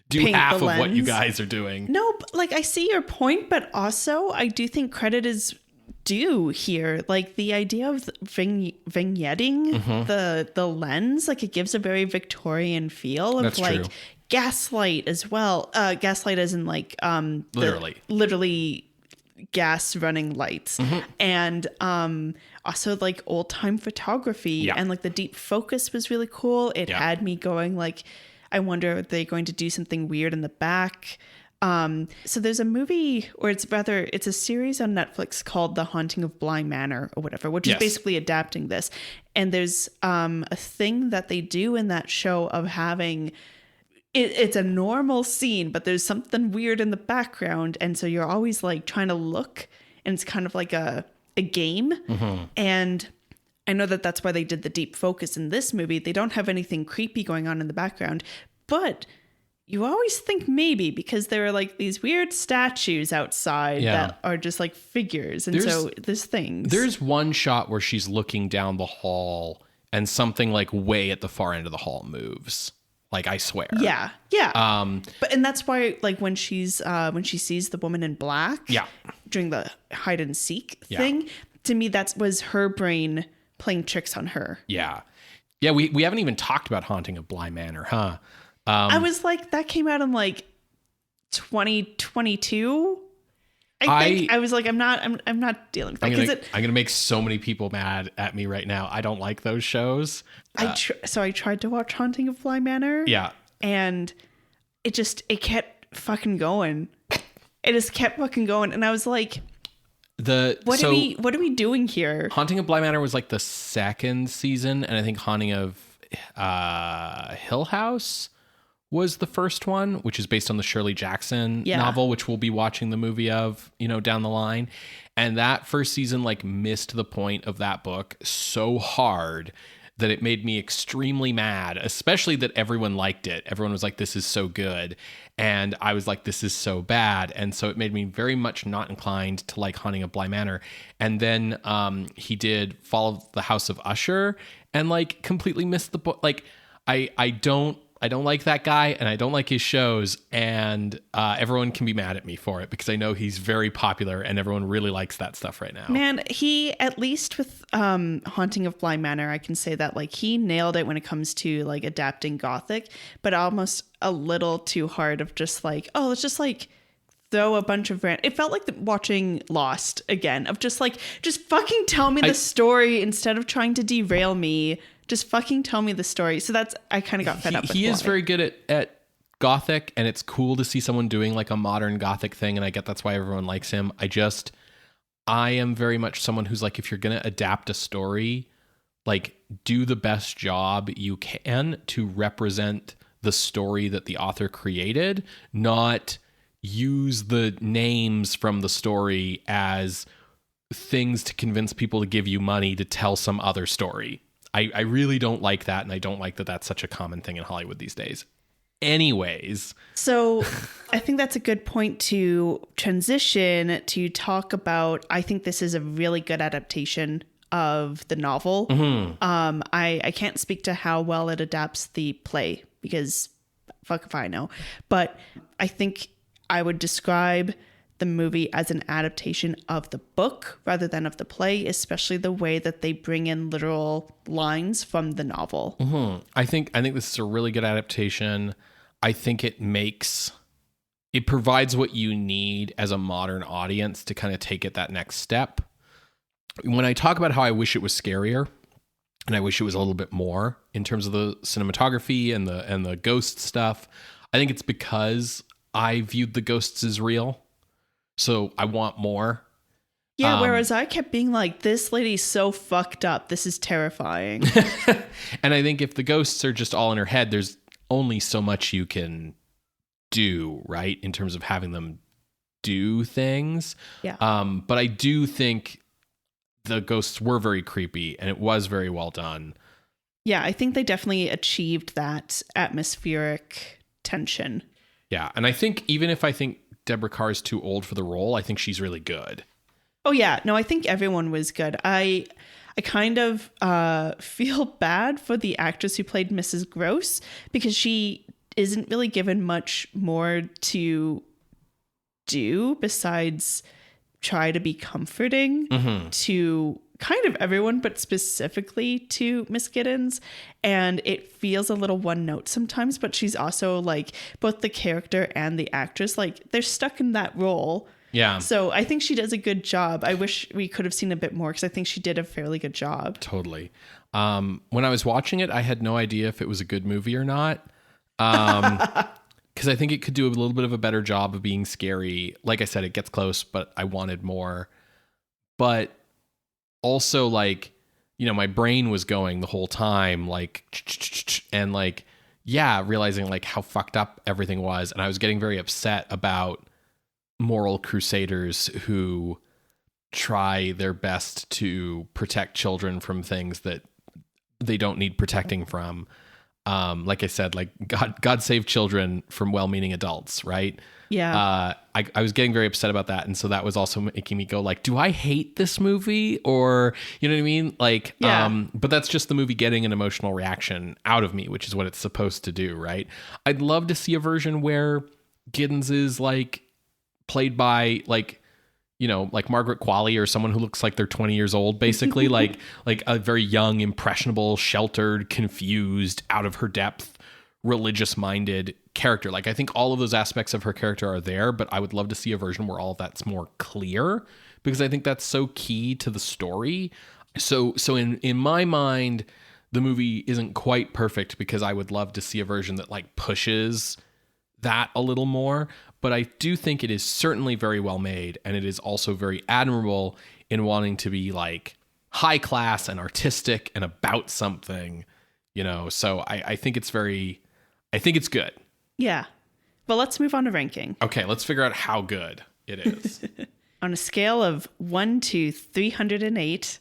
do paint half of lens. what you guys are doing. No, but, like I see your point, but also I do think credit is due here. Like the idea of vignetting the lens, like it gives a very Victorian feel of That's like true. Gaslight as well. Gaslight as in like literally gas running lights. And also like old time photography and like the deep focus was really cool. It had me going like, I wonder if they're going to do something weird in the back. So there's a movie, or it's a series on Netflix called The Haunting of Bly Manor or whatever, which is basically adapting this. And there's a thing that they do in that show of having it's a normal scene, but there's something weird in the background. And so you're always like trying to look, and it's kind of like a game. And I know that that's why they did the deep focus in this movie. They don't have anything creepy going on in the background, but you always think maybe because there are like these weird statues outside that are just like figures. And so there's things. There's one shot where she's looking down the hall and something like way at the far end of the hall moves. Like, I swear. Yeah. But that's why like when she sees the woman in black during the hide and seek thing, to me, that was her brain playing tricks on her. Yeah, we haven't even talked about Haunting of Bly Manor, huh? I was like, that came out in like 2022. I think I was like, I'm not dealing with that. I'm gonna make so many people mad at me right now. I don't like those shows. So I tried to watch Haunting of Bly Manor. Yeah, and it kept fucking going. It just kept fucking going, and I was like, what are we doing here? Haunting of Bly Manor was like the second season, and I think Haunting of Hill House was the first one, which is based on the Shirley Jackson novel, which we'll be watching the movie of, down the line. And that first season like missed the point of that book so hard that it made me extremely mad, especially that everyone liked it. Everyone was like, this is so good. And I was like, this is so bad. And so it made me very much not inclined to like Haunting of Bly Manor. And then he did Fall of the House of Usher and like completely missed the book. Like, don't like that guy, and I don't like his shows, and everyone can be mad at me for it because I know he's very popular and everyone really likes that stuff right now. Man, he, at least with Haunting of Bly Manor, I can say that like he nailed it when it comes to like adapting Gothic, but almost a little too hard of just like, oh, let's just like throw a bunch of it felt like watching Lost again, of just like, just fucking tell me the story instead of trying to derail me. Just fucking tell me the story. So that's, I kind of got fed up with He is Bly. very good at Gothic, and it's cool to see someone doing like a modern Gothic thing, and I get that's why everyone likes him. I am very much someone who's like, if you're going to adapt a story, like do the best job you can to represent the story that the author created, not use the names from the story as things to convince people to give you money to tell some other story. I really don't like that, and I don't like that that's such a common thing in Hollywood these days. Anyways. So I think that's a good point to transition to talk about. I think this is a really good adaptation of the novel. Mm-hmm. I can't speak to how well it adapts the play because fuck if I know. But I think I would describe the movie as an adaptation of the book rather than of the play, especially the way that they bring in literal lines from the novel. Mm-hmm. I think this is a really good adaptation. I think it provides what you need as a modern audience to kind of take it that next step. When I talk about how I wish it was scarier, and I wish it was a little bit more in terms of the cinematography and the ghost stuff, I think it's because I viewed the ghosts as real. So I want more. Yeah, whereas I kept being like, this lady's so fucked up. This is terrifying. And I think if the ghosts are just all in her head, there's only so much you can do, right? In terms of having them do things. Yeah. But I do think the ghosts were very creepy and it was very well done. Yeah, I think they definitely achieved that atmospheric tension. Yeah. And I think even if I think Deborah Kerr is too old for the role, I think she's really good. Oh yeah, no, I think everyone was good. I kind of feel bad for the actress who played Mrs. Gross because she isn't really given much more to do besides try to be comforting to kind of everyone, but specifically to Miss Giddens. And it feels a little one note sometimes, but she's also like both the character and the actress, like they're stuck in that role. Yeah. So I think she does a good job. I wish we could have seen a bit more because I think she did a fairly good job. Totally. When I was watching it, I had no idea if it was a good movie or not. Because I think it could do a little bit of a better job of being scary. Like I said, it gets close, but I wanted more. But also, like, you know, my brain was going the whole time, like, and like, yeah, realizing like how fucked up everything was. And I was getting very upset about moral crusaders who try their best to protect children from things that they don't need protecting from. Like I said, like God save children from well-meaning adults, right? Yeah. I was getting very upset about that. And so that was also making me go like, do I hate this movie? Or, you know what I mean? Like, yeah. But that's just the movie getting an emotional reaction out of me, which is what it's supposed to do, right? I'd love to see a version where Giddens is like played by like, you know, like Margaret Qualley or someone who looks like they're 20 years old, basically like a very young, impressionable, sheltered, confused, out of her depth, religious minded character. Like I think all of those aspects of her character are there, but I would love to see a version where all of that's more clear because I think that's so key to the story. So in my mind, the movie isn't quite perfect because I would love to see a version that like pushes that a little more. But I do think it is certainly very well made, and it is also very admirable in wanting to be like high class and artistic and about something, you know. So I think it's good. Yeah. But let's move on to ranking. Okay, let's figure out how good it is. On a scale of 1 to 308,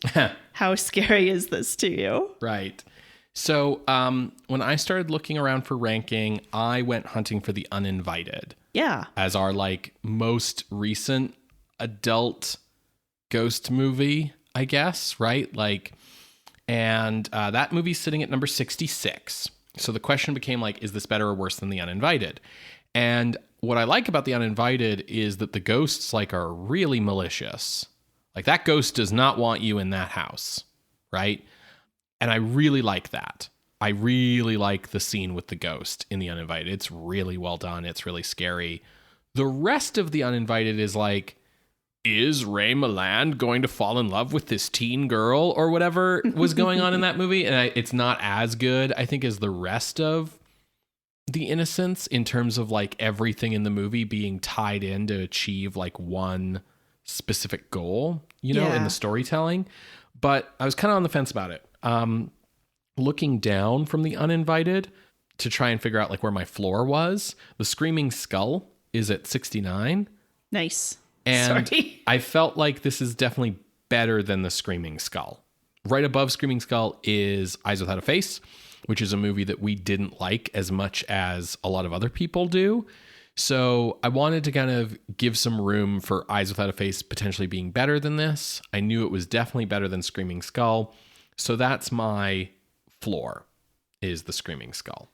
how scary is this to you? Right. So when I started looking around for ranking, I went hunting for The Uninvited. Yeah. As our like most recent adult ghost movie, I guess, right? Like, and that movie's sitting at number 66. So the question became like, is this better or worse than The Uninvited? And what I like about The Uninvited is that the ghosts like are really malicious. Like that ghost does not want you in that house, right? And I really like that. I really like the scene with the ghost in The Uninvited. It's really well done. It's really scary. The rest of The Uninvited is like, is Ray Milland going to fall in love with this teen girl or whatever was going on in that movie? And it's not as good, I think, as the rest of The Innocents in terms of like everything in the movie being tied in to achieve like one specific goal, in the storytelling. But I was kind of on the fence about it. Looking down from The Uninvited to try and figure out like where my floor was, The Screaming Skull is at 69. Nice. And Sorry. I felt like this is definitely better than The Screaming Skull. Right above Screaming Skull is Eyes Without a Face, which is a movie that we didn't like as much as a lot of other people do. So I wanted to kind of give some room for Eyes Without a Face potentially being better than this. I knew it was definitely better than Screaming Skull. So that's my floor, is The Screaming Skull.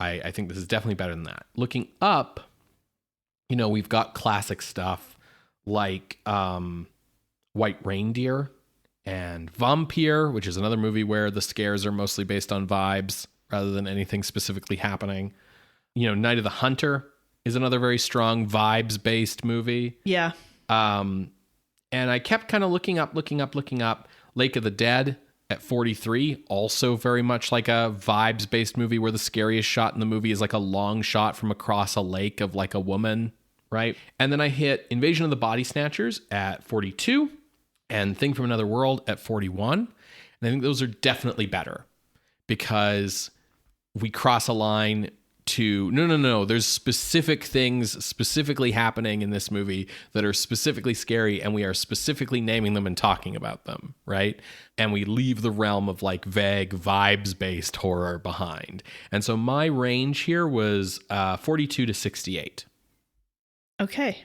I think this is definitely better than that. Looking up, we've got classic stuff like White Reindeer and Vampire, which is another movie where the scares are mostly based on vibes rather than anything specifically happening. Night of the Hunter is another very strong vibes-based movie. Yeah. And I kept kind of looking up. Lake of the Dead at 43, also very much like a vibes-based movie where the scariest shot in the movie is like a long shot from across a lake of like a woman, right? And then I hit Invasion of the Body Snatchers at 42 and Thing from Another World at 41. And I think those are definitely better because we cross a line to, no, there's specific things specifically happening in this movie that are specifically scary, and we are specifically naming them and talking about them, right? And we leave the realm of like vague vibes-based horror behind. And so my range here was 42 to 68. Okay.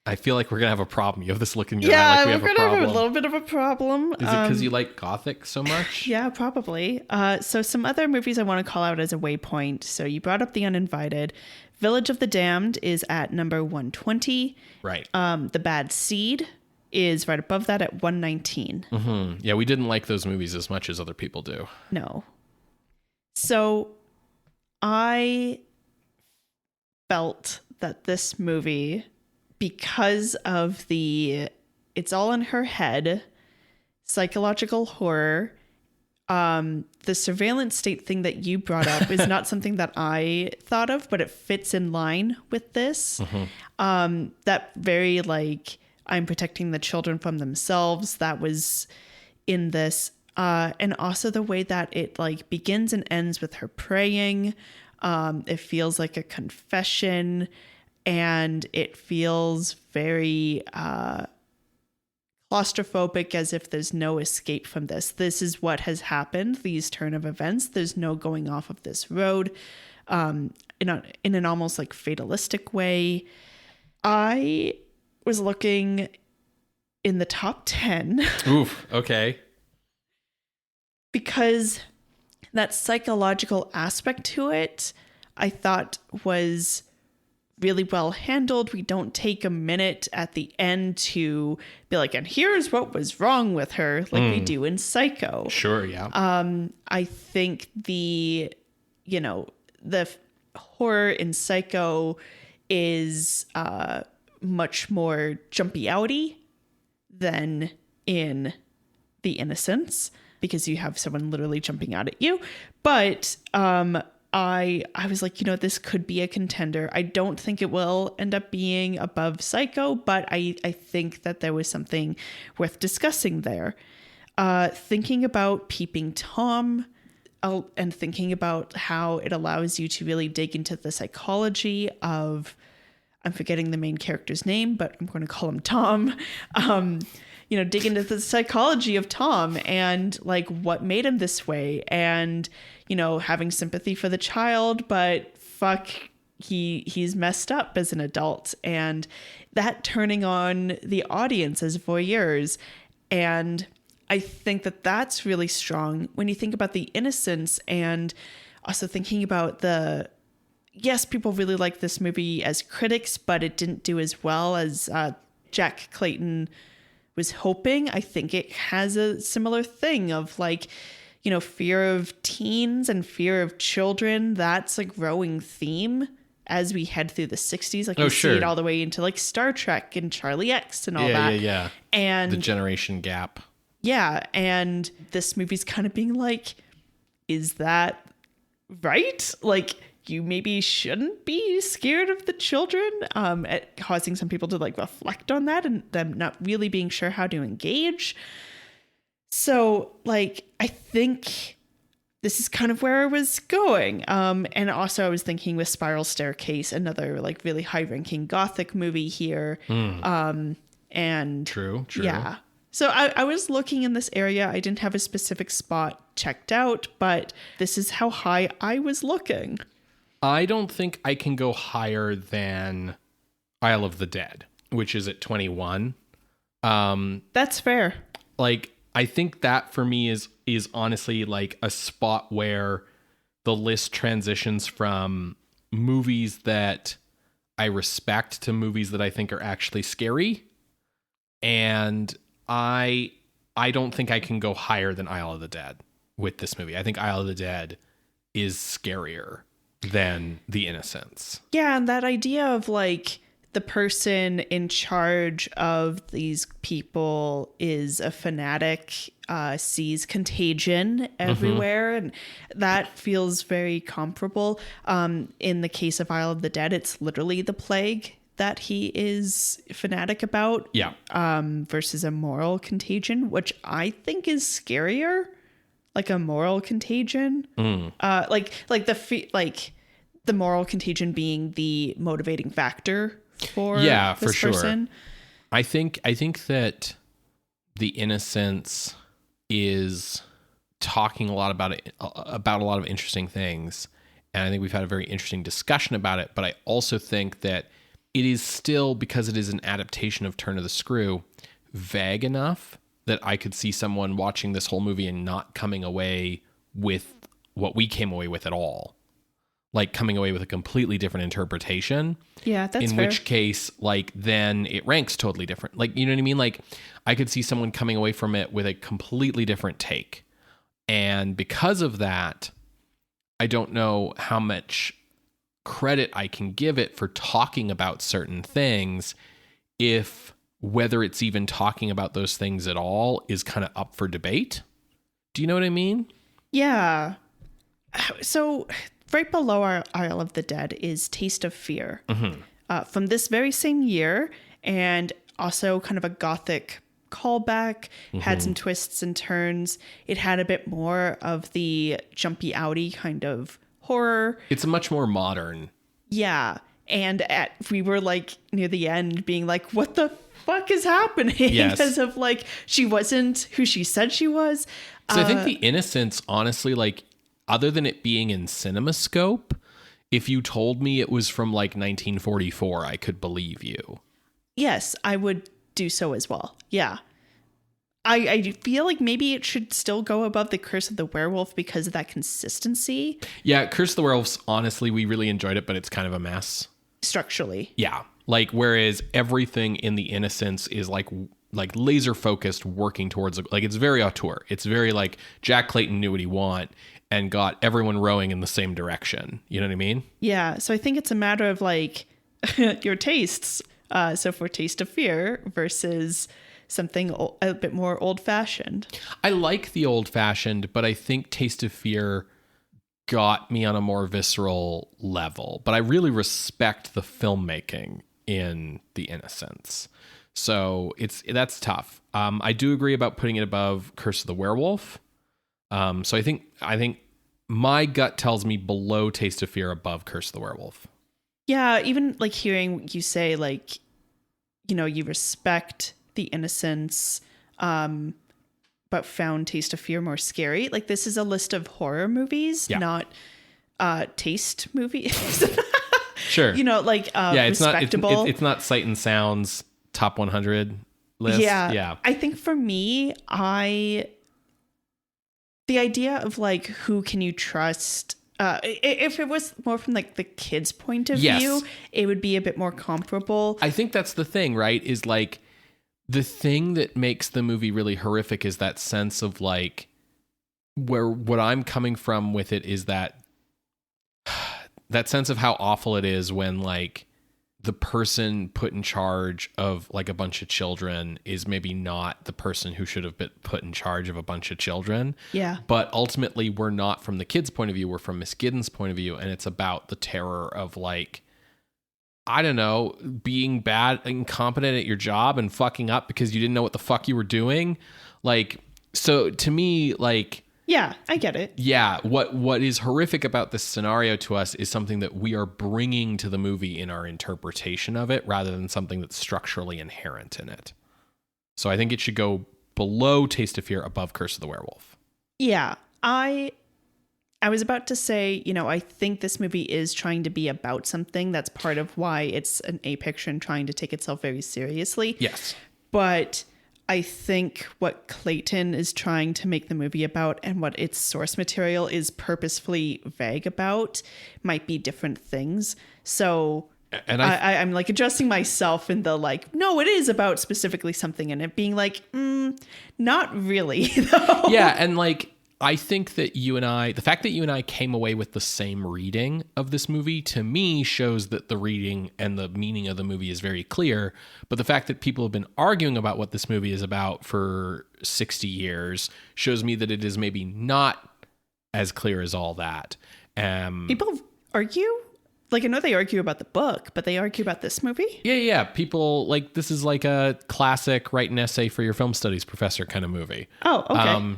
I feel like we're going to have a problem. You have this look in your eye like we have a problem. Yeah, we're going to have a little bit of a problem. Is it because you like Gothic so much? Yeah, probably. So some other movies I want to call out as a waypoint. So you brought up The Uninvited. Village of the Damned is at number 120. Right. The Bad Seed is right above that at 119. Mm-hmm. Yeah, we didn't like those movies as much as other people do. No. So I felt that this movie, because of the it's all in her head, psychological horror, the surveillance state thing that you brought up is not something that I thought of, but it fits in line with this. Mm-hmm. That very like, I'm protecting the children from themselves, that was in this. And also the way that it like begins and ends with her praying. It feels like a confession. And it feels very claustrophobic, as if there's no escape from this. This is what has happened, these turn of events. There's no going off of this road in an almost like fatalistic way. I was looking in the top 10. Oof, okay. Because that psychological aspect to it, I thought was really well handled. We don't take a minute at the end to be like, and here's what was wrong with her, like we do in Psycho. Sure, yeah. I think the horror in Psycho is much more jumpy outy than in The Innocents, because you have someone literally jumping out at you. But I was like, this could be a contender. I don't think it will end up being above Psycho, but I think that there was something worth discussing there. Thinking about Peeping Tom and thinking about how it allows you to really dig into the psychology of, I'm forgetting the main character's name, but I'm going to call him Tom. Dig into the psychology of Tom and like what made him this way, and having sympathy for the child, but fuck, he's messed up as an adult, and that turning on the audience as voyeurs. And I think that that's really strong when you think about The Innocents and also thinking about yes, people really like this movie as critics, but it didn't do as well as Jack Clayton was hoping. I think it has a similar thing of like, fear of teens and fear of children. That's a growing theme as we head through the 60s. Like, see it all the way into like Star Trek and Charlie X and all that. Yeah. And the generation gap. Yeah. And this movie's kind of being like, is that right? Like, you maybe shouldn't be scared of the children, causing some people to like reflect on that and them not really being sure how to engage. So like, I think this is kind of where I was going. And also I was thinking with Spiral Staircase, another like really high ranking Gothic movie here. And true. Yeah. So I was looking in this area. I didn't have a specific spot checked out, but this is how high I was looking. I don't think I can go higher than Isle of the Dead, which is at 21. That's fair. Like, I think that for me is honestly like a spot where the list transitions from movies that I respect to movies that I think are actually scary. And I don't think I can go higher than Isle of the Dead with this movie. I think Isle of the Dead is scarier than The Innocents. Yeah, and that idea of like the person in charge of these people is a fanatic, sees contagion everywhere, and that feels very comparable. In the case of Isle of the Dead, it's literally the plague that he is fanatic about. Yeah. Versus a moral contagion, which I think is scarier. Like a moral contagion, like the moral contagion being the motivating factor for this for sure. person. I think that The Innocents is talking a lot about a lot of interesting things, and I think we've had a very interesting discussion about it. But I also think that it is still, because it is an adaptation of Turn of the Screw, vague enough that I could see someone watching this whole movie and not coming away with what we came away with at all. Like coming away with a completely different interpretation. Yeah, that's fair. In which case, like, then it ranks totally different. Like, you know what I mean? Like, I could see someone coming away from it with a completely different take. And because of that, I don't know how much credit I can give it for talking about certain things if whether it's even talking about those things at all is kind of up for debate. Do you know what I mean? Yeah. So right below our Isle of the Dead is Taste of Fear, from this very same year, and also kind of a Gothic callback, had some twists and turns. It had a bit more of the jumpy outy kind of horror. It's a much more modern. Yeah. And we were like near the end being like, what the fuck is happening? Yes. Because of like, she wasn't who she said she was. So I think The Innocents, honestly, like, other than it being in CinemaScope, if you told me it was from like 1944, I could believe you. Yes, I would do so as well. Yeah. I feel like maybe it should still go above The Curse of the Werewolf because of that consistency. Yeah, Curse of the Werewolves, honestly, we really enjoyed it, but it's kind of a mess. Structurally. Yeah. Like, whereas everything in The Innocents is like laser focused, working towards, like, it's very auteur. It's very like Jack Clayton knew what he wanted and got everyone rowing in the same direction. You know what I mean? Yeah. So I think it's a matter of like your tastes. So for Taste of Fear versus something a bit more old fashioned. I like the old fashioned, but I think Taste of Fear got me on a more visceral level. But I really respect the filmmaking in The Innocents. So that's tough. I do agree about putting it above Curse of the Werewolf. So I think my gut tells me below Taste of Fear, above Curse of the Werewolf. Yeah, even like hearing you say like, you know, you respect The Innocents, but found Taste of Fear more scary. Like, this is a list of horror movies, not taste movies. Sure. You know, like it's respectable. It's not Sight and Sound's top 100 list. Yeah. I think for me, the idea of like, who can you trust If it was more from like the kids' point of Yes. view, it would be a bit more comparable. I think that's the thing, right? Is like the thing that makes the movie really horrific is that sense of like where what I'm coming from with it is that sense of how awful it is when like the person put in charge of like a bunch of children is maybe not the person who should have been put in charge of a bunch of children. Yeah. But ultimately we're not from the kids' point of view, we're from Miss Giddens' point of view, and it's about the terror of like, I don't know, being bad, incompetent at your job and fucking up because you didn't know what the fuck you were doing. Like, so to me, like, yeah, I get it. yeah, what is horrific about this scenario to us is something that we are bringing to the movie in our interpretation of it rather than something that's structurally inherent in it. So I think it should go below Taste of Fear, above Curse of the Werewolf. Yeah, I was about to say, you know, I think this movie is trying to be about something. That's part of why it's an A picture and trying to take itself very seriously. Yes. But I think what Clayton is trying to make the movie about and what its source material is purposefully vague about might be different things. So And I'm like adjusting myself in the like, no, it is about specifically something, and it being like, not really, though. yeah, and like, I think that the fact that you and I came away with the same reading of this movie, to me, shows that the reading and the meaning of the movie is very clear. But the fact that people have been arguing about what this movie is about for 60 years shows me that it is maybe not as clear as all that. People argue? Like, I know they argue about the book, but they argue about this movie? Yeah. People, like, this is like a classic write an essay for your film studies professor kind of movie. Oh, okay.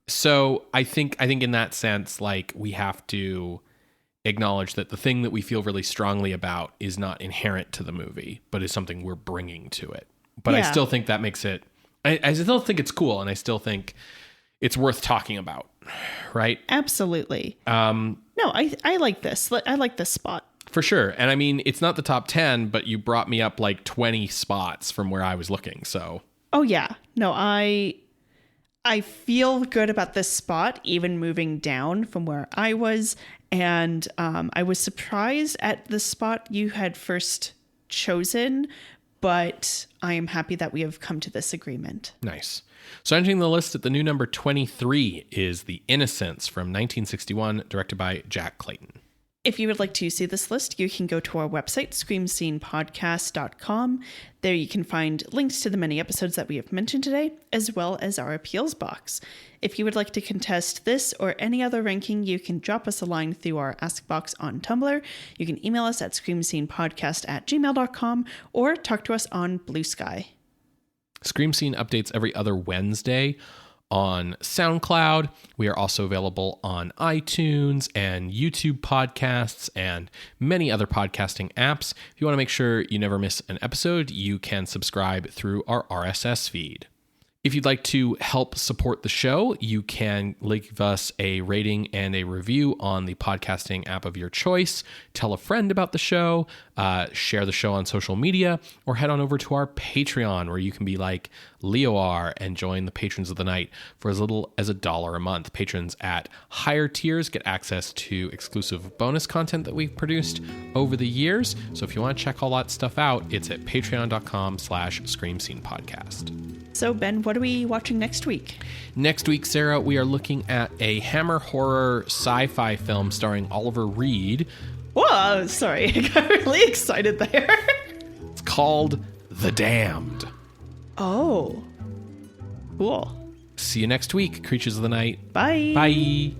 So I think in that sense, like, we have to acknowledge that the thing that we feel really strongly about is not inherent to the movie, but is something we're bringing to it. But I still think that makes it, I still think it's cool, and I still think it's worth talking about, right? Absolutely. No, I like this. I like this spot. For sure. And I mean, it's not the top 10, but you brought me up like 20 spots from where I was looking, so. Oh, yeah. No, I feel good about this spot, even moving down from where I was. And I was surprised at the spot you had first chosen, but I am happy that we have come to this agreement. Nice. So entering the list at the new number 23 is The Innocents from 1961, directed by Jack Clayton. If you would like to see this list, you can go to our website, screamscenepodcast.com. There you can find links to the many episodes that we have mentioned today, as well as our appeals box. If you would like to contest this or any other ranking, you can drop us a line through our Ask box on Tumblr. You can email us at screamscenepodcast@gmail.com or talk to us on Blue Sky. Scream Scene updates every other Wednesday on SoundCloud. We are also available on iTunes and YouTube podcasts and many other podcasting apps. If you want to make sure you never miss an episode, you can subscribe through our RSS feed. If you'd like to help support the show, you can leave us a rating and a review on the podcasting app of your choice. Tell a friend about the show, share the show on social media, or head on over to our Patreon, where you can be like Leo R and join the Patrons of the Night for as little as $1 a month. Patrons at higher tiers get access to exclusive bonus content that we've produced over the years. So if you want to check all that stuff out, it's at patreon.com/screamscenepodcast. So, Ben, what are we watching next week? Next week, Sarah, we are looking at a Hammer horror sci-fi film starring Oliver Reed. Whoa, sorry. I got really excited there. It's called The Damned. Oh, cool. See you next week, Creatures of the Night. Bye. Bye.